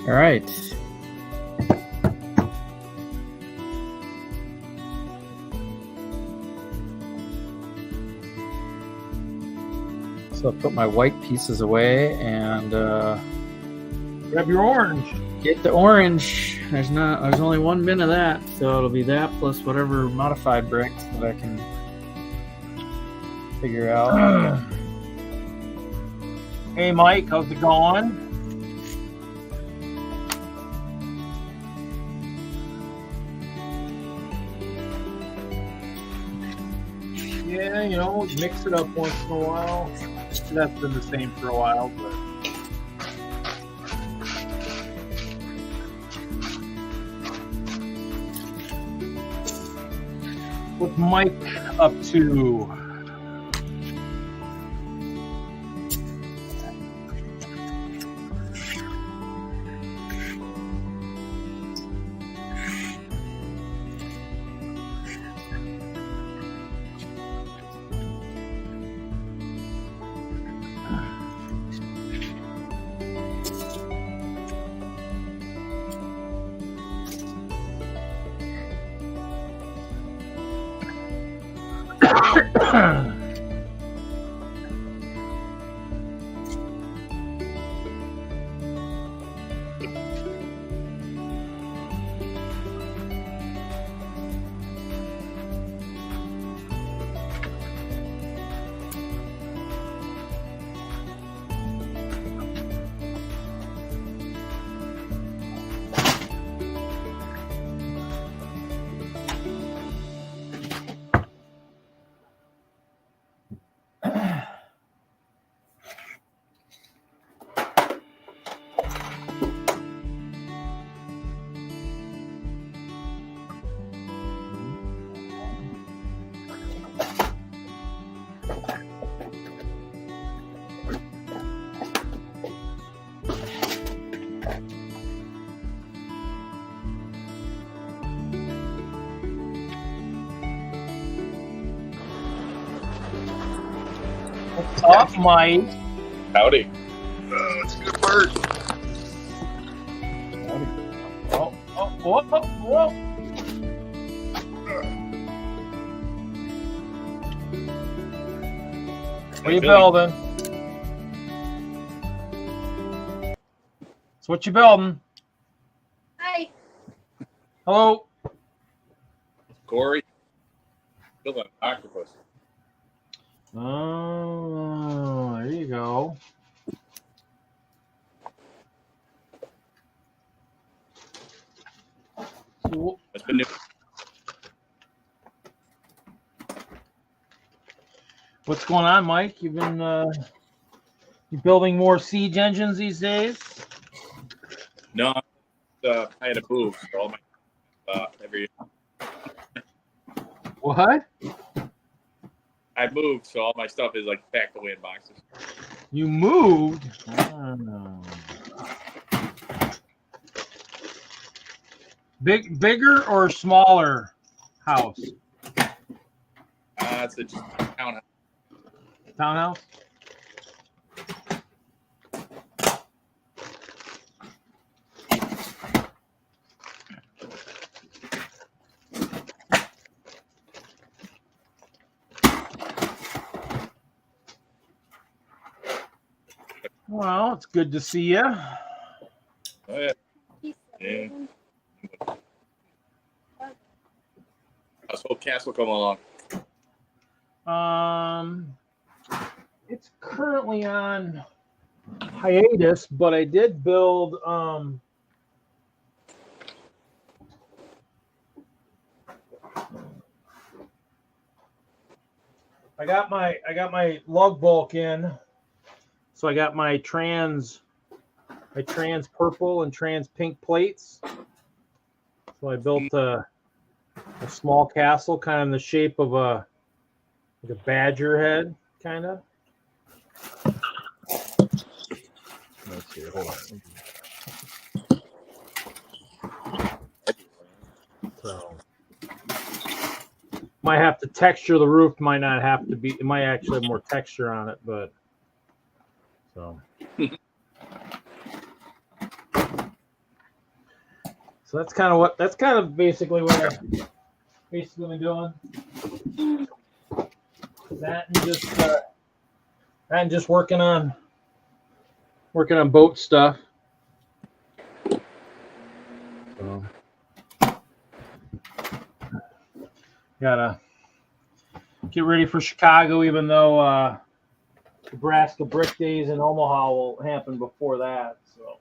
B: All right. So I'll put my white pieces away and
A: Grab your orange.
B: get the orange. There's only 1 bin of that, so it'll be that plus whatever modified bricks that I can figure out.
A: Hey Mike, how's it going? Yeah, you know, mix it up once in a while. That's been the same for a while, but what's Mike up to? What's up, Mike?
E: Howdy. It's a good bird.
A: Whoa. What you building? So what you building?
F: Hi.
A: Hello.
E: Corey. Build an octopus.
A: Oh, there you go. Cool.
E: That's been new.
A: What's going on, Mike? You've been you building more siege engines these days?
E: No, I had to move. So all my every
A: What?
E: I moved, so all my stuff is like packed away in boxes.
A: You moved? Oh. Bigger or smaller house?
E: It's a townhouse.
A: Townhouse? Well, it's good to see you.
E: Oh yeah. Yeah. How's Hope Castle coming along?
A: It's currently on hiatus, but I did build I got my lug bulk in. So I got my trans purple and trans pink plates. So I built a small castle, kind of in the shape of a badger head, kind of. Let's see, hold on. So might have to texture the roof. Might not have to be. It might actually have more texture on it, but so. So that's kind of basically what I've basically been doing. That and just working on boat stuff. So gotta get ready for Chicago, even though Nebraska Brick Days in Omaha will happen before that. So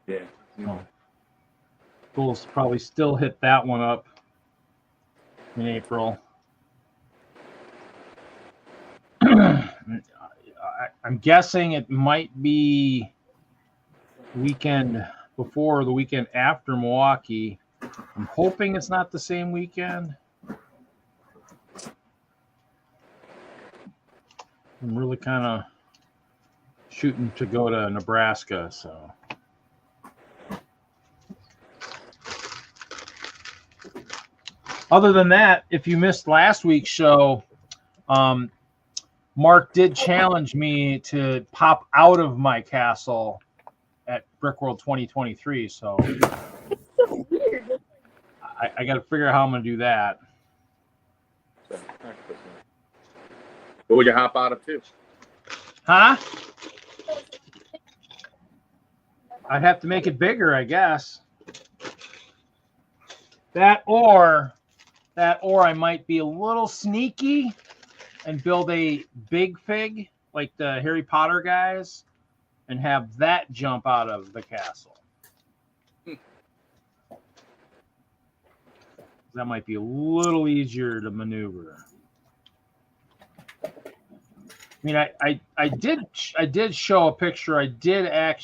E: Yeah.
A: We'll probably still hit that one up in April. I'm guessing it might be weekend before or the weekend after Milwaukee. I'm hoping it's not the same weekend. I'm really kind of shooting to go to Nebraska, so. Other than that, if you missed last week's show, Mark did challenge me to pop out of my castle at Brickworld 2023. So I got to figure out how I'm going to do that.
E: What would you hop out of too?
A: Huh? I'd have to make it bigger, I guess. That or I might be a little sneaky and build a big fig like the Harry Potter guys and have that jump out of the castle. That might be a little easier to maneuver. I mean, I did show a picture. I did at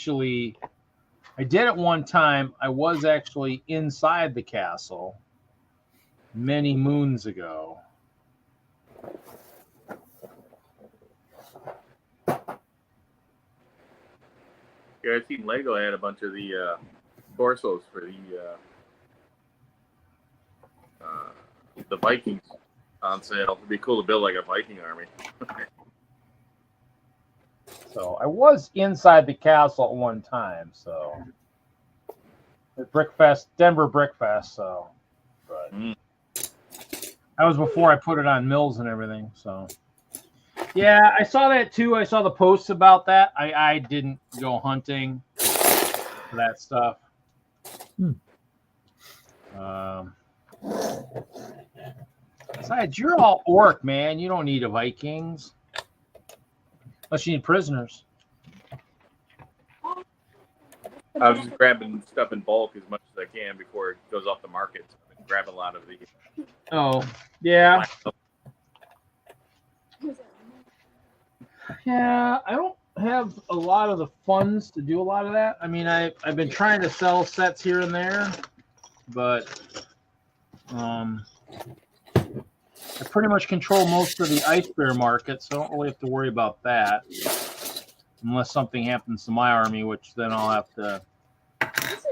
A: one time. I was actually inside the castle many moons ago.
E: Yeah, I've seen Lego had a bunch of the torsos for the Vikings on sale. It'd be cool to build like a Viking army.
A: So I was inside the castle at one time. So at Brickfest, Denver Brickfest. So, but that was before I put it on mills and everything. So. Yeah, I saw that too. I saw the posts about that. I didn't go hunting for that stuff. Besides, you're all orc, man. You don't need a Vikings. Unless you need prisoners.
E: I was just grabbing stuff in bulk as much as I can before it goes off the market. So I've been grabbing a lot of the.
A: Oh, yeah. Yeah, I don't have a lot of the funds to do a lot of that. I mean, I've been trying to sell sets here and there, but I pretty much control most of the ice bear market, so I don't really have to worry about that. Unless something happens to my army, which then I'll have to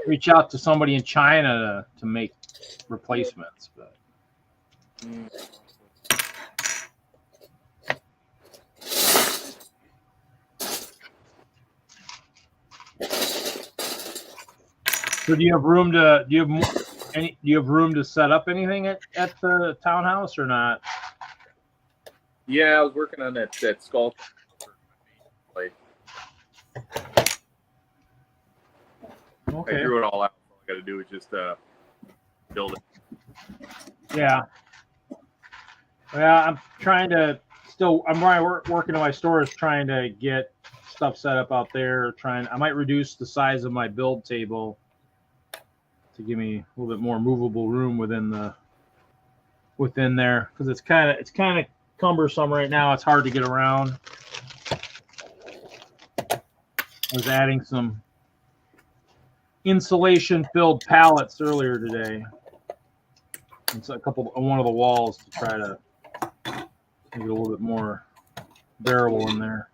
A: reach out to somebody in China to make replacements. But so do you have room to do you have room to set up anything at the townhouse or not?
E: Yeah, I was working on that skull. Like,
A: Okay.
E: I drew it all out. All I got to do is just build it.
A: Yeah. Yeah, I'm trying to I'm working on my stores trying to get stuff set up out there. I might reduce the size of my build table to give me a little bit more movable room within there, because it's kind of cumbersome right now. It's hard to get around. I was adding some insulation filled pallets earlier today. It's a couple on one of the walls to try to make it a little bit more bearable in there.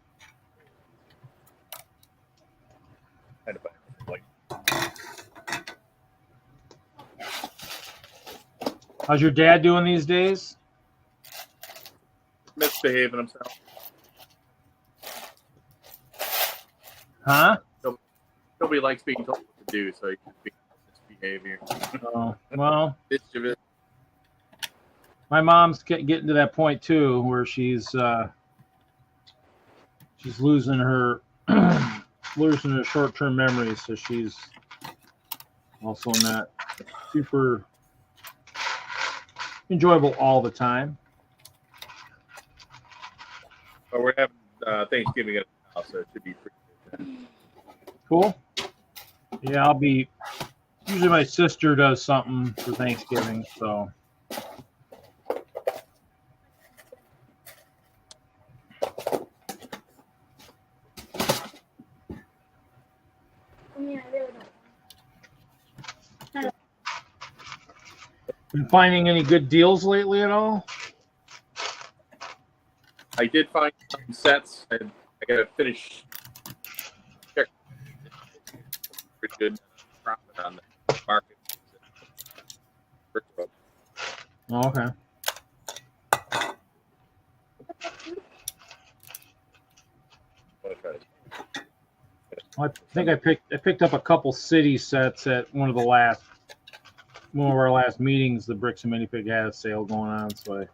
A: How's your dad doing these days?
E: Misbehaving himself.
A: Huh?
E: Nobody likes being told what to do, so he can be misbehavior.
A: Oh, well,
E: Mischievous.
A: my mom's getting to that point too, where she's losing her short-term memory, so she's also not super enjoyable all the time.
E: But we're having Thanksgiving at the house, so it should be pretty good.
A: Cool. Yeah, I'll be. Usually, my sister does something for Thanksgiving, so. Been finding any good deals lately at all?
E: I did find some sets. I got to finish. Check. Pretty good profit on the market.
A: Oh, okay. Well, I think I picked up a couple city sets at one of our last meetings. The Bricks and Minifig had a sale going on, so I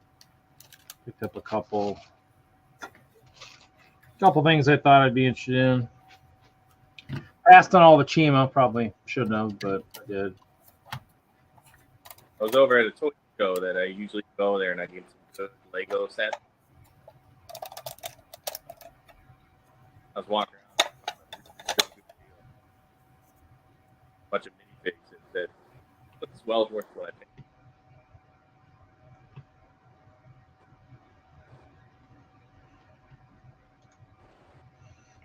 A: picked up a couple things I thought I'd be interested in. Passed on all the Chima, probably shouldn't have, but I did.
E: I was over at a toy show that I usually go there, and I get some good Lego sets. I was walking around, a bunch of minifigs that looks well worth what I think.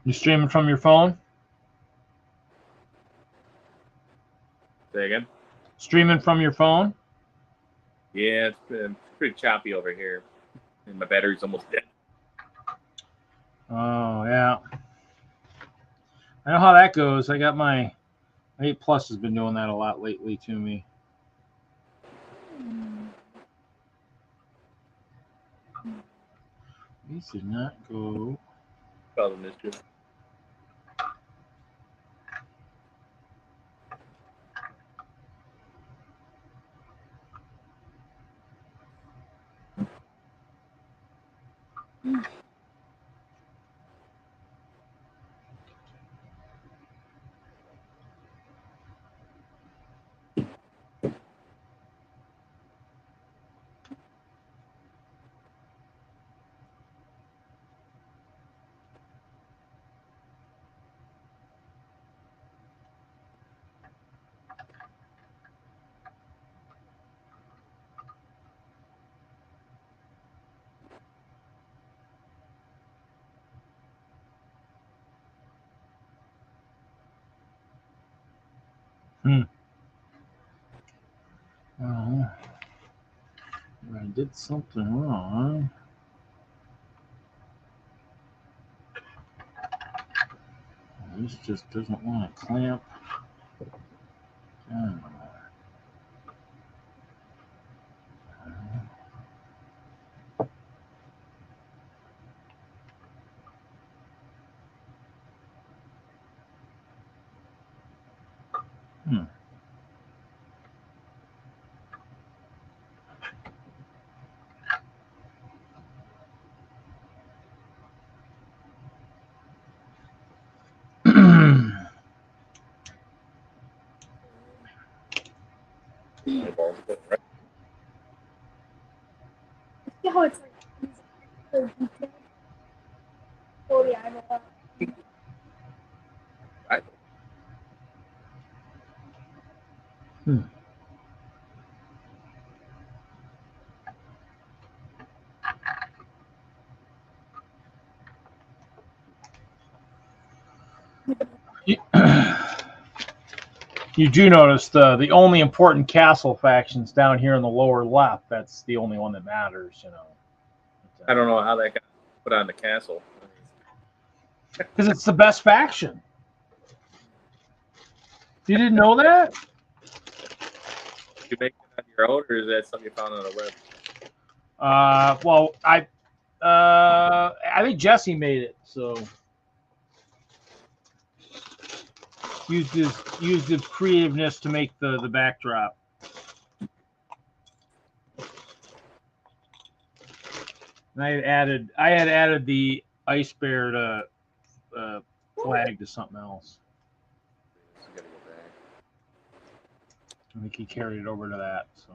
A: You streaming from your phone?
E: Say again?
A: Streaming from your phone?
E: Yeah, it's been pretty choppy over here, and my battery's almost dead.
A: Oh, yeah. I know how that goes. I got my 8 Plus has been doing that a lot lately to me. These did not go.
E: Probably missed you.
A: Well, I did something wrong. This just doesn't want to clamp.
F: See how it's like so detailed? Oh yeah, I know that.
A: You do notice the only important castle factions down here in the lower left. That's the only one that matters, you know.
E: I don't know how that got put on the castle.
A: Because it's the best faction. You didn't know that?
E: Did you make it on your own, or is that something you found on the web?
A: Well, I think Jesse made it, so used his creativeness to make the backdrop. And I had added the ice bear to flag to something else. I think he carried it over to that. So.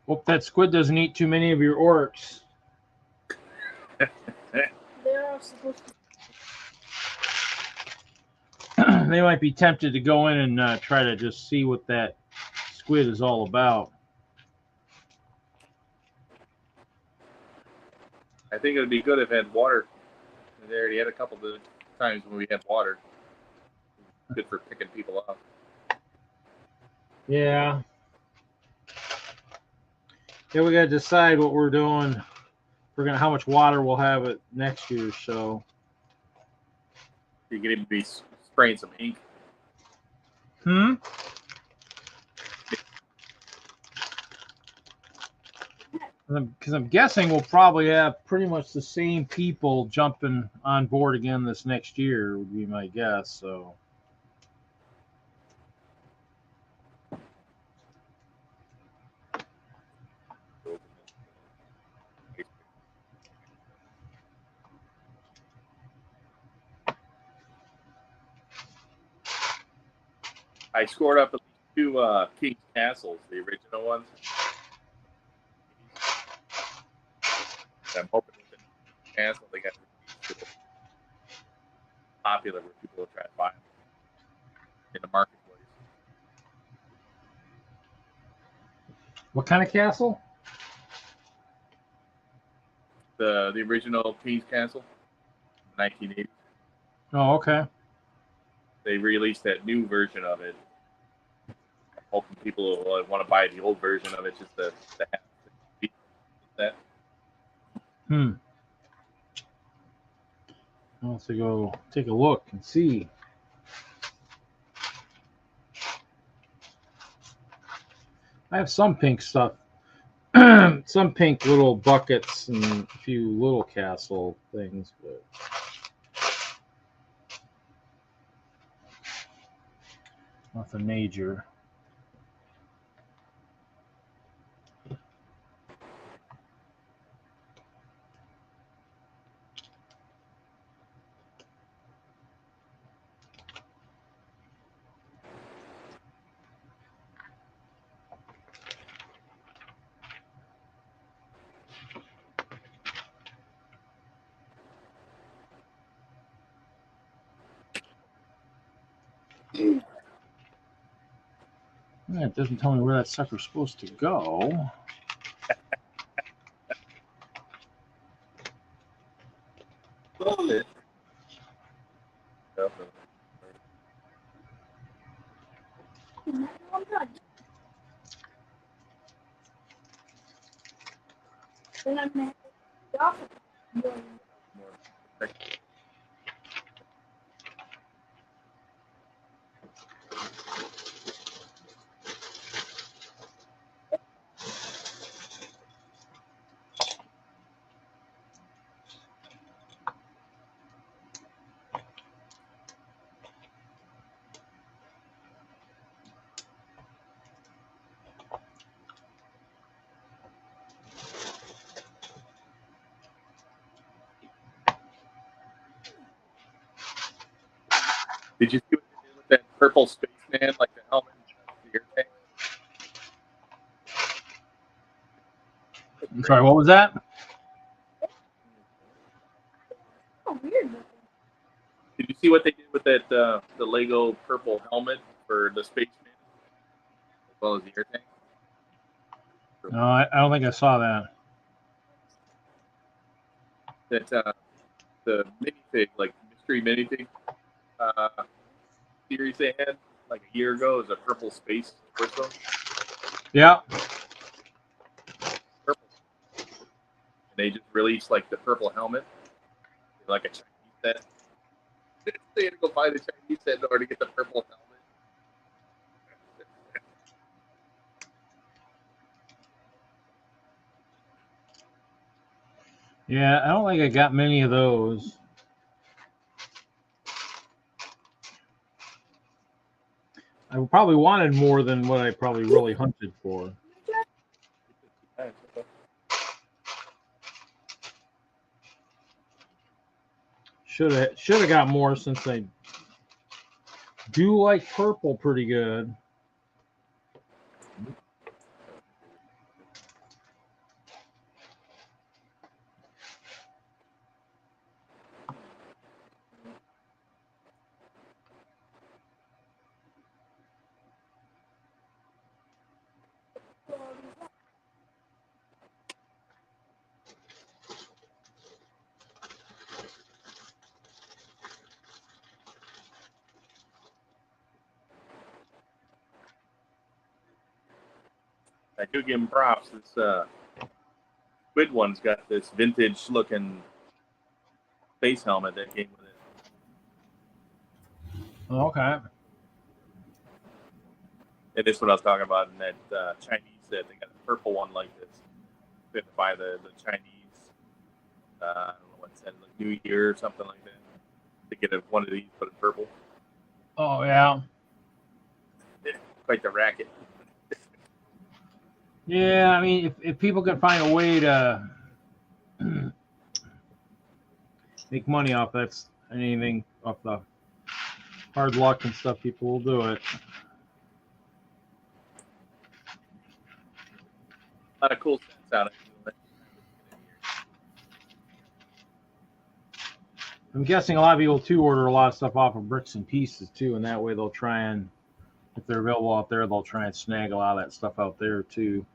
A: Hope that squid doesn't eat too many of your orcs.
F: They're all supposed
A: to. They might be tempted to go in and try to just see what that squid is all about.
E: I think it would be good if it had water. They already had a couple of times when we had water. Good for picking people up.
A: Yeah. Yeah, we got to decide what we're doing. How much water we'll have it next year. So
E: you can even be spraying some ink.
A: Because I'm guessing we'll probably have pretty much the same people jumping on board again this next year, would be my guess. So.
E: I scored up at least 2 King's Castles, the original ones. I'm hoping with the castle they got popular where people will try to buy them in the marketplace.
A: What kind of castle?
E: The original King's Castle, 1980.
A: Oh, okay.
E: They released that new version of it. I'm hoping people will want to buy the old version of it just to have that.
A: I'll have to go take a look and see. I have some pink stuff. Some pink little buckets and a few little castle things, but nothing major. Yeah, it doesn't tell me where that sucker's supposed to go.
E: stuff.
F: I'm done. Then I'm gonna have to get off of it.
E: Did you see what they did with that purple spaceman, like the helmet and the air tank?
A: I'm sorry, what was that?
F: Oh, weird looking.
E: Did you see what they did with that the Lego purple helmet for the spaceman, as well as the air tank?
A: No, I don't think I saw that.
E: That the minifig, like mystery minifig series they had like a year ago, is a purple space torso.
A: Yeah.
E: Purple. And they just released like the purple helmet, like a Chinese set. They had to go buy the Chinese set in order to get the purple helmet.
A: Yeah, I don't think I got many of those. I probably wanted more than what I probably really hunted for. Should have got more since I do like purple pretty good.
E: I do give him props. This Squid one's got this vintage looking face helmet that came with it.
A: Okay.
E: And this is what I was talking about in that Chinese set. They got a purple one like this. They had to buy the Chinese, I don't know what it said, like New Year or something like that, to get one of these put in purple.
A: Oh, yeah.
E: Quite the racket.
A: Yeah, I mean, if people can find a way to make money off that's anything off the hard luck and stuff, people will do it.
E: A lot of cool sets out of it.
A: I'm guessing a lot of people too order a lot of stuff off of Bricks and Pieces too, and that way they'll try and, if they're available out there, they'll try and snag a lot of that stuff out there too.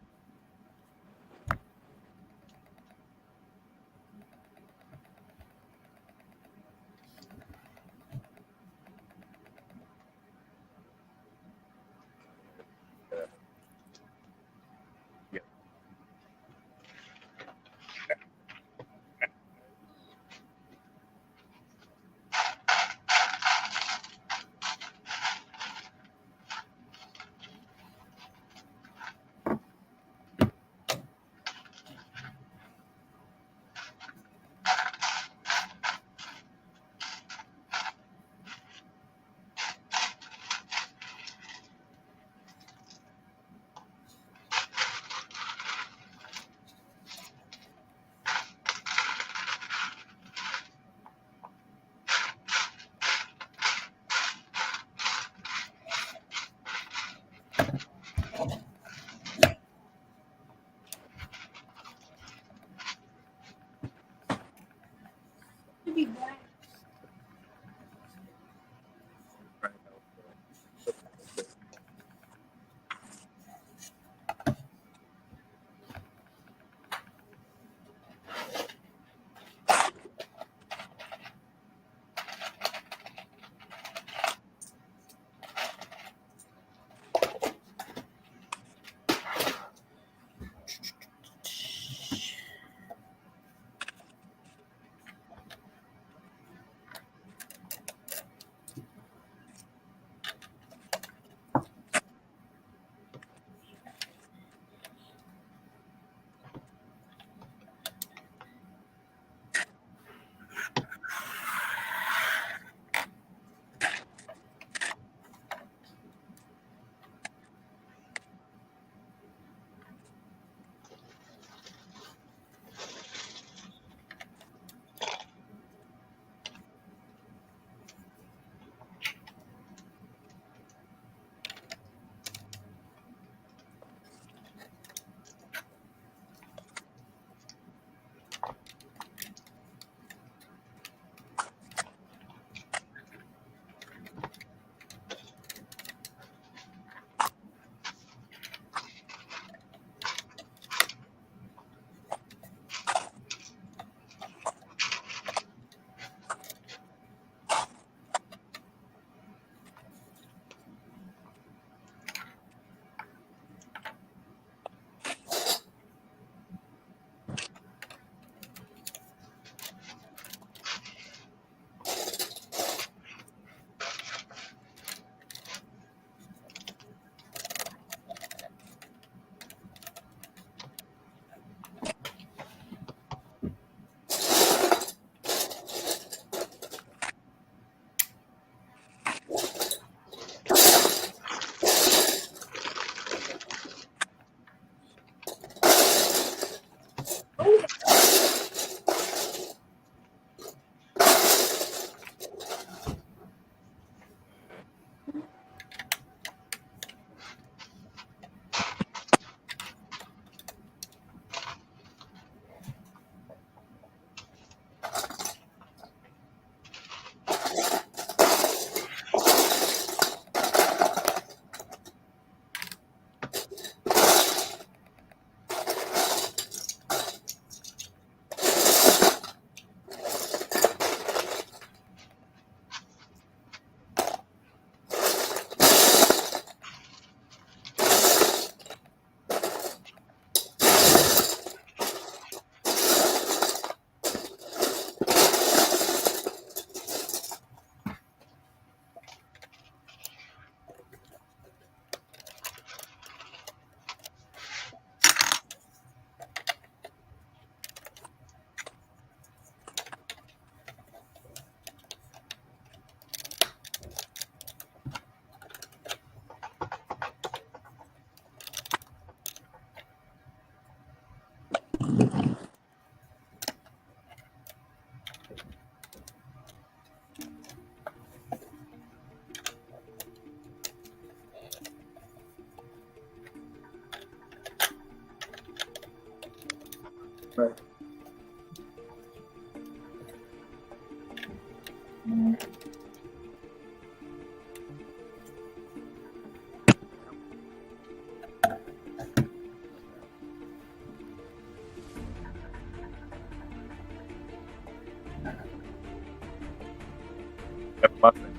E: Have a muffin.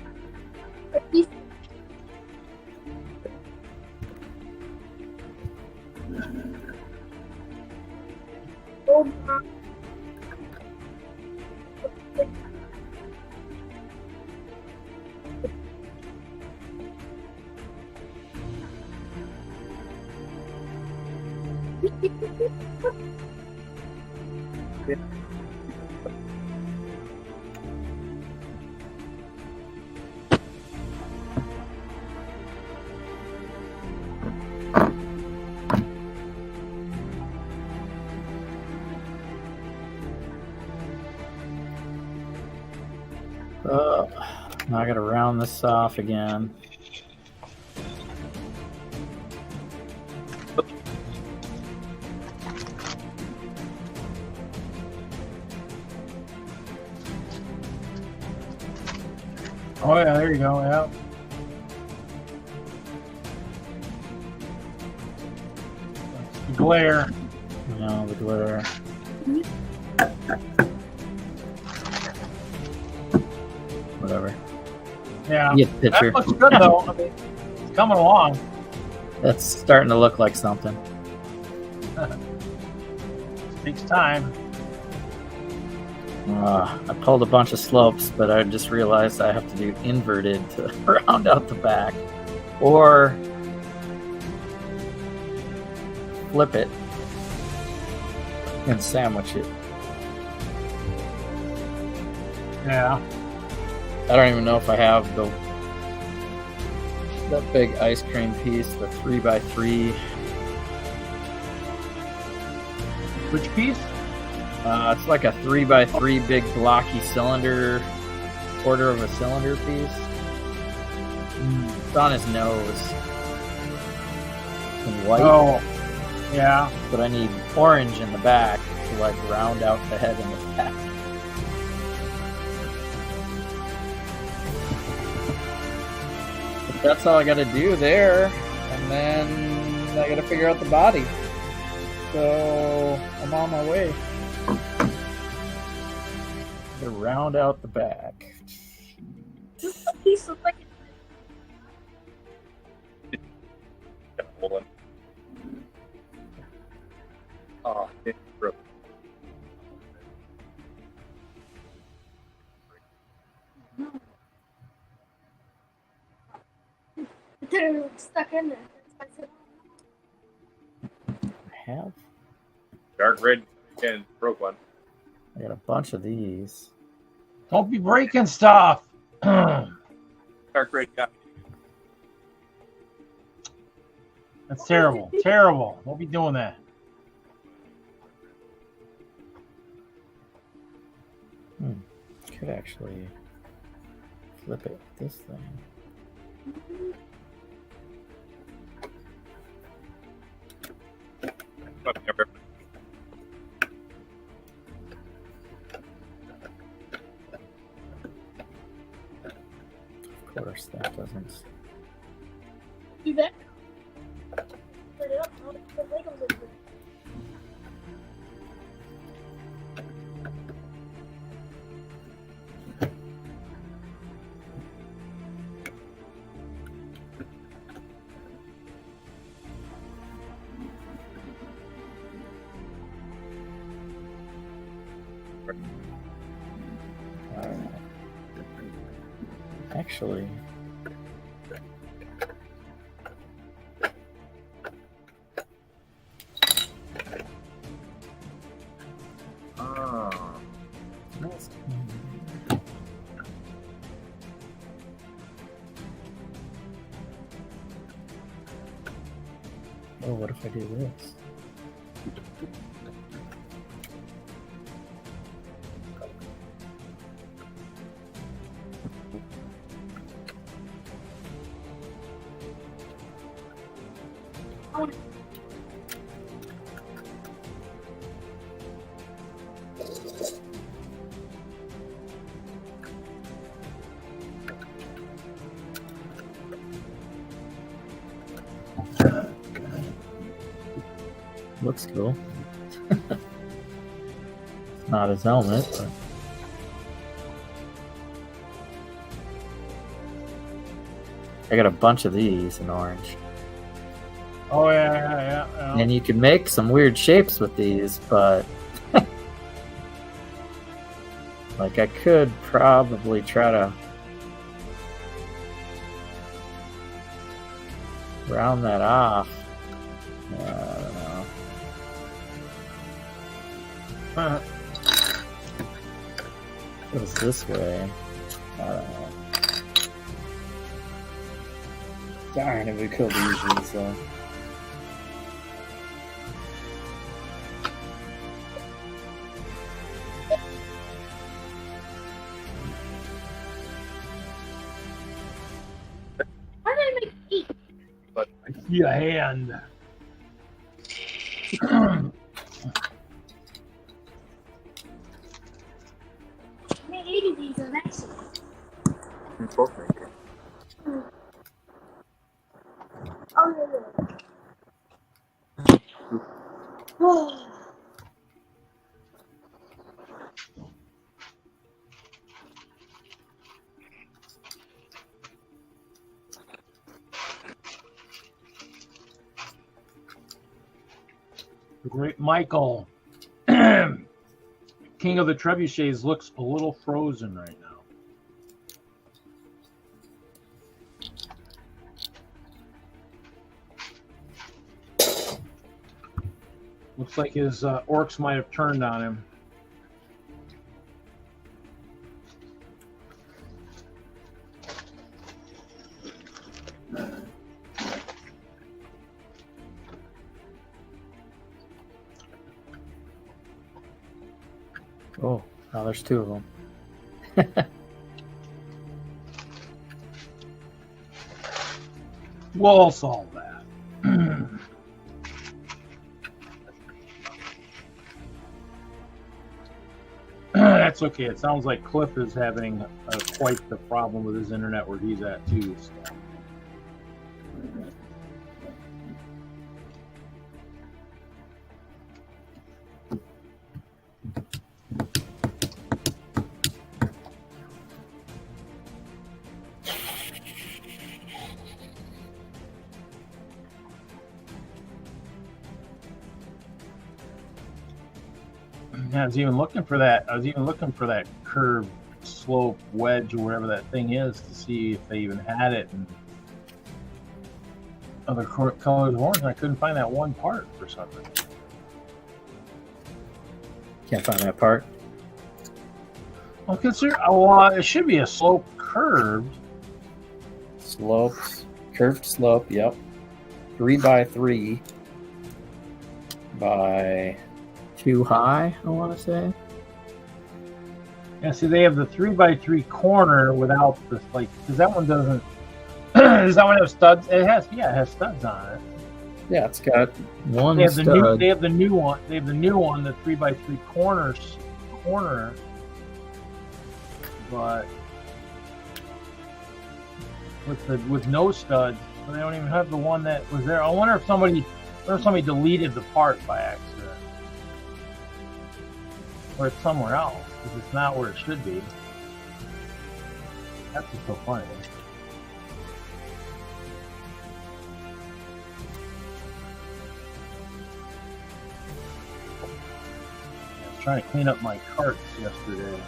B: Now I gotta round this off again.
A: Oh yeah, there you go. Yeah. The glare.
B: No, the glare. Whatever.
A: Yeah.
B: You get the picture.
A: That looks good though. I mean, it's coming along.
B: That's starting to look like something.
A: Takes time.
B: I pulled a bunch of slopes, but I just realized I have to do inverted to round out the back. Or flip it and sandwich it.
A: Yeah.
B: I don't even know if I have that big ice cream piece, the 3x3.
A: Which piece?
B: It's like a 3x3 big blocky cylinder, quarter of a cylinder piece. It's on his nose. In white.
A: Oh, yeah.
B: But I need orange in the back to like round out the head and the back. But that's all I gotta do there. And then I gotta figure out the body. So I'm on my way. To round out the back.
F: This piece looks like
E: Oh, it's broken.
F: they're stuck in there.
B: I have.
E: Dark red again broke one.
B: I got a bunch of these.
A: Don't be breaking stuff.
E: Dark red got me.
A: That's terrible. Terrible. Don't be doing that.
B: Could actually flip it with this thing. Of course, that doesn't.
F: Do that. Put it up. I'll put Legos in there.
B: Actually, oh, what if I do this? Looks cool. Not his helmet, but I got a bunch of these in orange.
A: Oh yeah.
B: And you can make some weird shapes with these, but like I could probably try to round that off. I don't know. What is this way? I don't know. Darn it, we could use these though.
F: Why did I make 8?
E: But
A: I see a hand.
F: I made 8 of these on accident.
E: you both make it.
F: Oh, yeah.
A: The great Michael, King of the Trebuchets, looks a little frozen right now. Looks like his orcs might have turned on him.
B: Oh, now there's 2 of them.
A: We'll solve that. That's okay. It sounds like Cliff is having quite the problem with his internet where he's at too. So. I was even looking for that. I was even looking for that curved slope wedge or whatever that thing is to see if they even had it in other colors of orange. And I couldn't find that one part for something.
B: Can't find that part.
A: Well, it should be a slope curved.
B: Slopes, curved slope. Yep. 3x3 by 2 high, I want to say.
A: Yeah, see, they have the 3x3 corner without the because that one doesn't. Does that one have studs? It has studs on it.
B: Yeah, it's got one
A: They have
B: stud.
A: They have the new one. They have the new one, the 3x3 corner, but with no studs. So they don't even have the one that was there. I wonder if somebody deleted the part by accident. Or it's somewhere else, because it's not where it should be. That's just so funny. I was trying to clean up my carts yesterday.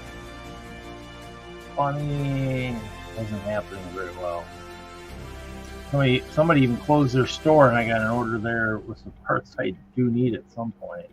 A: Funny, wasn't happening very well. Somebody even closed their store, and I got an order there with some parts I do need at some point.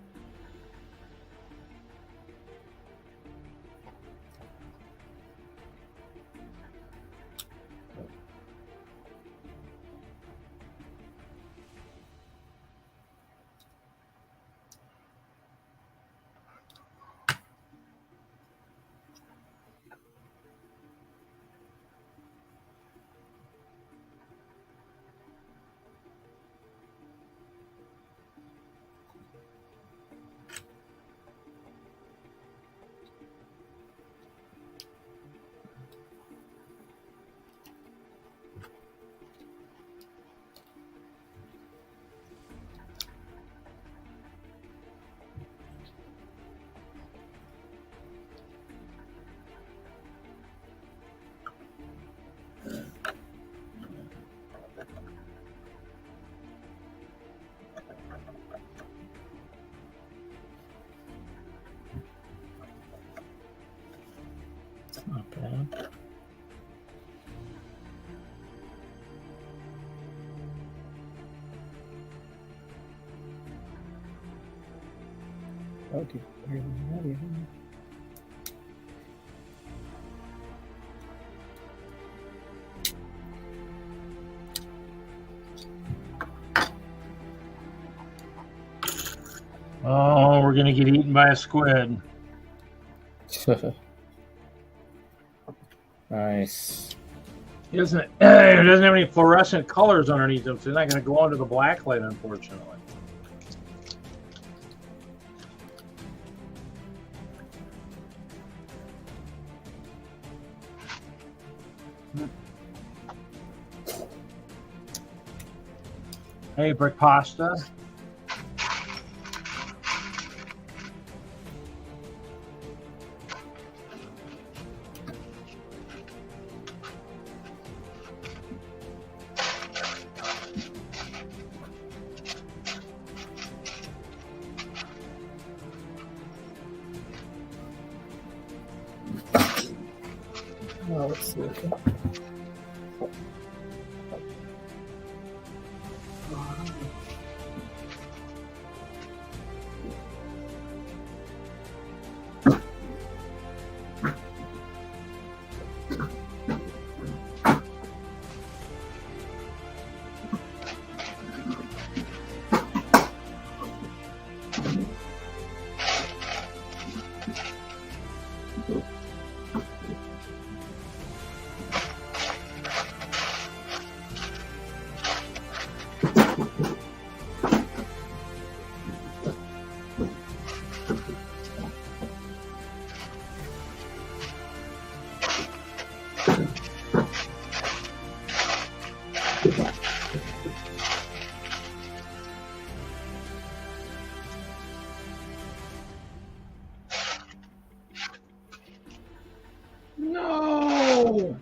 B: Okay.
A: Oh, we're gonna get eaten by a squid.
B: Nice.
A: It doesn't have any fluorescent colors underneath them, so they're not gonna go under the black light, unfortunately. Hey, brick pasta.
B: Oh, let's see.
A: No.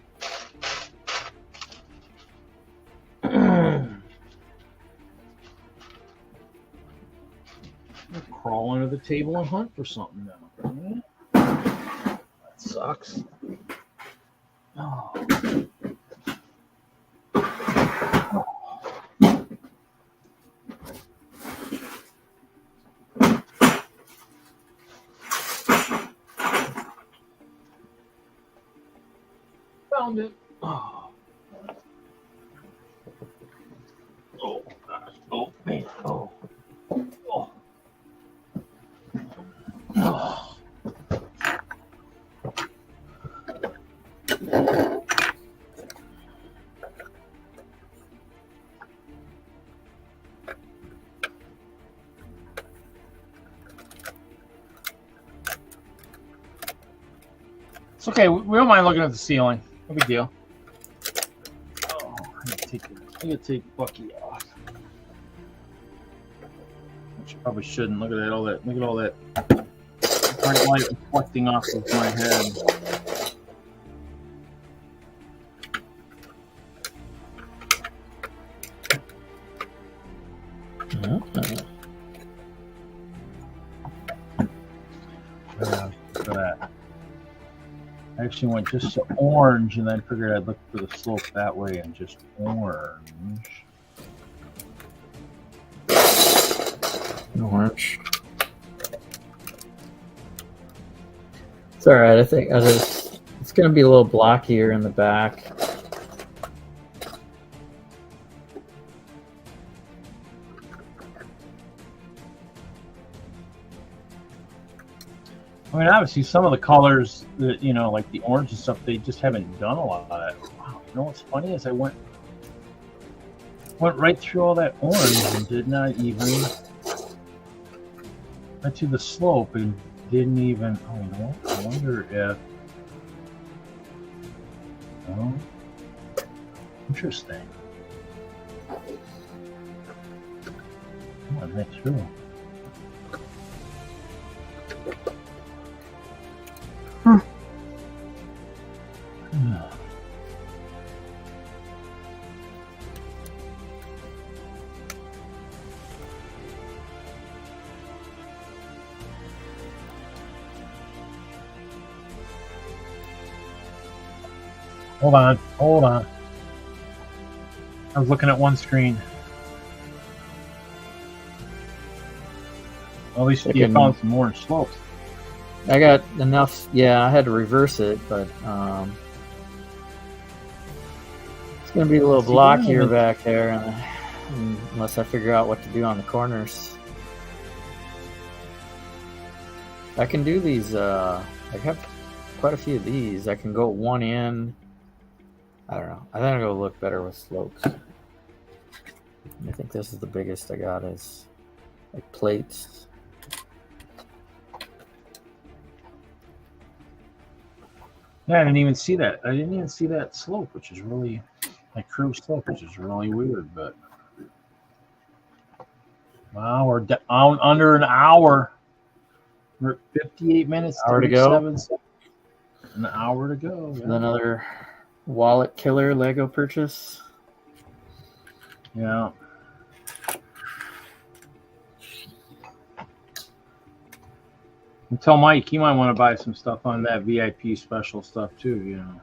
A: Crawl under the table and hunt for something now. That sucks. Oh. Found it. Oh. Oh, gosh. Oh, man. Oh. Oh. Oh. It's okay. We don't mind looking at the ceiling. No big deal. Oh, I gotta take Bucky off. Which I probably shouldn't. Look at all that. Look at all that bright light reflecting off of my head. Look at that. I actually went just to orange and then figured I'd look for the slope that way and just orange.
B: Orange. It's all right. I think it's going to be a little blockier in the back.
A: I mean, obviously, some of the colors that, you know, like the orange and stuff, they just haven't done a lot of it. Wow, you know what's funny is I went right through all that orange and did not even went to the slope and didn't even. Oh, you know what? I wonder if. Oh, interesting. Come on, right through. Hold on. I was looking at one screen. At least
B: I
A: you
B: can-
A: found some more slopes.
B: I got enough. Yeah, I had to reverse it, but it's gonna be a little
A: See,
B: blockier
A: yeah.
B: back there, unless I figure out what to do on the corners. I can do these. I have quite a few of these. I can go one in. I don't know. I think it'll look better with slopes. I think this is the biggest I got is like plates.
A: Yeah, I didn't even see that. I didn't even see that slope, which is really like curved slope, which is really weird. But wow, we're down under an hour. We're at 58 minutes.
B: Hour to go.
A: 37 seconds. An hour to go. Yeah.
B: Another wallet killer Lego purchase.
A: Yeah. And tell Mike he might want to buy some stuff on that VIP special stuff too, you know.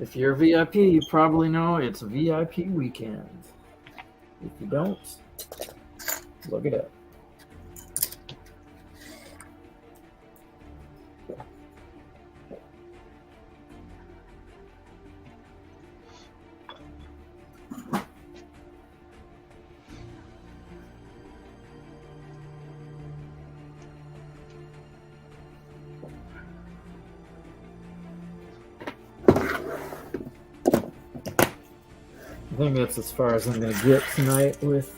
B: If you're a VIP, you probably know it's VIP weekend. If you don't, look it up. I think that's as far as I'm going to get tonight with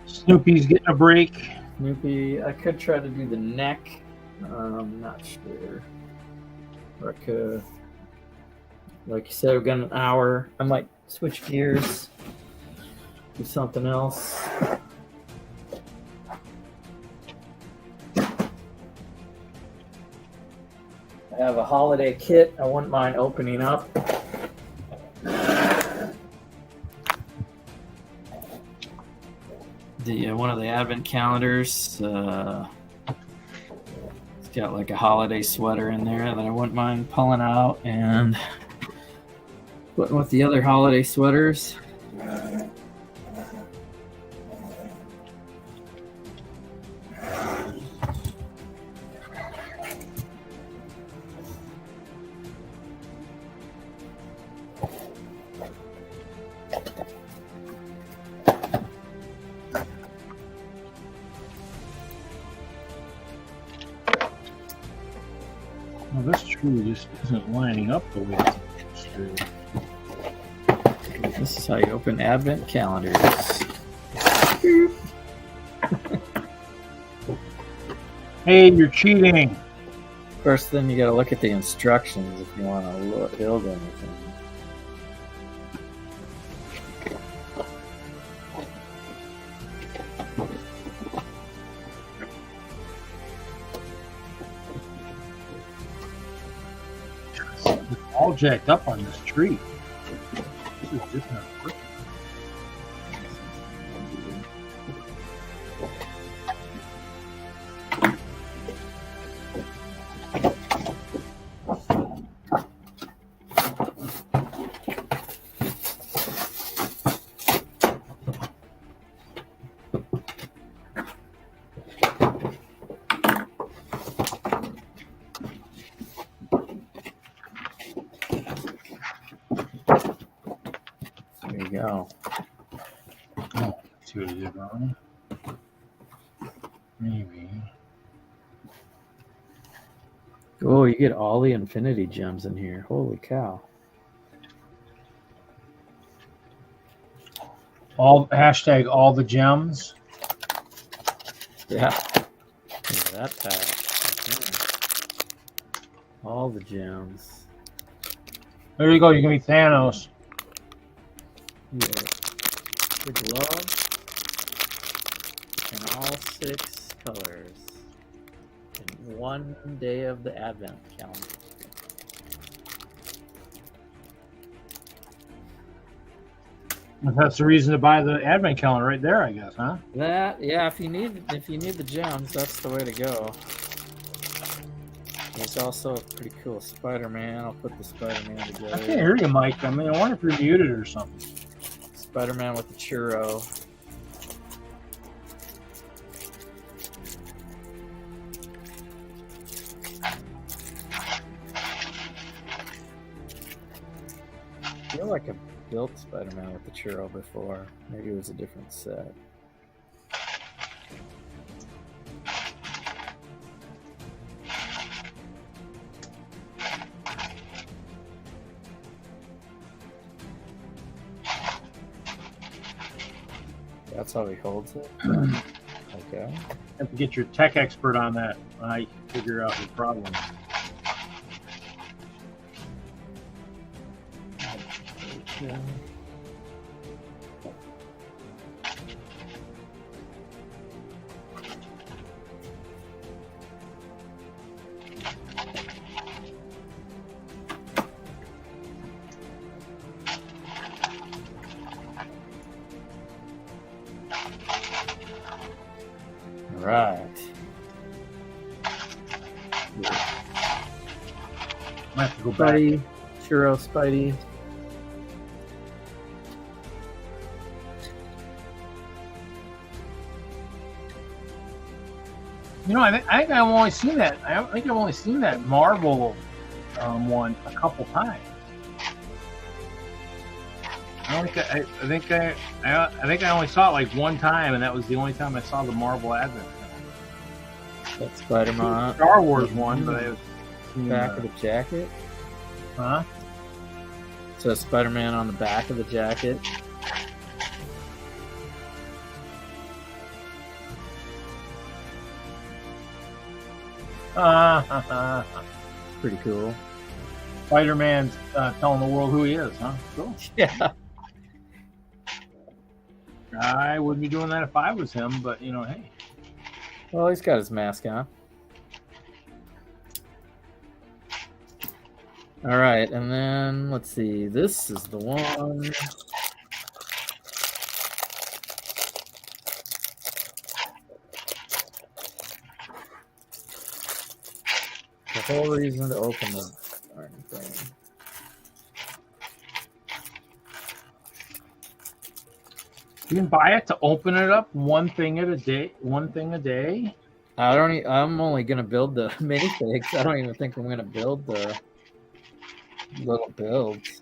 A: Snoopy's getting a break.
B: Snoopy. I could try to do the neck. I'm not sure. Or I could, like you said, we've got an hour. I might switch gears, do something else. I have a holiday kit I wouldn't mind opening up. One of the advent calendars. It's got like a holiday sweater in there that I wouldn't mind pulling out and putting with the other holiday sweaters.
A: Well, this tree just isn't lining up the way it's supposed to.
B: This is how you open advent calendars.
A: Hey, you're cheating.
B: First, then you got to look at the instructions if you want to build anything.
A: It's all jacked up on this tree. This is just not working.
B: There you go.
A: Oh, see what I did wrong? Maybe.
B: Oh, you get all the infinity gems in here. Holy cow.
A: All hashtag all the gems.
B: Yeah. Look at that pack. All the gems.
A: There you go. You're gonna be Thanos.
B: Yeah. Good love. In all 6 colors. In one day of the advent calendar.
A: That's the reason to buy the advent calendar right there, I guess, huh?
B: That, yeah, if you need the gems, that's the way to go. There's also a pretty cool Spider-Man. I'll put the Spider-Man
A: I can't
B: together.
A: hear you, Mike. I mean, I wonder if you're muted or something.
B: Spider-Man with the churro. I feel like I've built Spider-Man with the churro before. Maybe it was a different set. That's how he holds it? Okay.
A: Have to get your tech expert on that. I figure out your problem.
B: Yeah. Right.
A: Might have to go back.
B: Spidey, churro, Spidey.
A: You know, I think I've only seen that. I think I've only seen that Marvel one a couple times. I think I only saw it like one time, and that was the only time I saw the Marvel Advent film.
B: That's Spider-Man.
A: Star Wars one, but I was
B: Back of the jacket.
A: huh?
B: So Spider-Man on the back of the jacket. Pretty cool.
A: Spider-Man's telling the world who he is, huh? Cool.
B: Yeah.
A: I wouldn't be doing that if I was him, but you know, hey.
B: Well, he's got his mask on. All right, and then let's see. This is the one. The whole reason to open the darn thing.
A: You can buy it to open it up one thing a day.
B: I'm only gonna build the minifigs. I don't even think I'm gonna build the little builds.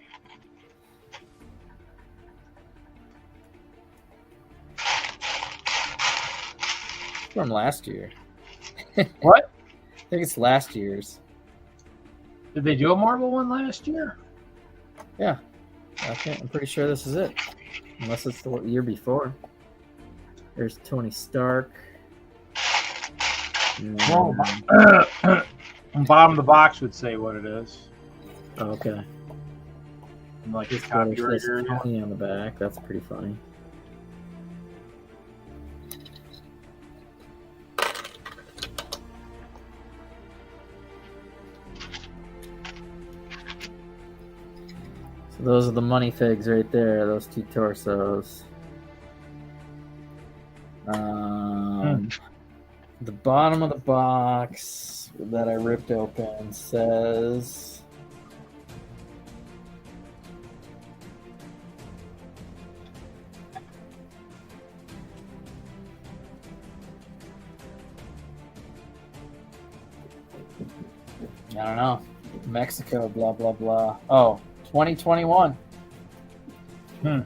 B: From last year.
A: What?
B: I think it's last year's.
A: Did they do a Marvel one last year?
B: Yeah. I'm pretty sure this is it. Unless it's the year before. There's Tony Stark.
A: Well, bottom of the box would say what it is.
B: Oh, okay.
A: And like
B: This
A: a
B: one
A: copyright
B: says
A: area.
B: Tony on the back. That's pretty funny. So those are the money figs right there. Those two torsos. The bottom of the box that I ripped open says I don't know. Mexico, blah blah blah. Oh, 2021.
A: Interesting.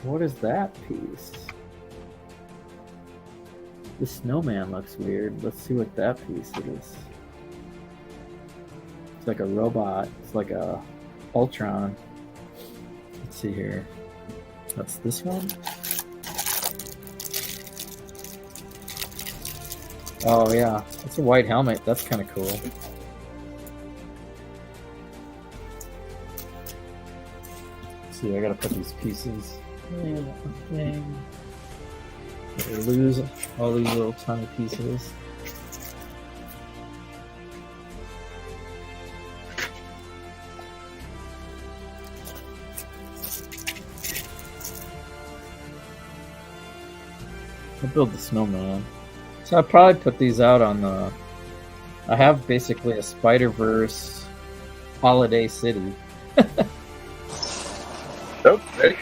B: What is that piece? The snowman looks weird. Let's see what that piece is. It's like a robot. It's like a Ultron. Let's see here. That's this one. Oh yeah, it's a white helmet. That's kind of cool. See, I gotta put these pieces. They lose all these little tiny pieces. I'll build the snowman. So I'll probably put these out on the I have basically a Spider-Verse holiday city.
E: Nope. Hey.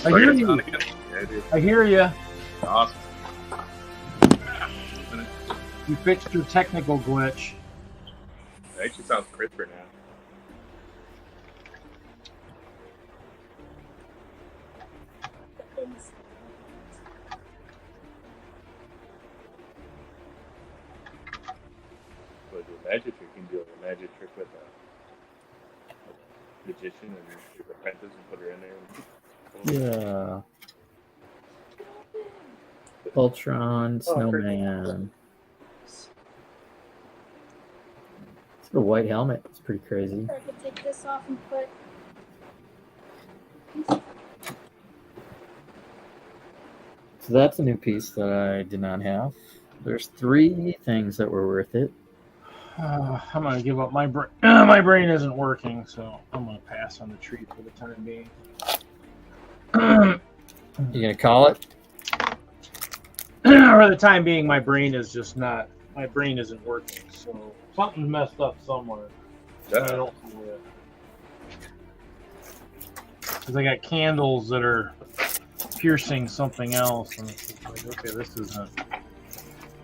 A: I hear you.
E: Yeah, dude.
A: I hear you.
E: Awesome.
A: You fixed your technical glitch.
E: It actually sounds crisper now. So do a magic trick. You can do a magic trick with a magician and your apprentice and put her in there.
B: Yeah. Ultron, Snowman. It's a white helmet. It's pretty crazy.
F: Or I could take this off and put.
B: So that's a new piece that I did not have. There's 3 things that were worth it.
A: I'm gonna give up my brain. My brain isn't working, so I'm gonna pass on the tree for the time being.
B: You gonna call it?
A: For the time being, my brain is just not. My brain isn't working, so something's messed up somewhere. I don't know where. Because I got candles that are piercing something else, and it's just like, okay, this isn't.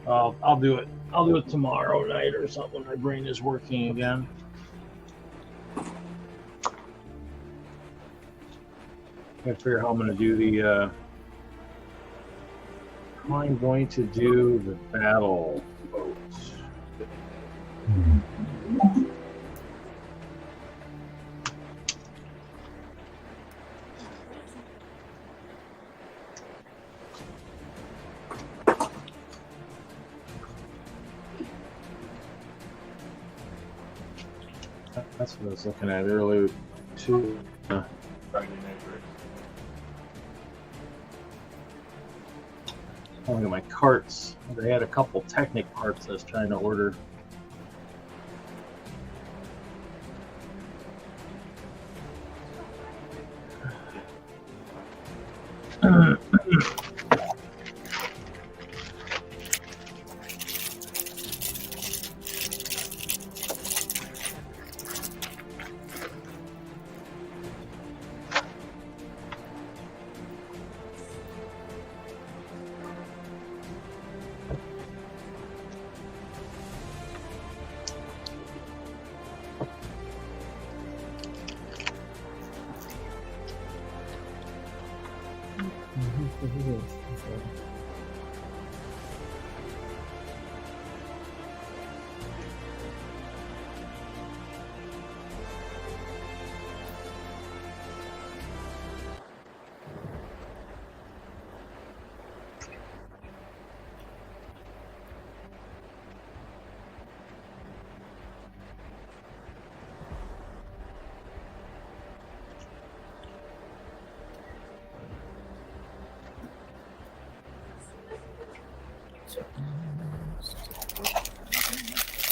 A: I'll do it. I'll do it tomorrow night or something. My brain is working again. Gotta figure how I'm gonna do the. How I'm going to do the battle boats. That's what I was looking at earlier too. Look at my carts. They had a couple Technic parts I was trying to order.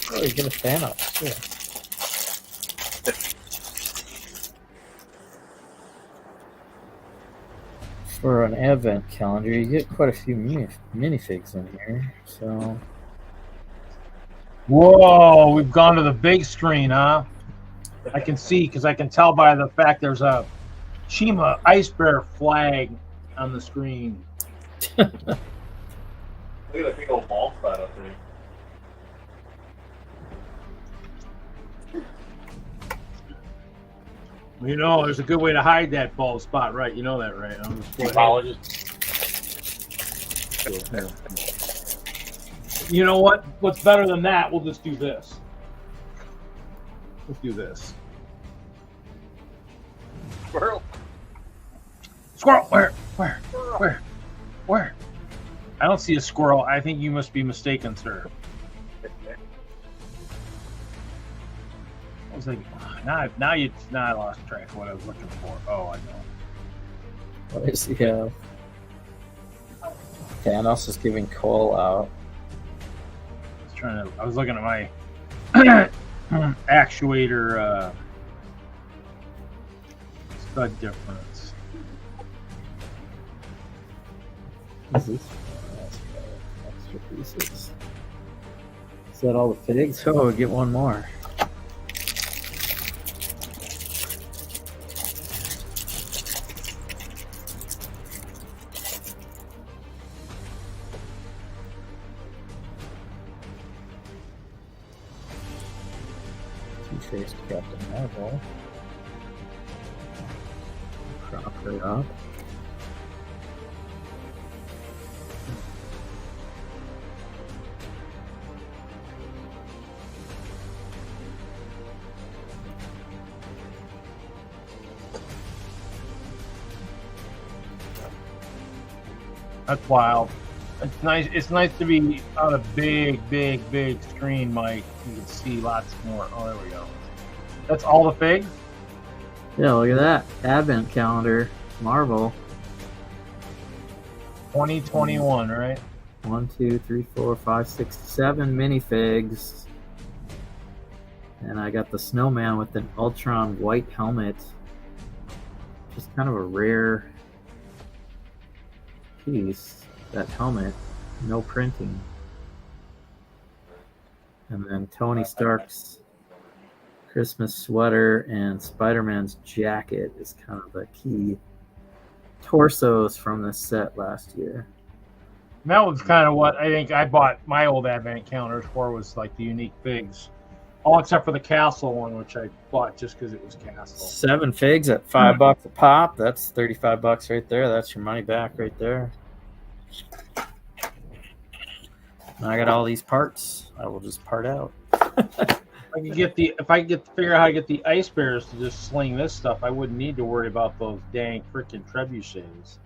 B: Oh, you get a Thanos. Yeah. For an advent calendar, you get quite a few minifigs in here. So,
A: whoa, we've gone to the big screen, huh? I can see because I can tell by the fact there's a Shima Ice Bear flag on the screen.
E: Look at that big old ball spot up there.
A: You know, there's a good way to hide that bald spot, right? You know that, right? I'm just you know what? What's better than that? We'll just do this. Let's do this.
E: Squirrel.
A: Squirrel! Where? I don't see a squirrel. I think you must be mistaken, sir. I was like, now I lost track of what I was looking for. Oh, I know.
B: what does he have? Thanos is giving coal out.
A: I was looking at my actuator stud difference.
B: What is this? Extra pieces. Is that all the figs? Oh, get one more. Two-faced Captain Marvel. Crop her up.
A: That's wild. It's nice. It's nice to be on a big screen, Mike. You can see lots more. Oh, there we go. That's all the figs?
B: Yeah, look at that. Advent calendar. Marvel.
A: 2021, right?
B: 1, 2, 3, 4, 5, 6, 7 minifigs. And I got the snowman with an Ultron white helmet. Just kind of a rare piece. That helmet. No printing. And then Tony Stark's Christmas sweater and Spider-Man's jacket is kind of the key torsos from this set last year.
A: And that was kind of what I think I bought my old Advent calendars for, was like the unique figs. All except for the Castle one, which I bought just because it was Castle.
B: 7 figs at $5 a pop. That's $35 right there. That's your money back right there. Now I got all these parts. I will just part out.
A: If I could figure out how to get the ice bears to just sling this stuff, I wouldn't need to worry about those dang freaking trebuchets.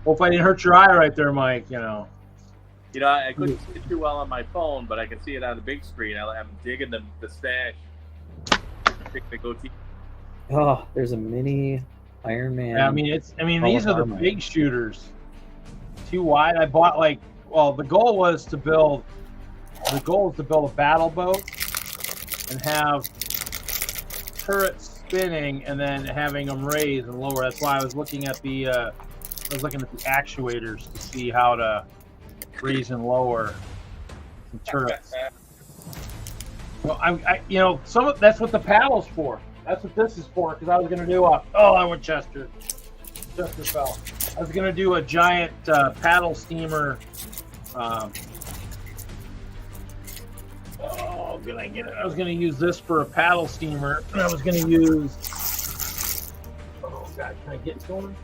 A: Hope I didn't hurt your eye right there, Mike.
E: You know, I couldn't see it too well on my phone, but I can see it on the big screen. I'm digging the stash. Pick the goatee.
B: Oh, there's a mini Iron Man.
A: Yeah, these are the big shooters. Too wide. I bought the goal was to build a battle boat and have turrets spinning and then having them raise and lower. That's why I was looking at the actuators to see how to raise and lower some turrets. Well, that's what the paddle's for. That's what this is for, because I was going to do I went Chester fell. I was going to do a giant paddle steamer. Did I get it? I was going to use this for a paddle steamer, and I was going to use. Oh God, can I get to one?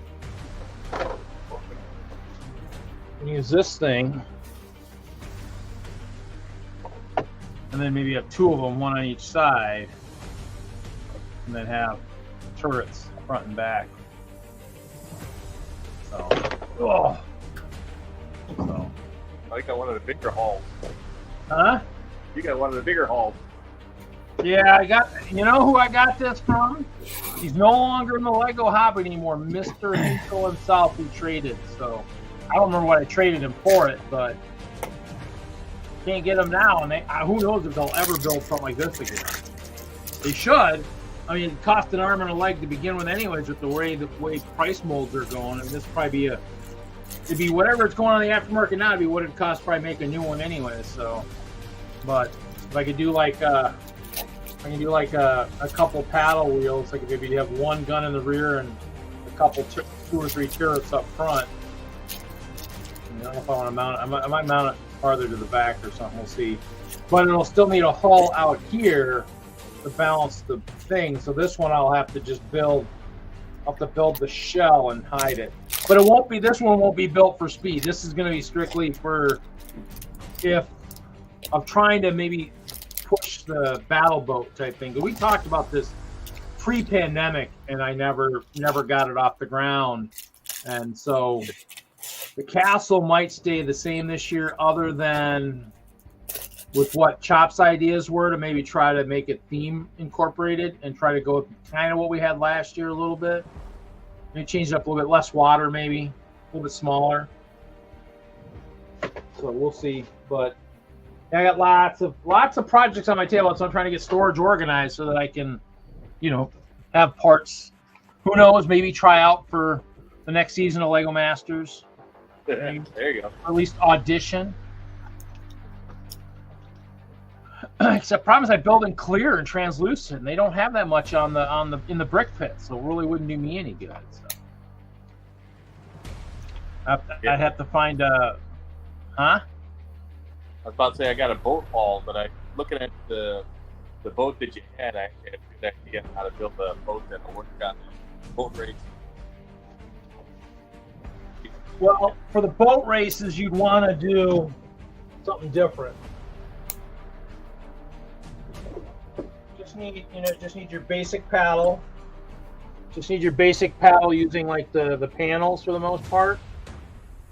A: Use this thing, and then maybe have 2 of them, one on each side, and then have turrets front and back. So,
E: I got one of the bigger halls.
A: Huh?
E: You got one of the bigger halls.
A: Yeah, you know who I got this from? He's no longer in the Lego hobby anymore. Mr. Hinkle himself, who traded. So I don't remember what I traded him for it, but can't get him now. And who knows if they'll ever build something like this again? They should. I mean, it cost an arm and a leg to begin with, anyways, with the way price molds are going. And this would probably it'd be whatever it's going on in the aftermarket now. It'd be what it costs probably make a new one anyway. So, but if I could do a couple paddle wheels, like maybe you have one gun in the rear and a couple 2 or 3 turrets up front. I don't know if I want to mount it. I might mount it farther to the back or something. We'll see. But it'll still need a hull out here to balance the thing. So this one I'll have to just build. I'll have to build the shell and hide it. But it won't be. This one won't be built for speed. This is going to be strictly for if I'm trying to maybe push the battle boat type thing. But we talked about this pre-pandemic, and I never got it off the ground. And so the castle might stay the same this year, other than with what Chop's ideas were to maybe try to make it theme incorporated and try to go with kind of what we had last year a little bit. Maybe change it up a little bit, less water maybe, a little bit smaller. So we'll see. But I got lots of projects on my table, so I'm trying to get storage organized so that I can, have parts. Who knows? Maybe try out for the next season of Lego Masters.
E: There you go.
A: Or at least audition. Except problem is I build in clear and translucent, and they don't have that much in the brick pit, so it really wouldn't do me any good. So I'd have to find a, huh?
E: I was about to say I got a boat haul, but I looking at the boat that you had, I actually had a good idea on how to build a boat that'll work on the boat race.
A: Well, for the boat races, you'd want to do something different. Just need your basic paddle. Just need your basic paddle using like the panels for the most part,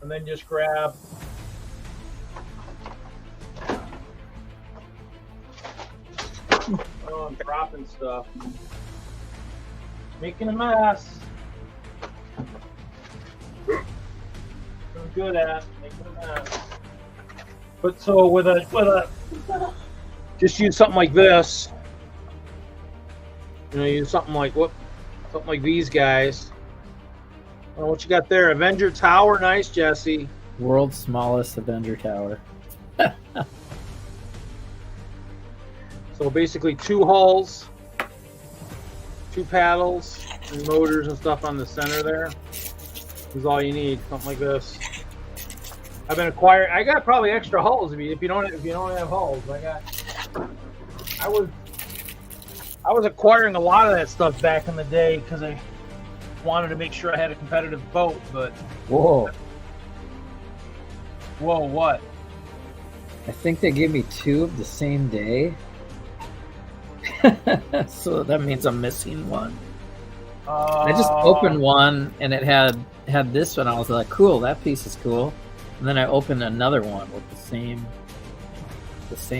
A: and then just grab. Oh, I'm dropping stuff. Making a mess. I'm good at making a mess. But so with a just use something like this. You know, use something like something like these guys. Oh, what you got there? Avenger Tower, nice, Jesse.
B: World's smallest Avenger Tower.
A: So basically 2 hulls, 2 paddles, and motors and stuff on the center there. Is all you need. Something like this. I've been acquiring. I got probably extra hulls if you don't have hulls. I was acquiring a lot of that stuff back in the day because I wanted to make sure I had a competitive boat. But
B: Whoa.
A: What?
B: I think they gave me 2 of the same day. So that means I'm missing one. I just opened one and it had this one. I was like, cool, that piece is cool. And then I opened another one with the same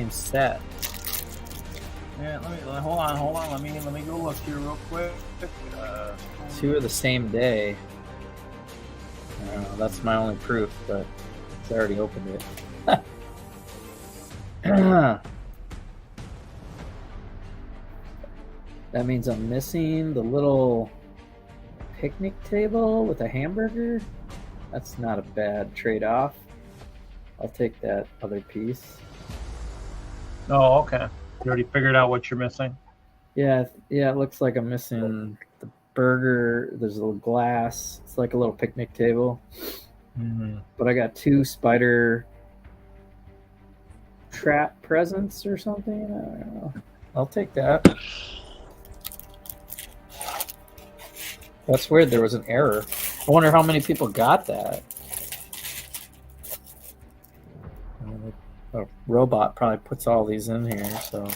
B: set.
A: Yeah, hold on. Let me go look here real quick.
B: 2 of the same day. I don't know, that's my only proof, but it's already opened it. That means I'm missing the little picnic table with a hamburger. That's not a bad trade-off. I'll take that other piece.
A: Oh, okay. You already figured out what you're missing?
B: Yeah, it looks like I'm missing the burger. There's a little glass. It's like a little picnic table.
A: Mm-hmm.
B: But I got 2 spider trap presents or something. I don't know. I'll take that. That's weird. There was an error. I wonder how many people got that. A robot probably puts all these in here, so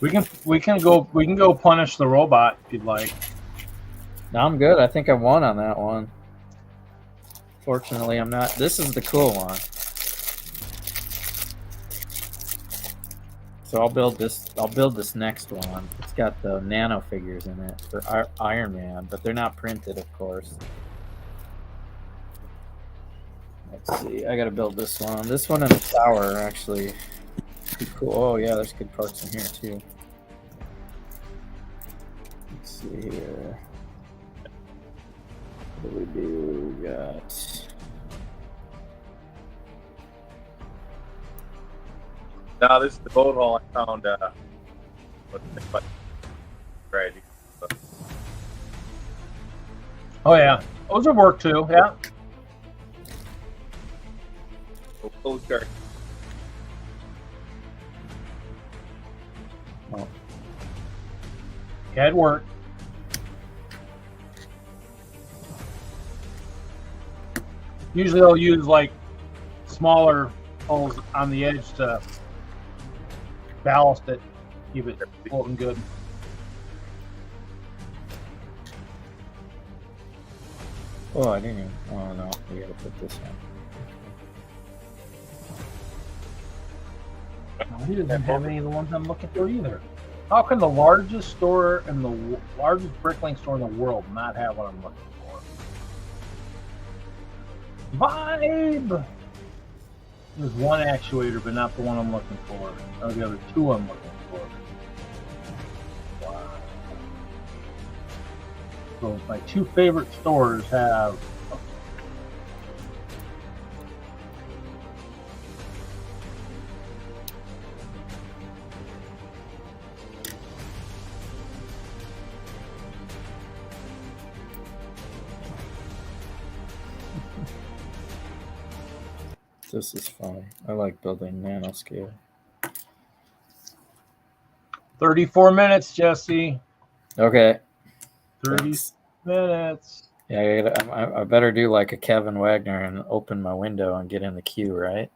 A: we can go punish the robot if you'd like.
B: no, I'm good. I think I won on that one. Fortunately, I'm not. This is the cool one. So I'll build this next one. It's got the nano figures in it for Iron Man, but they're not printed, of course. Let's see. I got to build this one. This one in the tower are actually pretty cool. Oh yeah, there's good parts in here too. Let's see here. What do we do? We got.
E: Now this is the boat hole I found. Right.
A: Oh yeah, those would work too. Yeah.
E: Coast Guard.
B: Oh.
A: Yeah, it'd work. Usually they'll use like smaller holes on the edge to ballast it, keep it floating good.
B: Oh, I didn't even. Oh no, we gotta put this one.
A: No, he doesn't have any of the ones I'm looking for either. How can the largest store and the largest bricklink store in the world not have what I'm looking for? Vibe! There's one actuator, but not the one I'm looking for. Or the other 2 I'm looking for. Wow. So my two favorite stores have.
B: This is funny. I like building nanoscale.
A: 34 minutes, Jesse.
B: Okay.
A: 30
B: Thanks.
A: minutes.
B: Yeah, I better do like a Kevin Wagner and open my window and get in the queue, right?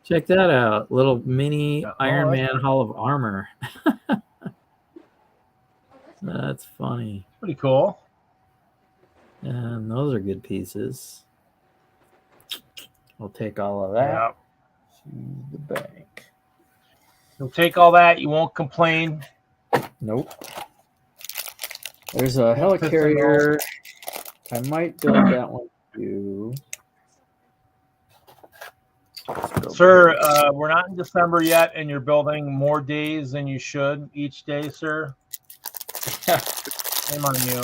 B: Check that out. Little mini Iron Man Hall of Armor. That's funny.
A: Pretty cool.
B: And those are good pieces. We'll take all of that
A: Yeah.
B: to the bank.
A: You'll take all that. You won't complain.
B: Nope. There's a helicarrier. I might build that one too.
A: Sir, we're not in December yet, and you're building more days than you should each day, sir. Shame on you.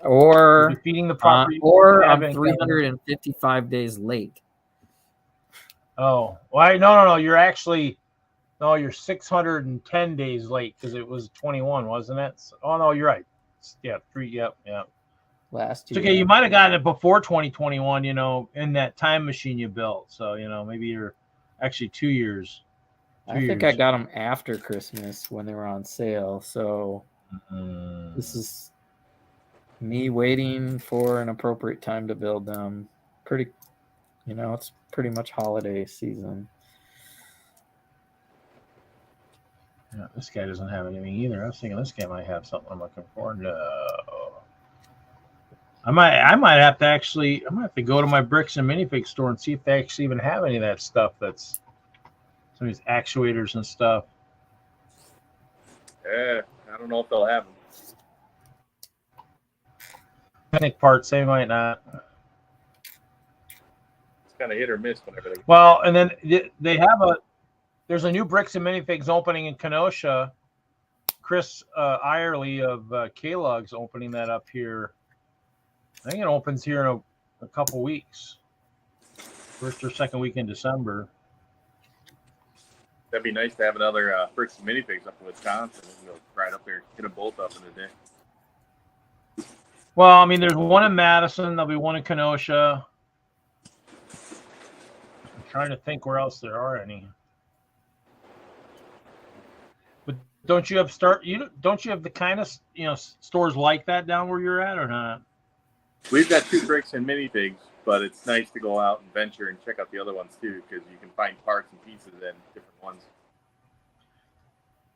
B: Or
A: you're defeating the property.
B: Or I'm 355 days late.
A: Oh, well, no. You're actually, no, you're 610 days late because it was 21, wasn't it? So, oh, no, you're right. Yeah, Yep.
B: Last year.
A: It's okay, you might have gotten it before 2021, in that time machine you built. So, maybe you're actually 2 years.
B: I think I got them after Christmas when they were on sale. So this is me waiting for an appropriate time to build them. It's pretty much holiday season.
A: Yeah, this guy doesn't have anything either. I was thinking this guy might have something I'm looking for. No. I might have to go to my bricks and minifig store and see if they actually even have any of that stuff. That's some of these actuators and stuff.
E: Yeah, I don't know if they'll have them.
A: Panic parts, they might not.
E: It's kind of hit or miss whenever they.
A: Well, and then they have there's a new bricks and minifigs opening in Kenosha. Chris Irely of TwinLUG's opening that up here. I think it opens here in a couple weeks. First or second week in December.
E: That'd be nice to have another bricks and minifigs up in Wisconsin. We'll right up there, get them both up in a day.
A: Well, I mean, there's one in Madison. There'll be one in Kenosha. I'm trying to think where else there are any. But don't you have the kind of stores like that down where you're at or not?
E: We've got 2 bricks and minifigs, but it's nice to go out and venture and check out the other ones too, because you can find parts and pieces in different ones.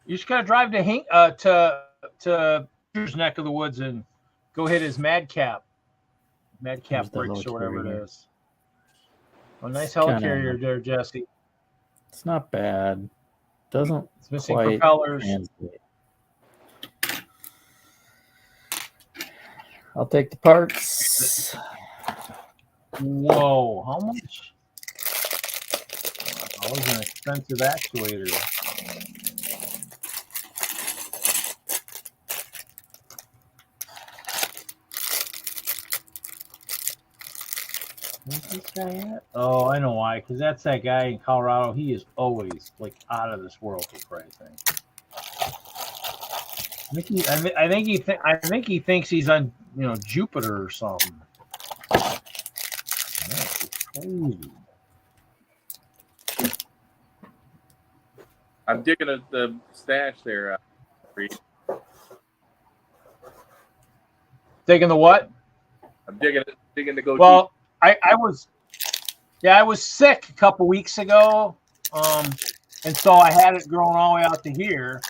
A: You just gotta drive to Peter's neck of the woods and go hit his Madcap bricks or whatever it is. A nice helicarrier there, Jesse.
B: It's not bad. Doesn't
A: it's missing
B: quite
A: propellers.
B: Translate. I'll take the parts.
A: Whoa, how much? Always an expensive actuator. Where's this guy at? Oh, I know why. Because that's that guy in Colorado. He is always out of this world for Christ's sake. I think he thinks he's on Jupiter or something. That's crazy.
E: I'm digging at the stash there.
A: Digging the what?
E: I'm digging the go.
A: Well, I was sick a couple weeks ago, and so I had it growing all the way out to here.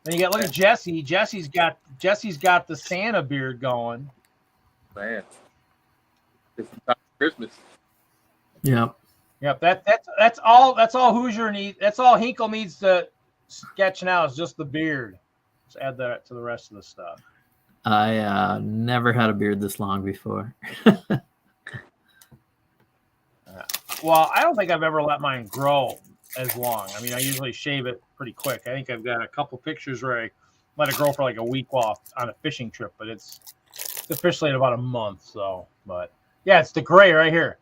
A: And you look at Jesse. Jesse's got the Santa beard going.
E: Man, it's Christmas.
B: Yep.
A: Yep. That's all Hoosier needs. That's all Hinkle needs to sketch now is just the beard. Just add that to the rest of the stuff.
B: I never had a beard this long before.
A: Well, I don't think I've ever let mine grow as long. I mean, I usually shave it pretty quick. I think I've got a couple pictures where let it grow for like a week off on a fishing trip, but it's officially in about a month. So, but yeah, it's the gray right here.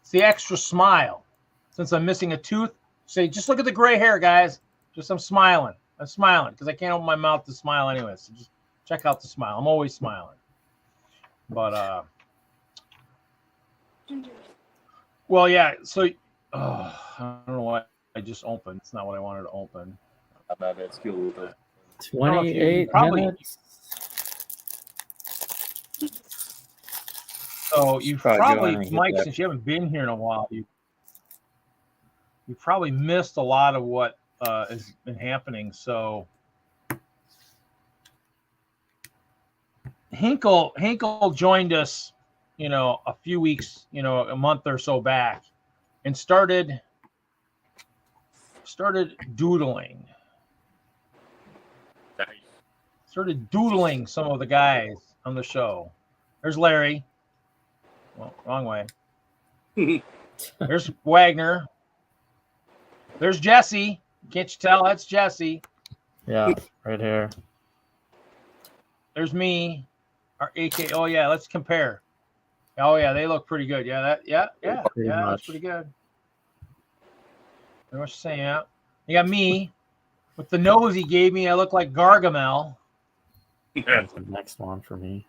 A: It's the extra smile. Since I'm missing a tooth, say just look at the gray hair, guys. Just I'm smiling because I can't open my mouth to smile anyway. So just check out the smile. I'm always smiling. But well, yeah. So I don't know why I just opened. It's not what I wanted to open.
B: 28
A: probably-
B: minutes.
A: So you
B: Probably go
A: probably
B: on and get
A: Mike,
B: that.
A: since you haven't been here in a while, you probably missed a lot of what has been happening. So Hinkle joined us, a few weeks, a month or so back, and started doodling.
E: Nice.
A: Started doodling some of the guys on the show. There's Larry. Well, wrong way. There's Wagner. There's Jesse. Can't you tell? That's Jesse.
B: Yeah, right here.
A: There's me. Our AK. Oh yeah, let's compare. Oh yeah, they look pretty good. Yeah,
B: Pretty
A: that's
B: much.
A: pretty good. Pretty much the same. Yeah. You got me with the nose he gave me. I look like Gargamel.
B: That's the next one for me.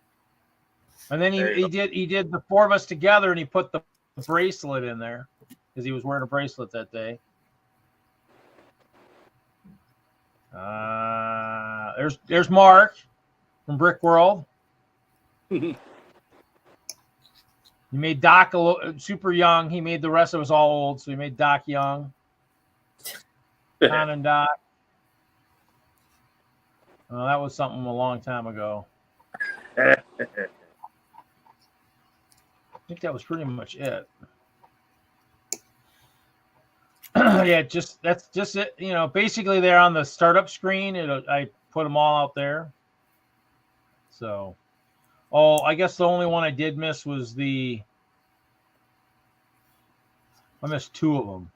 A: And then he did the four of us together, and he put the bracelet in there because he was wearing a bracelet that day. There's Mark from Brick World. He made Doc super young. He made the rest of us all old, so he made Doc young. Con and Doc. Oh, that was something a long time ago. I think that was pretty much it. Yeah, that's just it. Basically they're on the startup screen. I put them all out there. So, I guess the only one I did miss was I missed two of them.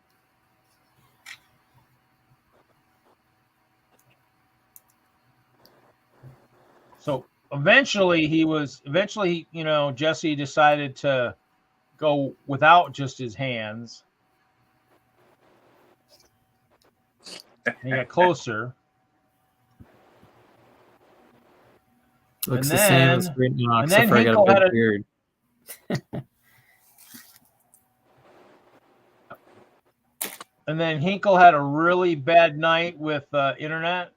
A: So eventually, Jesse decided to go without just his hands. And he got closer.
B: Looks
A: And
B: the same as
A: then-
B: Green Knox,
A: and then
B: except for I
A: Hinkle
B: got
A: had
B: a
A: a-
B: big beard.
A: And then Hinkle had a really bad night with internet.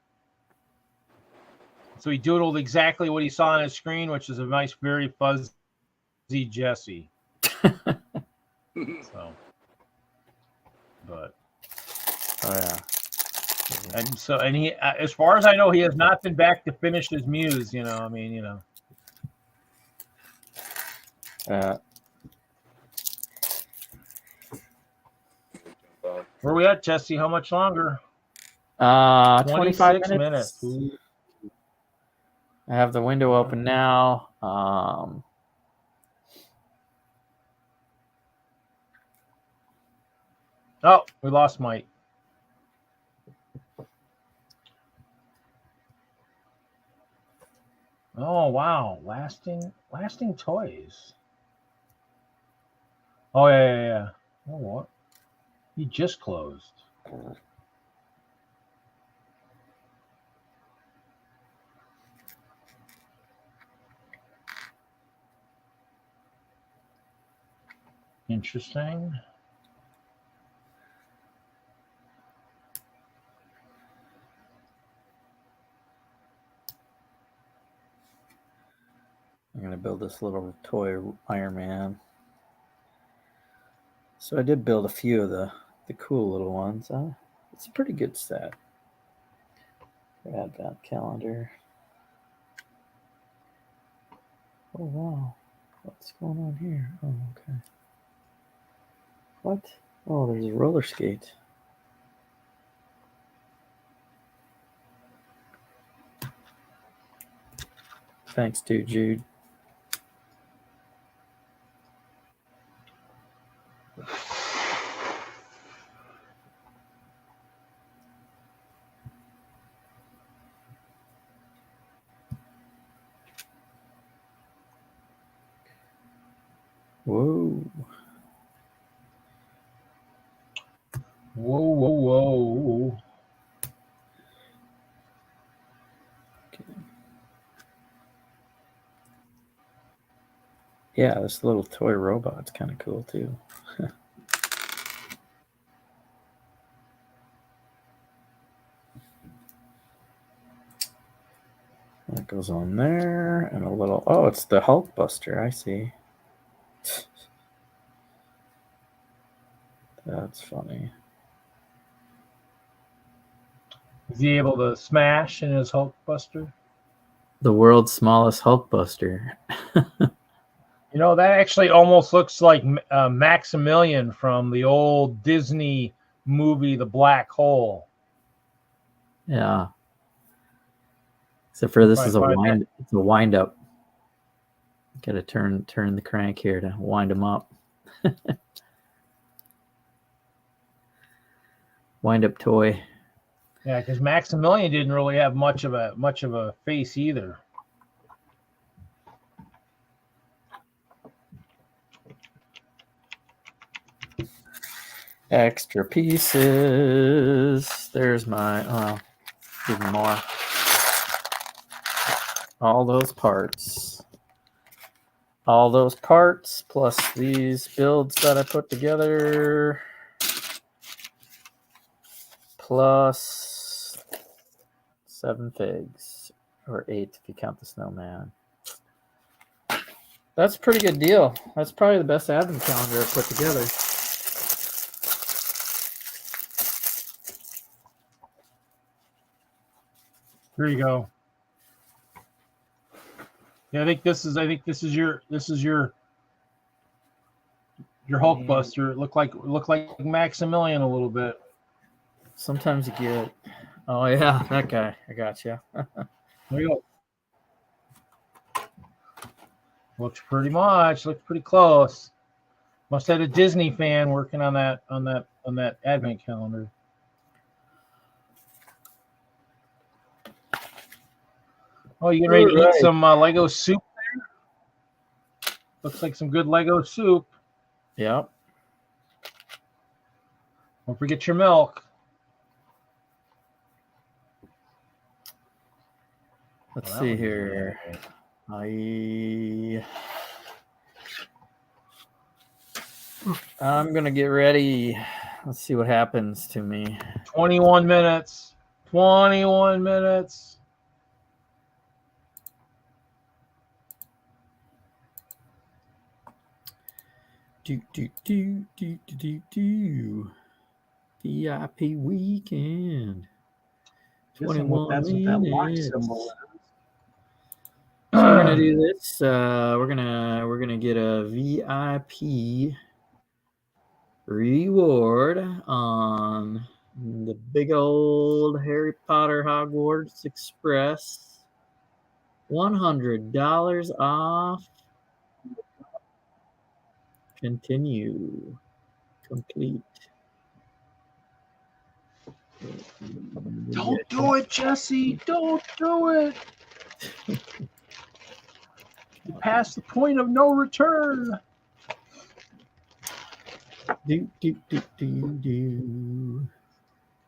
A: So he doodled exactly what he saw on his screen, which is a nice, very fuzzy Jesse. So, but
B: Oh yeah.
A: and he, as far as I know, he has not been back to finish his muse.
B: Yeah.
A: Where we at, Jesse? How much longer?
B: 25
A: 26
B: minutes.
A: minutes.
B: I have the window open now.
A: Oh, we lost Mike. Oh wow, lasting toys. Oh yeah. Oh what? He just closed. Interesting.
B: I'm gonna build this little toy Iron Man. So I did build a few of the cool little ones. It's a pretty good set. Advent calendar. Oh wow, what's going on here? Oh okay. What? Oh, there's a roller skate. Thanks, dude, Jude. Whoa.
A: Whoa, whoa, whoa.
B: Okay. Yeah, this little toy robot's kind of cool too. That goes on there, and a little. Oh, it's the Hulk Buster. I see. That's funny.
A: Is he able to smash in his Hulk Buster?
B: The world's smallest Hulk Buster.
A: You know, that actually almost looks like Maximilian from the old Disney movie, The Black Hole.
B: Yeah. Except for this is a wind. It's a wind up. Got to turn the crank here to wind them up. Wind up toy.
A: Yeah, because Maximilian didn't really have much of a face either.
B: Extra pieces. There's my even more. All those parts. All those parts plus these builds that I put together. Plus 7 figs. Or 8 if you count the snowman. That's a pretty good deal. That's probably the best advent calendar I've put together.
A: Here you go. Yeah, I think this is your Hulk Buster. It looked like Maximilian a little bit.
B: Sometimes you get. Oh yeah, that guy. I got you.
A: There you go. Looks pretty close. Must have had a Disney fan working on that advent calendar. Oh, you ready to eat some Lego soup there? Looks like some good Lego soup.
B: Yep.
A: Don't forget your milk.
B: Let's see here. I'm gonna get ready. Let's see what happens to me.
A: 21 minutes. 21 minutes.
B: Do. VIP weekend. 21 minutes. So we're gonna do this. We're gonna get a VIP reward on the big old Harry Potter Hogwarts Express. $100 off. Continue. Complete.
A: Don't do it, Jesse. Don't do it. You passed the point of no return.
B: Do.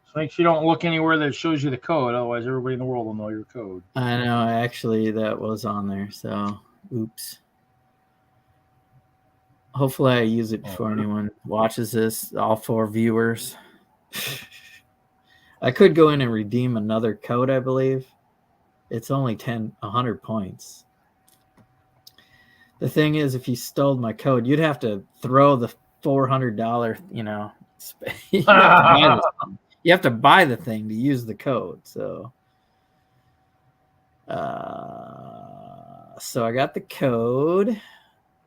A: So make sure you don't look anywhere that shows you the code. Otherwise, everybody in the world will know your code.
B: I know. Actually, that was on there. So, oops. Hopefully, I use it before anyone watches this. All 4 viewers. I could go in and redeem another code, I believe. It's only 100 points. The thing is, if you stole my code, you'd have to throw the $400, you have to buy the thing to use the code. So I got the code.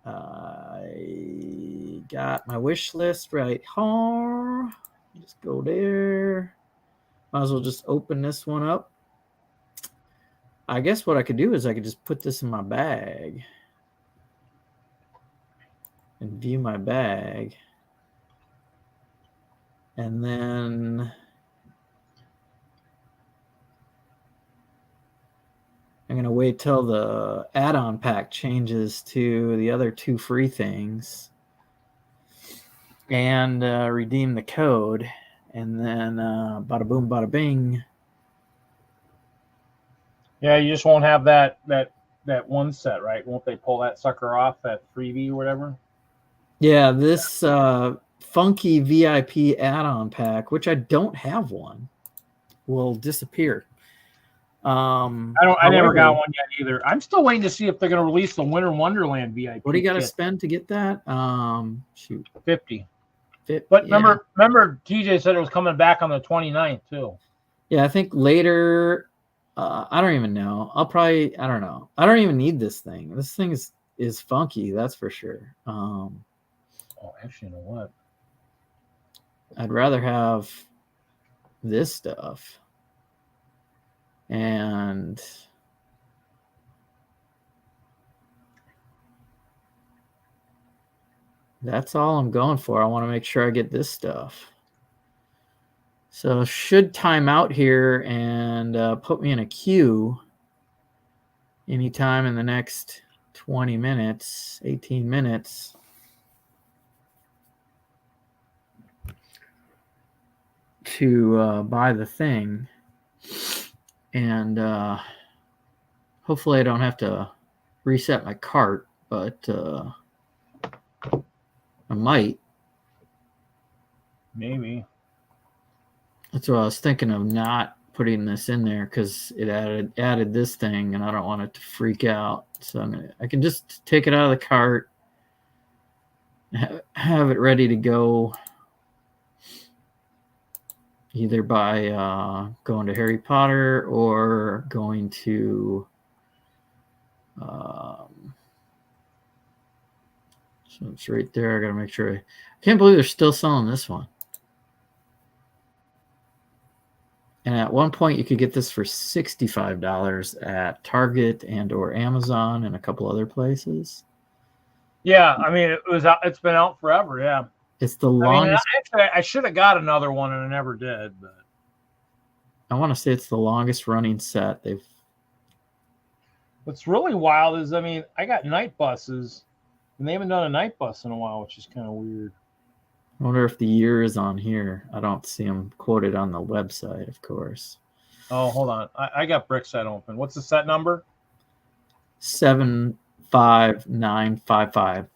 B: I got my wish list right here. Just go there. Might as well just open this one up. I guess what I could do is I could just put this in my bag and view my bag. And then I'm going to wait till the add-on pack changes to the other 2 free things and redeem the code. And then bada boom, bada bing.
A: Yeah, you just won't have that one set, right? Won't they pull that sucker off, that freebie or whatever?
B: Yeah, this funky VIP add-on pack, which I don't have one, will disappear.
A: I never got one yet either. I'm still waiting to see if they're going to release the Winter Wonderland VIP.
B: What do you got to spend to get that? Shoot,
A: 50. But remember, TJ said it was coming back on the 29th too.
B: Yeah, I think later. I don't even know. I don't know. I don't even need this thing. This thing is funky, that's for sure.
A: Oh, actually, you know what?
B: I'd rather have this stuff. And that's all I'm going for. I want to make sure I get this stuff. So should time out here and put me in a queue anytime in the next 20 minutes, 18 minutes. To buy the thing. And hopefully I don't have to reset my cart, but I might.
A: Maybe.
B: That's what I was thinking of, not putting this in there because it added this thing, and I don't want it to freak out. So I can just take it out of the cart, have it ready to go. Either by going to Harry Potter or going to so it's right there. I gotta make sure. I can't believe they're still selling this one. And at one point you could get this for $65 at Target and or Amazon and a couple other places.
A: Yeah, I mean it's been out forever, yeah.
B: It's the longest.
A: I should have got another one and I never did, but
B: I want to say it's the longest running set they've.
A: What's really wild is, I mean, I got night buses, and they haven't done a night bus in a while, which is kind of weird.
B: I wonder if the year is on here. I don't see them quoted on the website, of course.
A: Oh, hold on. I got Brickfest open. What's the set number?
B: 75955.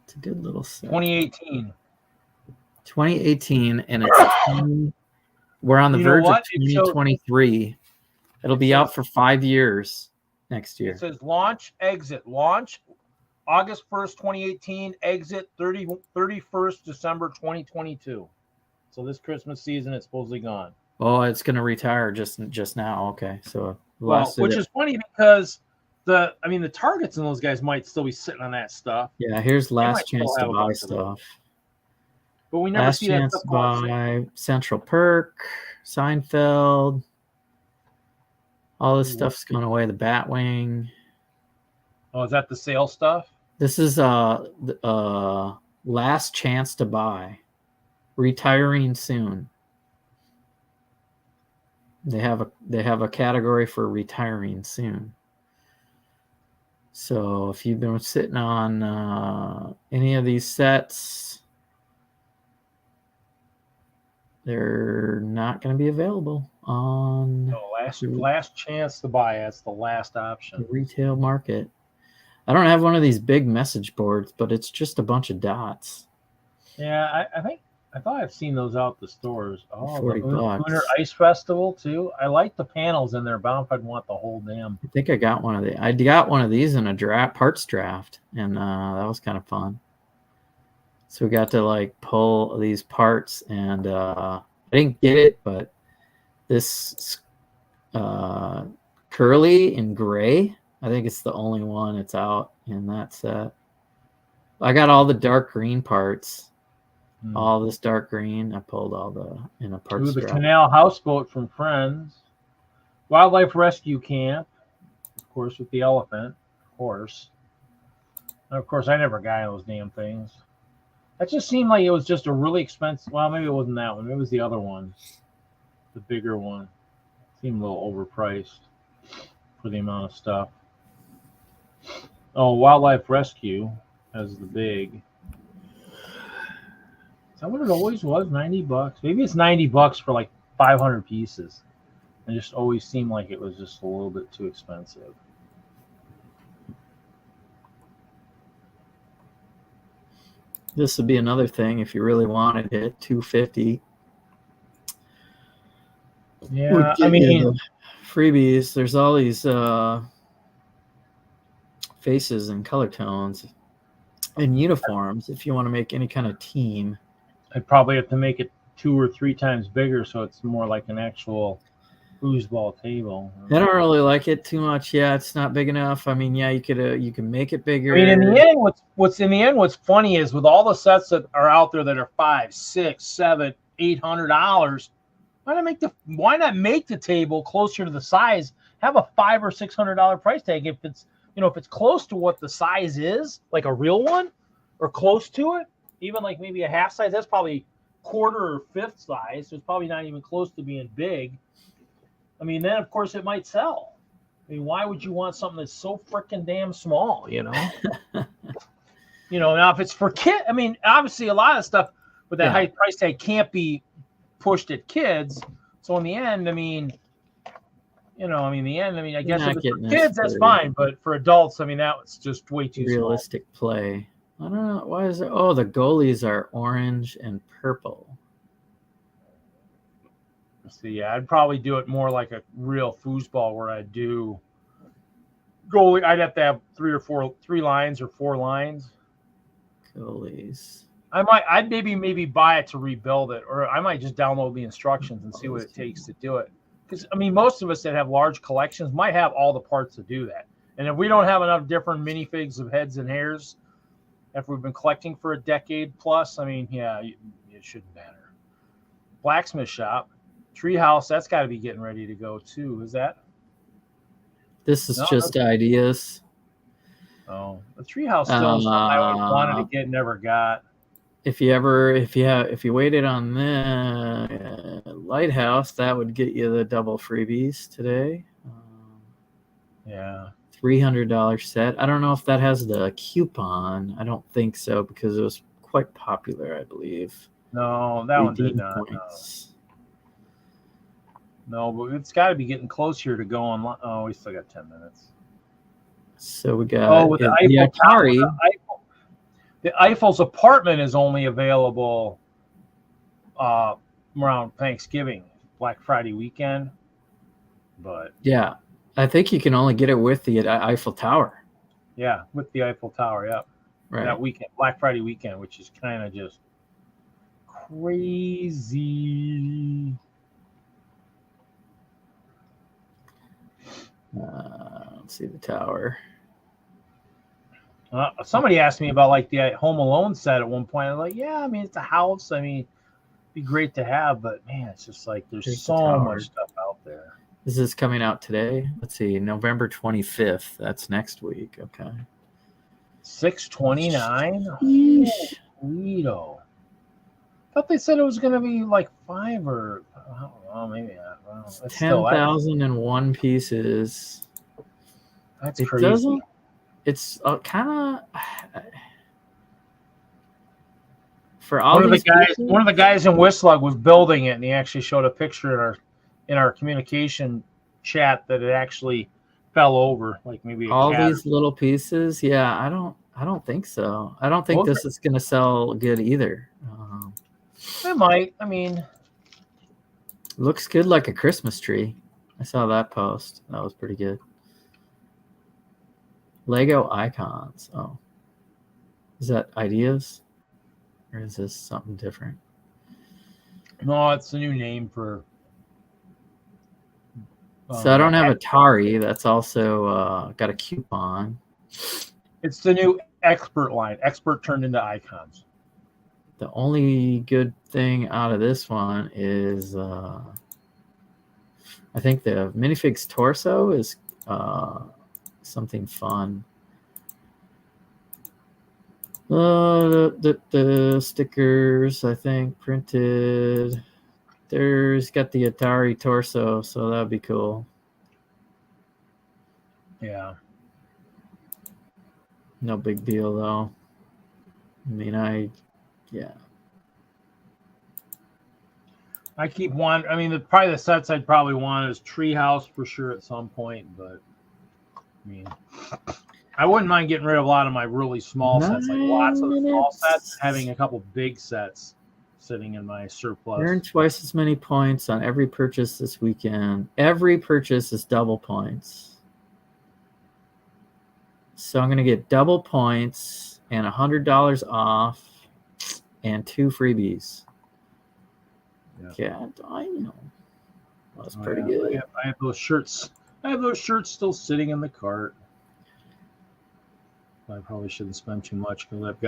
B: It's a good little set.
A: 2018.
B: 2018, and it's we're on the verge of 2023. It'll be out for 5 years next year.
A: It says launch, exit. Launch August 1st, 2018. Exit 31st December 2022. So this Christmas season, it's supposedly gone.
B: Oh, it's going to retire just now. Okay, so
A: which is funny because the Targets and those guys might still be sitting on that stuff.
B: Yeah, here's last chance to buy stuff.
A: But we never see that stuff.
B: Last chance to buy Central Perk, Seinfeld. All this stuff's going away. The Batwing.
A: Oh, is that the sale stuff?
B: This is last chance to buy. Retiring soon. They have a category for retiring soon. So if you've been sitting on any of these sets, they're not going to be available on
A: last chance to buy. That's the last option.
B: The retail market. I don't have one of these big message boards, but it's just a bunch of dots.
A: Yeah, I thought I've seen those out the stores. Oh,
B: $40.
A: The Lunar Ice Festival too. I like the panels in there, but I don't know if I'd want the whole damn.
B: I think I got one of the. I got one of these in a parts draft, and that was kind of fun. So we got to like pull these parts, and I didn't get it, but this curly in gray, I think it's the only one that's out in that set. I got all the dark green parts. All this dark green, I pulled all in a parts.
A: The canal houseboat from Friends, wildlife rescue camp, of course, with the elephant, of course. And of course, I never got those damn things. That just seemed like it was just a really expensive. Well, maybe it wasn't that one. Maybe it was the other one, the bigger one. Seemed a little overpriced for the amount of stuff. Oh, Wildlife Rescue has the big. Is that what it always was? $90? Maybe it's $90 for like 500 pieces. It just always seemed like it was just a little bit too expensive.
B: This would be another thing if you really wanted it. $250.
A: Yeah, I mean,
B: freebies. There's all these faces and color tones and uniforms. If you want to make any kind of team,
A: I'd probably have to make it 2 or 3 times bigger, so it's more like an actual foosball table.
B: I don't really like it too much. Yeah, it's not big enough. I mean, yeah, you can make it bigger.
A: I mean, in the end, what's funny is with all the sets that are out there that are $500, $600, $700, $800, why not make the table closer to the size? Have a $500 or $600 price tag if it's close to what the size is, like a real one, or close to it, even like maybe a half size. That's probably quarter or fifth size, so it's probably not even close to being big. I mean, then of course it might sell. I mean, why would you want something that's so freaking damn small? Now if it's for kids, I mean, obviously a lot of stuff with that high price tag can't be pushed at kids. So in the end, I guess if it's for kids, that's fine. But for adults, I mean, that's just way too
B: realistic
A: small.
B: Play. I don't know. Why is it? Oh, the goalies are orange and purple.
A: So yeah, I'd probably do it more like a real foosball where I'd do goalie. I'd have to have 3 lines or 4 lines.
B: Goalies.
A: I'd maybe buy it to rebuild it, or I might just download the instructions and see what it takes to do it. Because I mean, most of us that have large collections might have all the parts to do that. And if we don't have enough different minifigs of heads and hairs, after we've been collecting for a decade plus, I mean, yeah, it shouldn't matter. Blacksmith shop. Treehouse, that's got to be getting ready to go too. Is that?
B: This is just ideas.
A: Oh, the Treehouse still something I always wanted to get, never got.
B: If you waited on the Lighthouse, that would get you the double freebies today.
A: Yeah.
B: $300 set. I don't know if that has the coupon. I don't think so because it was quite popular, I believe.
A: No, that one did not. No, but it's got to be getting closer to go online. Oh, we still got 10 minutes.
B: So we got
A: with the Eiffel Tower. The Eiffel's apartment is only available around Thanksgiving, Black Friday weekend. But
B: yeah, I think you can only get it with the Eiffel Tower.
A: Yeah, with the Eiffel Tower. Yeah,
B: right.
A: That weekend, Black Friday weekend, which is kind of just crazy.
B: Let's see the tower.
A: Somebody asked me about like the Home Alone set at one point. I'm like, yeah, I mean, it's a house. I mean, it'd be great to have, but man, it's just like there's so much stuff out there.
B: This is coming out today. Let's see, November 25th. That's next week. Okay.
A: $629. Lido. Thought they said it was going to be like 5 or I don't know, maybe not. Well,
B: 10,001 pieces.
A: That's crazy.
B: It's kind of for all
A: one of the guys in WISLUG was building it, and he actually showed a picture in our communication chat that it actually fell over, like maybe
B: all these little pieces. Yeah, I don't think so. I don't think this is going to sell good either.
A: It might. I mean,
B: looks good like a Christmas tree. I saw that post. That was pretty good. Lego icons. Oh, is that ideas, or is this something different?
A: No, it's a new name for.
B: So I don't have Atari. That's also got a coupon.
A: It's the new Expert line. Expert turned into icons.
B: The only good thing out of this one is I think the minifig's torso is something fun. The stickers, I think, printed. There's got the Atari torso, so that'd be cool.
A: Yeah.
B: No big deal, though. I mean, yeah.
A: I keep one. I mean, probably the sets I'd probably want is Treehouse for sure at some point, but I mean, I wouldn't mind getting rid of a lot of my really small sets, like lots of small sets, having a couple big sets sitting in my surplus.
B: Earn twice as many points on every purchase this weekend. Every purchase is double points. So I'm going to get double points and $100 off and 2 freebies. Yeah, I know. That's pretty good.
A: I have those shirts. I have those shirts still sitting in the cart. I probably shouldn't spend too much because I've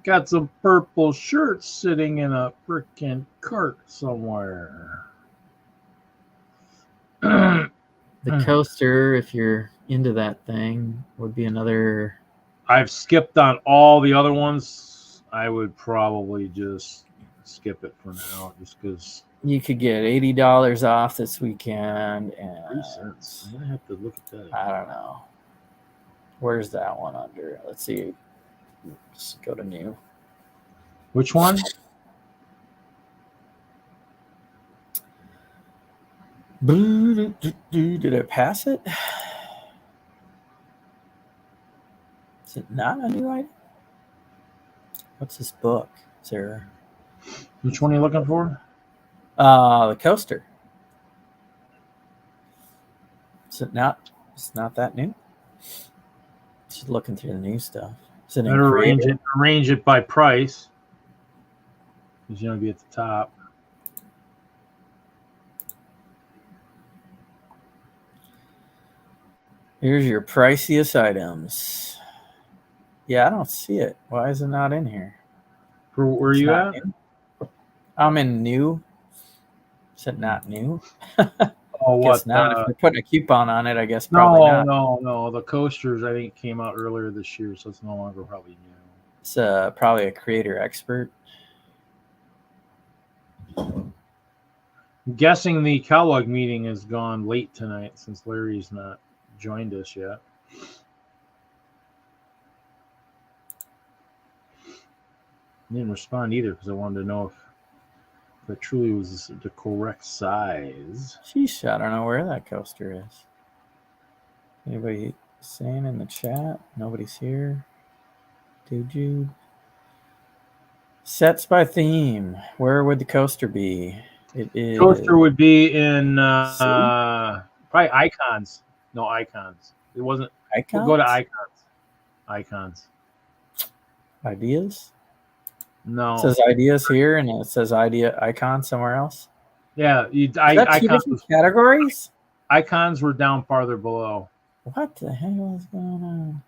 A: got some purple shirts sitting in a freaking cart somewhere.
B: The coaster, if you're into that thing, would be another.
A: I've skipped on all the other ones. I would probably just skip it for now, just because
B: you could get $80 off this weekend. And
A: 3 cents. I'm gonna have to look at that.
B: I don't know. Where's that one under? Let's see. Let's go to new.
A: Which one?
B: Did I pass it? Is it not a new item? What's this book? Is there?
A: Which one are you looking for?
B: The coaster. Is it not? It's not that new. Just looking through the new stuff. Is it
A: arrange it by price. It's gonna be at the top.
B: Here's your priciest items. Yeah, I don't see it. Why is it not in here?
A: Where are you at?
B: New. I'm in new. Is it not new?
A: Oh, what?
B: Not. If they're putting a coupon on it, I guess probably not.
A: No. The coasters, I think, came out earlier this year, so it's no longer probably new.
B: It's probably a creator expert.
A: I'm guessing the TwinLUG meeting has gone late tonight since Larry's not joined us yet. I didn't respond either because I wanted to know if it truly was the correct size.
B: Sheesh, I don't know where that coaster is. Anybody saying in the chat? Nobody's here. Did you? Sets by theme. Where would the coaster be? It is.
A: Coaster would be in probably icons. No, icons. It wasn't.
B: Icons?
A: We'll go to icons. Icons.
B: Ideas?
A: No.
B: It says ideas here, and it says idea icon somewhere else.
A: Yeah,
B: icons categories.
A: Icons were down farther below.
B: What the hell is going on?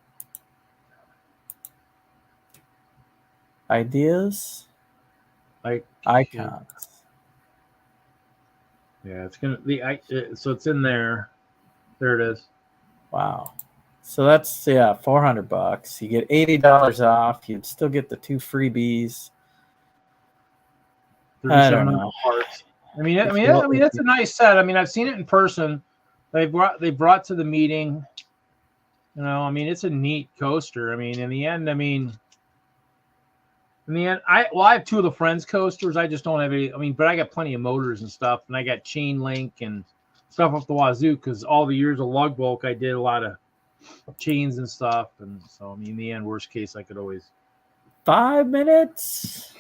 B: Ideas. Icons.
A: Yeah, it's gonna be. So it's in there. There it is.
B: Wow. So that's $400. You get $80 off. You'd still get the 2 freebies. I don't know.
A: Parts. I mean, that's a nice set. I mean, I've seen it in person. They brought to the meeting. You know, I mean, it's a neat coaster. I mean, in the end, I have 2 of the Friends coasters. I just don't have any. I mean, but I got plenty of motors and stuff, and I got chain link and stuff up the wazoo because all the years of lug bulk, I did a lot of chains and stuff, and so I mean, in the end, worst case, I could always
B: 5 minutes.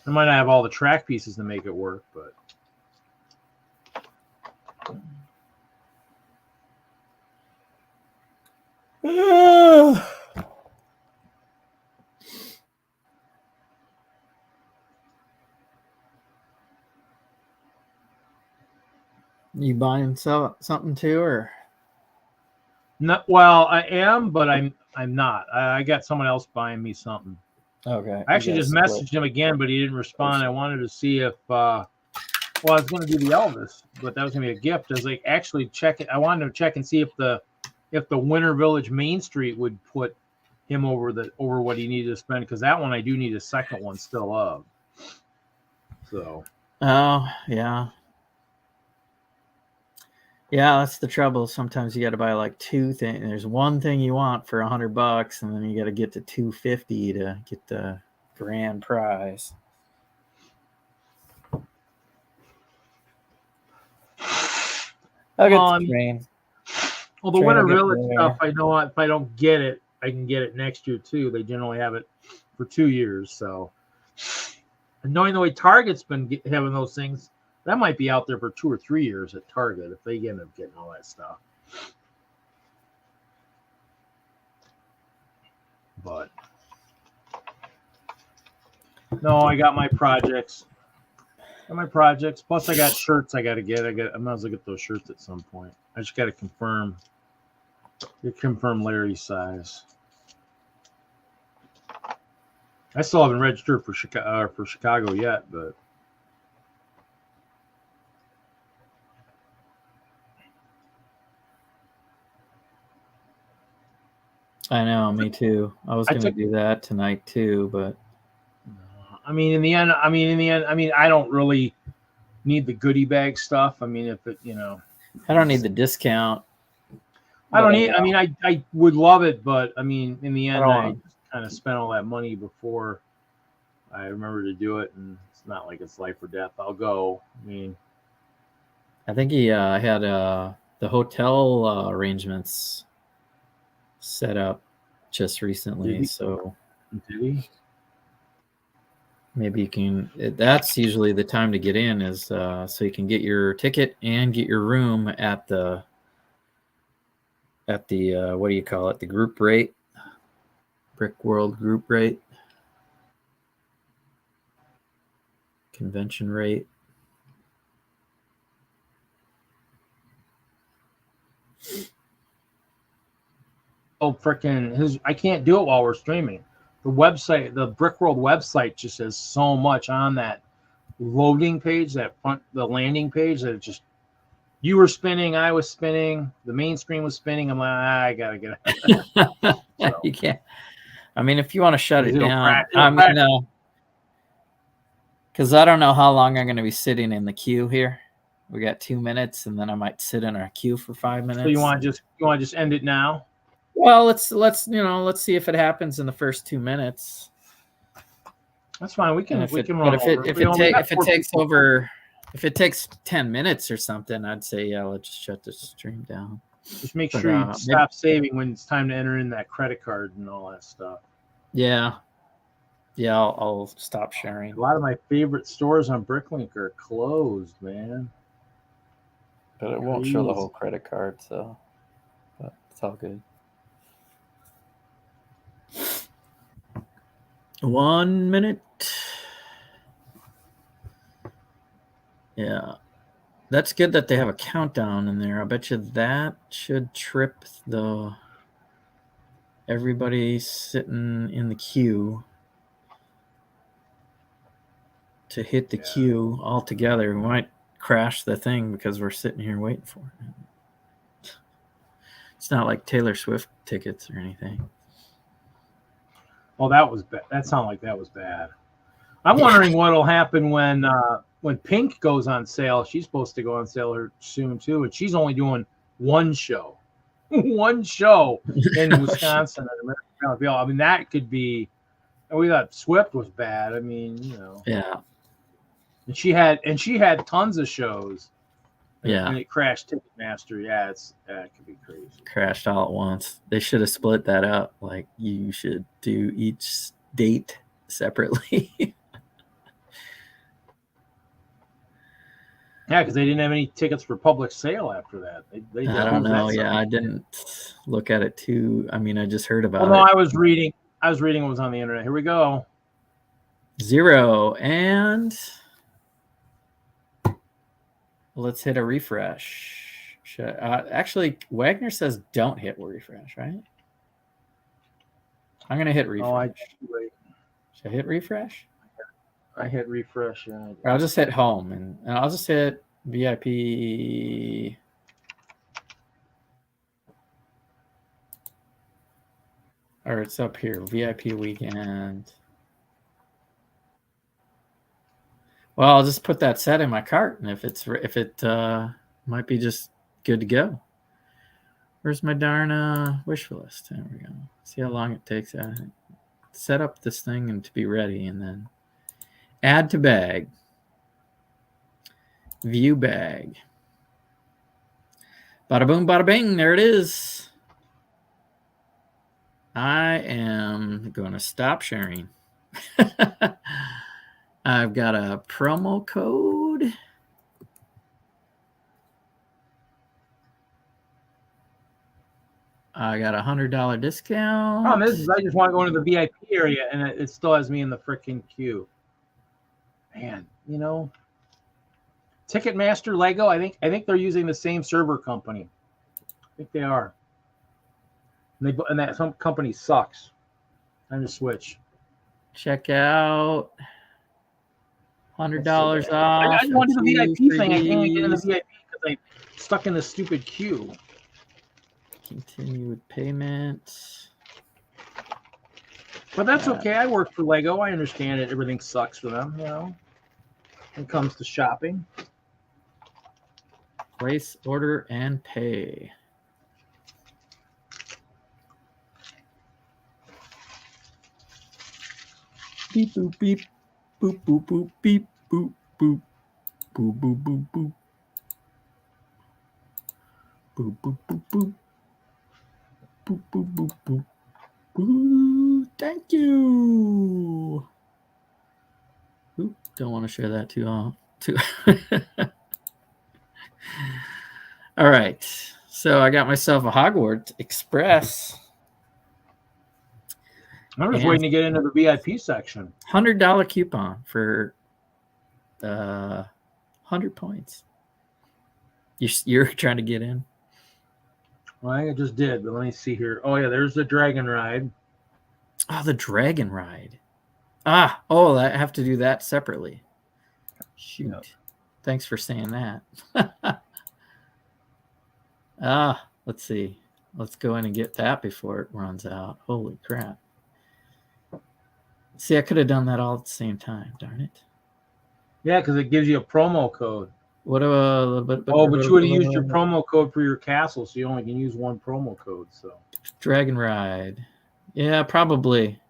A: I might not have all the track pieces to make it work, but
B: You buying something too, or?
A: no? Well, I am, but I'm not. I got someone else buying me something.
B: Okay.
A: I actually just messaged him again, but he didn't respond. I wanted to see if, I was going to do the Elvis, but that was going to be a gift. I was like, actually check it. I wanted to check and see if the Winter Village Main Street would put him over what he needed to spend, because that one I do need a second one still of. So.
B: Oh yeah. Yeah, that's the trouble. Sometimes you got to buy like two things. There's one thing you want for $100, and then you got to get to $250 to get the grand prize. I'll get the train.
A: Well, the Winter Village stuff, I know if I don't get it, I can get it next year too. They generally have it for 2 years. So, and knowing the way Target's been having those things, that might be out there for 2 or 3 years at Target if they end up getting all that stuff. But no, I got my projects. Plus, I got shirts I got to get. I might as well get those shirts at some point. I just got to confirm Larry's size. I still haven't registered for Chicago yet, but.
B: I know, me too. I was going to do that tonight too, but
A: in the end, I don't really need the goodie bag stuff. I mean, if it,
B: I don't need the discount.
A: I don't need. I would love it, but in the end, I kind of spent all that money before I remember to do it, and it's not like it's life or death. I'll go.
B: I think he had the hotel arrangements set up just recently, so
A: did he?
B: Maybe you can. That's usually the time to get in, is so you can get your ticket and get your room at the what do you call it? The group rate, Brick World group rate, convention rate.
A: Oh, freaking I can't do it while we're streaming. The website, the Brick World website, just has so much on that loading page, the landing page, that it just, you were spinning, I was spinning, the main screen was spinning. I'm like, I gotta get it.
B: So, you can't. If you want to shut it down, no, because I don't know how long I'm going to be sitting in the queue here. We got 2 minutes, and then I might sit in our queue for 5 minutes.
A: So you want to just end it now?
B: Well, let's see if it happens in the first 2 minutes.
A: That's fine. We can run
B: over. If it takes 10 minutes or something, I'd say let's just shut the stream down.
A: Just make sure you stop saving when it's time to enter in that credit card and all that stuff.
B: Yeah. Yeah, I'll stop sharing.
A: A lot of my favorite stores on Bricklink are closed, man.
B: But it won't show the whole credit card, so but it's all good. 1 minute. Yeah. That's good that they have a countdown in there. I bet you that should trip everybody sitting in the queue to hit the queue all together. We might crash the thing because we're sitting here waiting for it. It's not like Taylor Swift tickets or anything.
A: Oh, that was bad. That sounded like that was bad. I'm wondering what'll happen when Pink goes on sale. She's supposed to go on sale soon too, and she's only doing one show in Wisconsin. That could be. We thought Swift was bad.
B: Yeah.
A: And she had tons of shows.
B: Yeah.
A: And it crashed Ticketmaster. Yeah, it could be crazy.
B: Crashed all at once. They should have split that up. Like, you should do each date separately.
A: Yeah, because they didn't have any tickets for public sale after that.
B: I don't know. Yeah, I didn't look at it too. I just heard about it.
A: No, I was reading what was on the internet. Here we go.
B: 0, and let's hit a refresh. Actually, Wagner says don't hit refresh, right? I'm going to hit refresh. Should I hit refresh?
A: I hit refresh. Yeah.
B: I'll just hit home, and I'll just hit VIP. Or it's up here, VIP weekend. Well, I'll just put that set in my cart, and if it might be just good to go. Where's my darn wish list? There we go. See how long it takes. Set up this thing and to be ready, and then add to bag. View bag. Bada boom, bada bing. There it is. I am going to stop sharing. I've got a promo code. I got $100 discount.
A: Problem is I just want to go into the VIP area, and it still has me in the freaking queue. Man, you know, Ticketmaster, Lego. I think they're using the same server company. I think they are. And that some company sucks. Time to switch.
B: Check out $100 off.
A: I want to do the VIP thing. I can't get in the VIP because I'm stuck in the stupid queue.
B: Continue with payment.
A: But that's okay. I work for Lego. I understand it. Everything sucks for them, you know, when it comes to shopping.
B: Place order and pay. Beep boop beep boop boop boop beep boop boop boop boop boop boop boop boop boop boop boop boop boop boop boop. Thank you. Oop, don't want to share that too long. All right, so I got myself a Hogwarts Express.
A: I'm just waiting to get into the VIP section.
B: $100 coupon for 100 points. You're trying to get in?
A: Well, I just did, but let me see here. Oh, yeah, there's the Dragon Ride.
B: Oh, the Dragon Ride. Oh, I have to do that separately. Shoot. Yep. Thanks for saying that. Let's see. Let's go in and get that before it runs out. Holy crap. See, I could have done that all at the same time. Darn it.
A: Yeah, because it gives you a promo code.
B: What but
A: you would have used your promo code for your castle, so you only can use one promo code. So
B: Dragon Ride. Yeah, probably.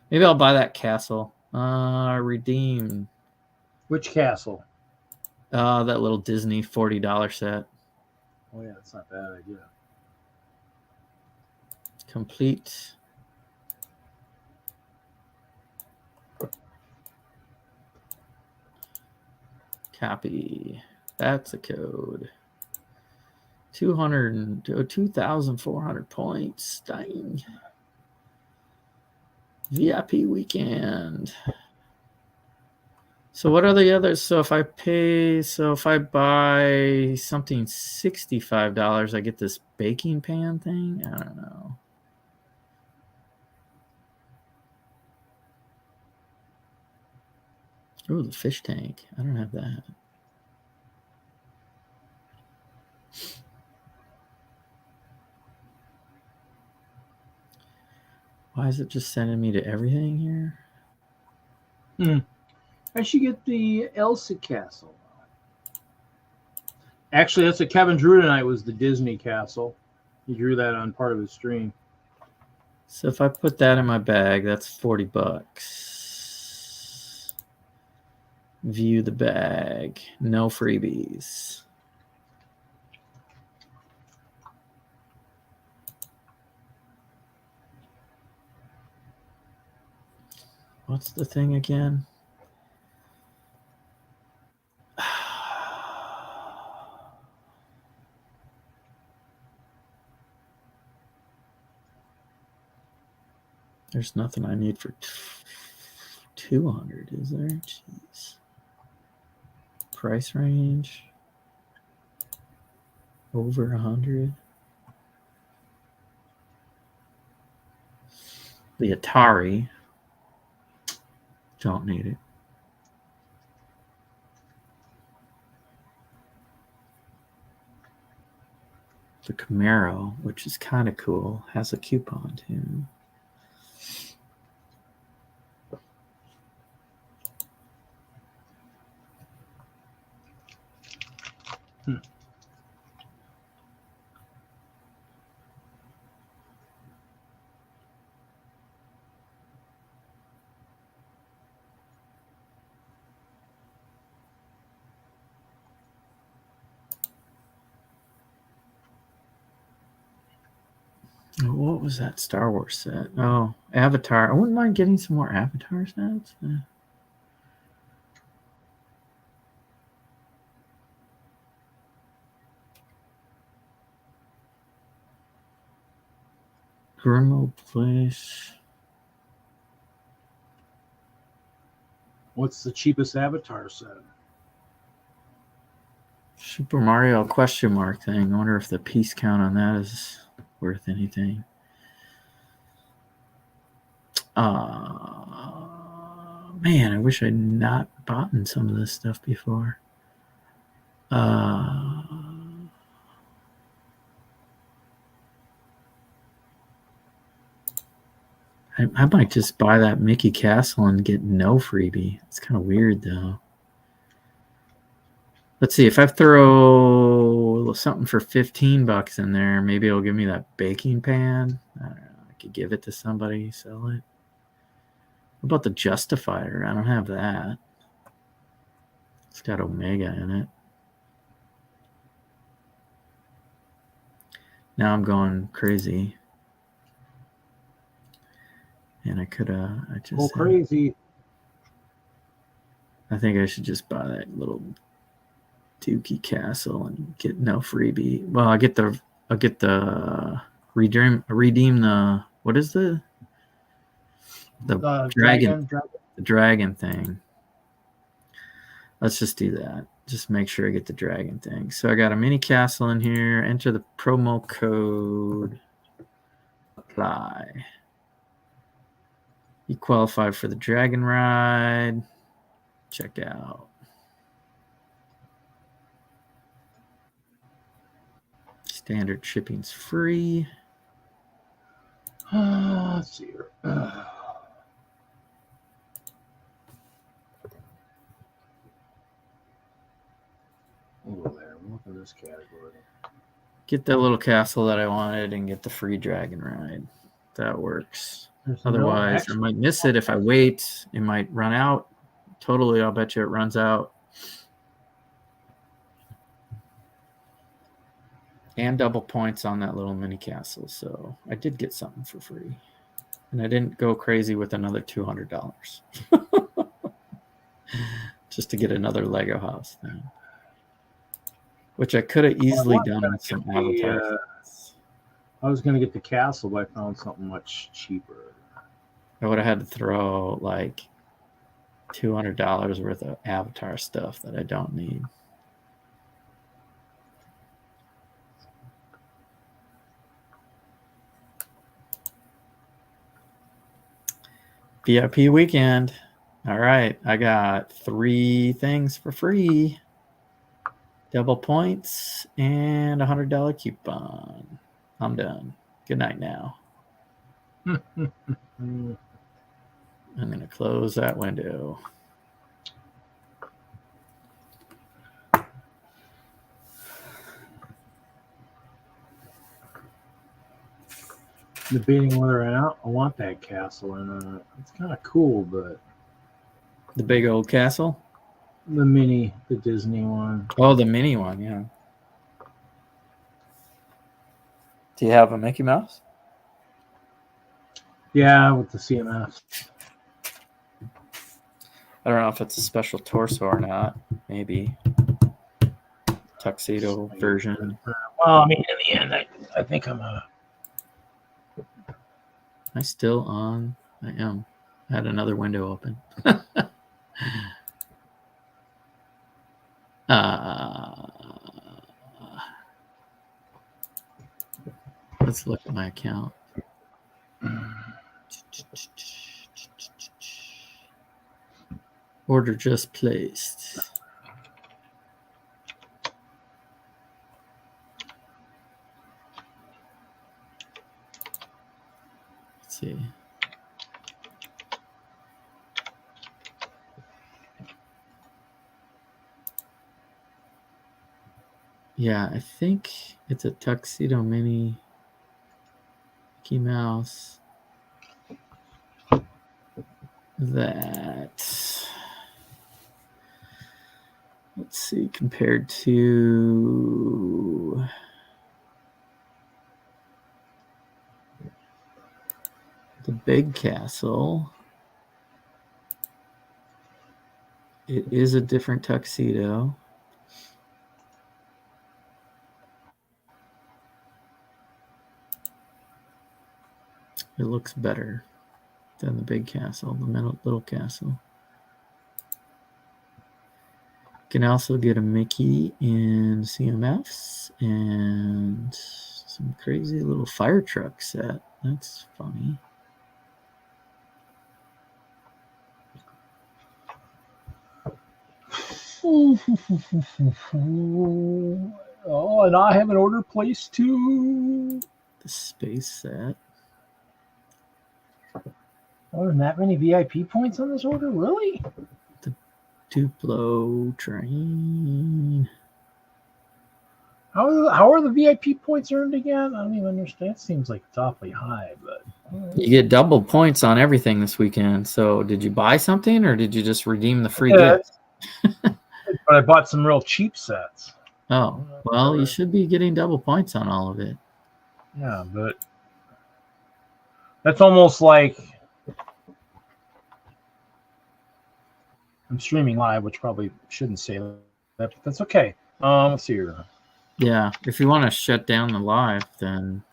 B: Maybe I'll buy that castle. Redeem.
A: Which castle?
B: That little Disney $40 set.
A: Oh yeah, that's not a bad idea.
B: Complete. Copy. That's a code. 2,400 points. Dang. VIP weekend. So what are the others? So if I buy something $65, I get this baking pan thing. I don't know. Oh, the fish tank. I don't have that. Why is it just sending me to everything here?
A: I should get the Elsa Castle. Actually, that's what Kevin drew tonight, was the Disney Castle. He drew that on part of his stream.
B: So if I put that in my bag, that's $40. View the bag. No freebies. What's the thing again? There's nothing I need for 200, is there? Jeez. Price range over 100. The Atari. Don't need it. The Camaro, which is kind of cool, has a coupon too. What was that Star Wars set? Oh, Avatar. I wouldn't mind getting some more Avatar sets. Grimald Place.
A: What's the cheapest Avatar set?
B: Super Mario question mark thing. I wonder if the piece count on that is worth anything. Man, I wish I'd not bought some of this stuff before. I might just buy that Mickey Castle and get no freebie. It's kind of weird, though. Let's see. If I throw something for $15 in there, maybe it'll give me that baking pan. I don't know. I could give it to somebody, sell it. What about the Justifier? I don't have that. It's got Omega in it. Now I'm going crazy. And I could I just
A: Go crazy.
B: I think I should just buy that little Dookie Castle and get no freebie. Well, I'll get the redeem the what is the dragon thing. Let's just do that. Just make sure I get the dragon thing. So I got a mini castle in here. Enter the promo code. Apply. You qualify for the dragon ride. Check out. Standard shipping's free.
A: Let's see here. We'll go there. We'll look at this category.
B: Get that little castle that I wanted and get the free dragon ride. That works.
A: There's
B: Otherwise, I might miss it if I wait. It might run out. Totally, I'll bet you it runs out. And double points on that little mini castle. So I did get something for free. And I didn't go crazy with another $200. Just to get another Lego house thing. Which I could have easily done with some Avatar.
A: I was going to get the castle, but I found something much cheaper.
B: I would have had to throw like $200 worth of Avatar stuff that I don't need. VIP weekend. All right. I got 3 things for free. Double points and $100 coupon. I'm done. Good night now. I'm going to close that window.
A: Debating whether or not I want that castle or not. It's kind of cool, but
B: the big old castle?
A: The Disney one.
B: Oh, the mini one, yeah. Do you have a Mickey Mouse?
A: Yeah, with the CMF.
B: I don't know if it's a special torso or not. Maybe. Tuxedo version.
A: Well, I mean, in the end, I think I'm a...
B: Am I still on? I am. I had another window open. Let's look at my account. Order just placed. Let's see. Yeah, I think it's a Tuxedo Mini Mickey Mouse that, let's see, compared to the Big Castle, it is a different tuxedo. It looks better than the Big Castle, the Little Castle. You can also get a Mickey in CMFs and some crazy little fire truck set. That's funny.
A: Oh, and I have an order placed too.
B: The space set.
A: Oh, and that many VIP points on this order? Really?
B: The Duplo train.
A: How are the VIP points earned again? I don't even understand. It seems like it's awfully high, but
B: You get double points on everything this weekend. So did you buy something or did you just redeem the free gift?
A: But I bought some real cheap sets.
B: Oh, well, you should be getting double points on all of it.
A: Yeah, but that's almost like I'm streaming live, which probably shouldn't say that, but that's okay. Let's see here.
B: Yeah, if you want to shut down the live, then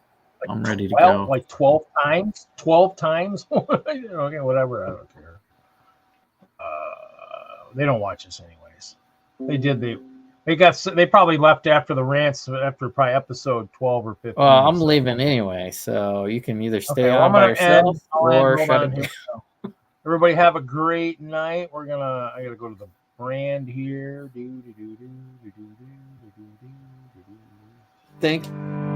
B: I'm ready to
A: Well,
B: go.
A: like 12 times? 12 times? Okay, whatever. I don't care. They don't watch us anyways. They probably left after the rants after probably episode 12 or 15.
B: Well, I'm leaving anyway, so you can either stay on
A: I'm
B: by
A: gonna
B: yourself or
A: Hold
B: shut
A: on
B: it
A: here.
B: down.
A: Everybody have a great night. I gotta go to the brand here.
B: Thank you.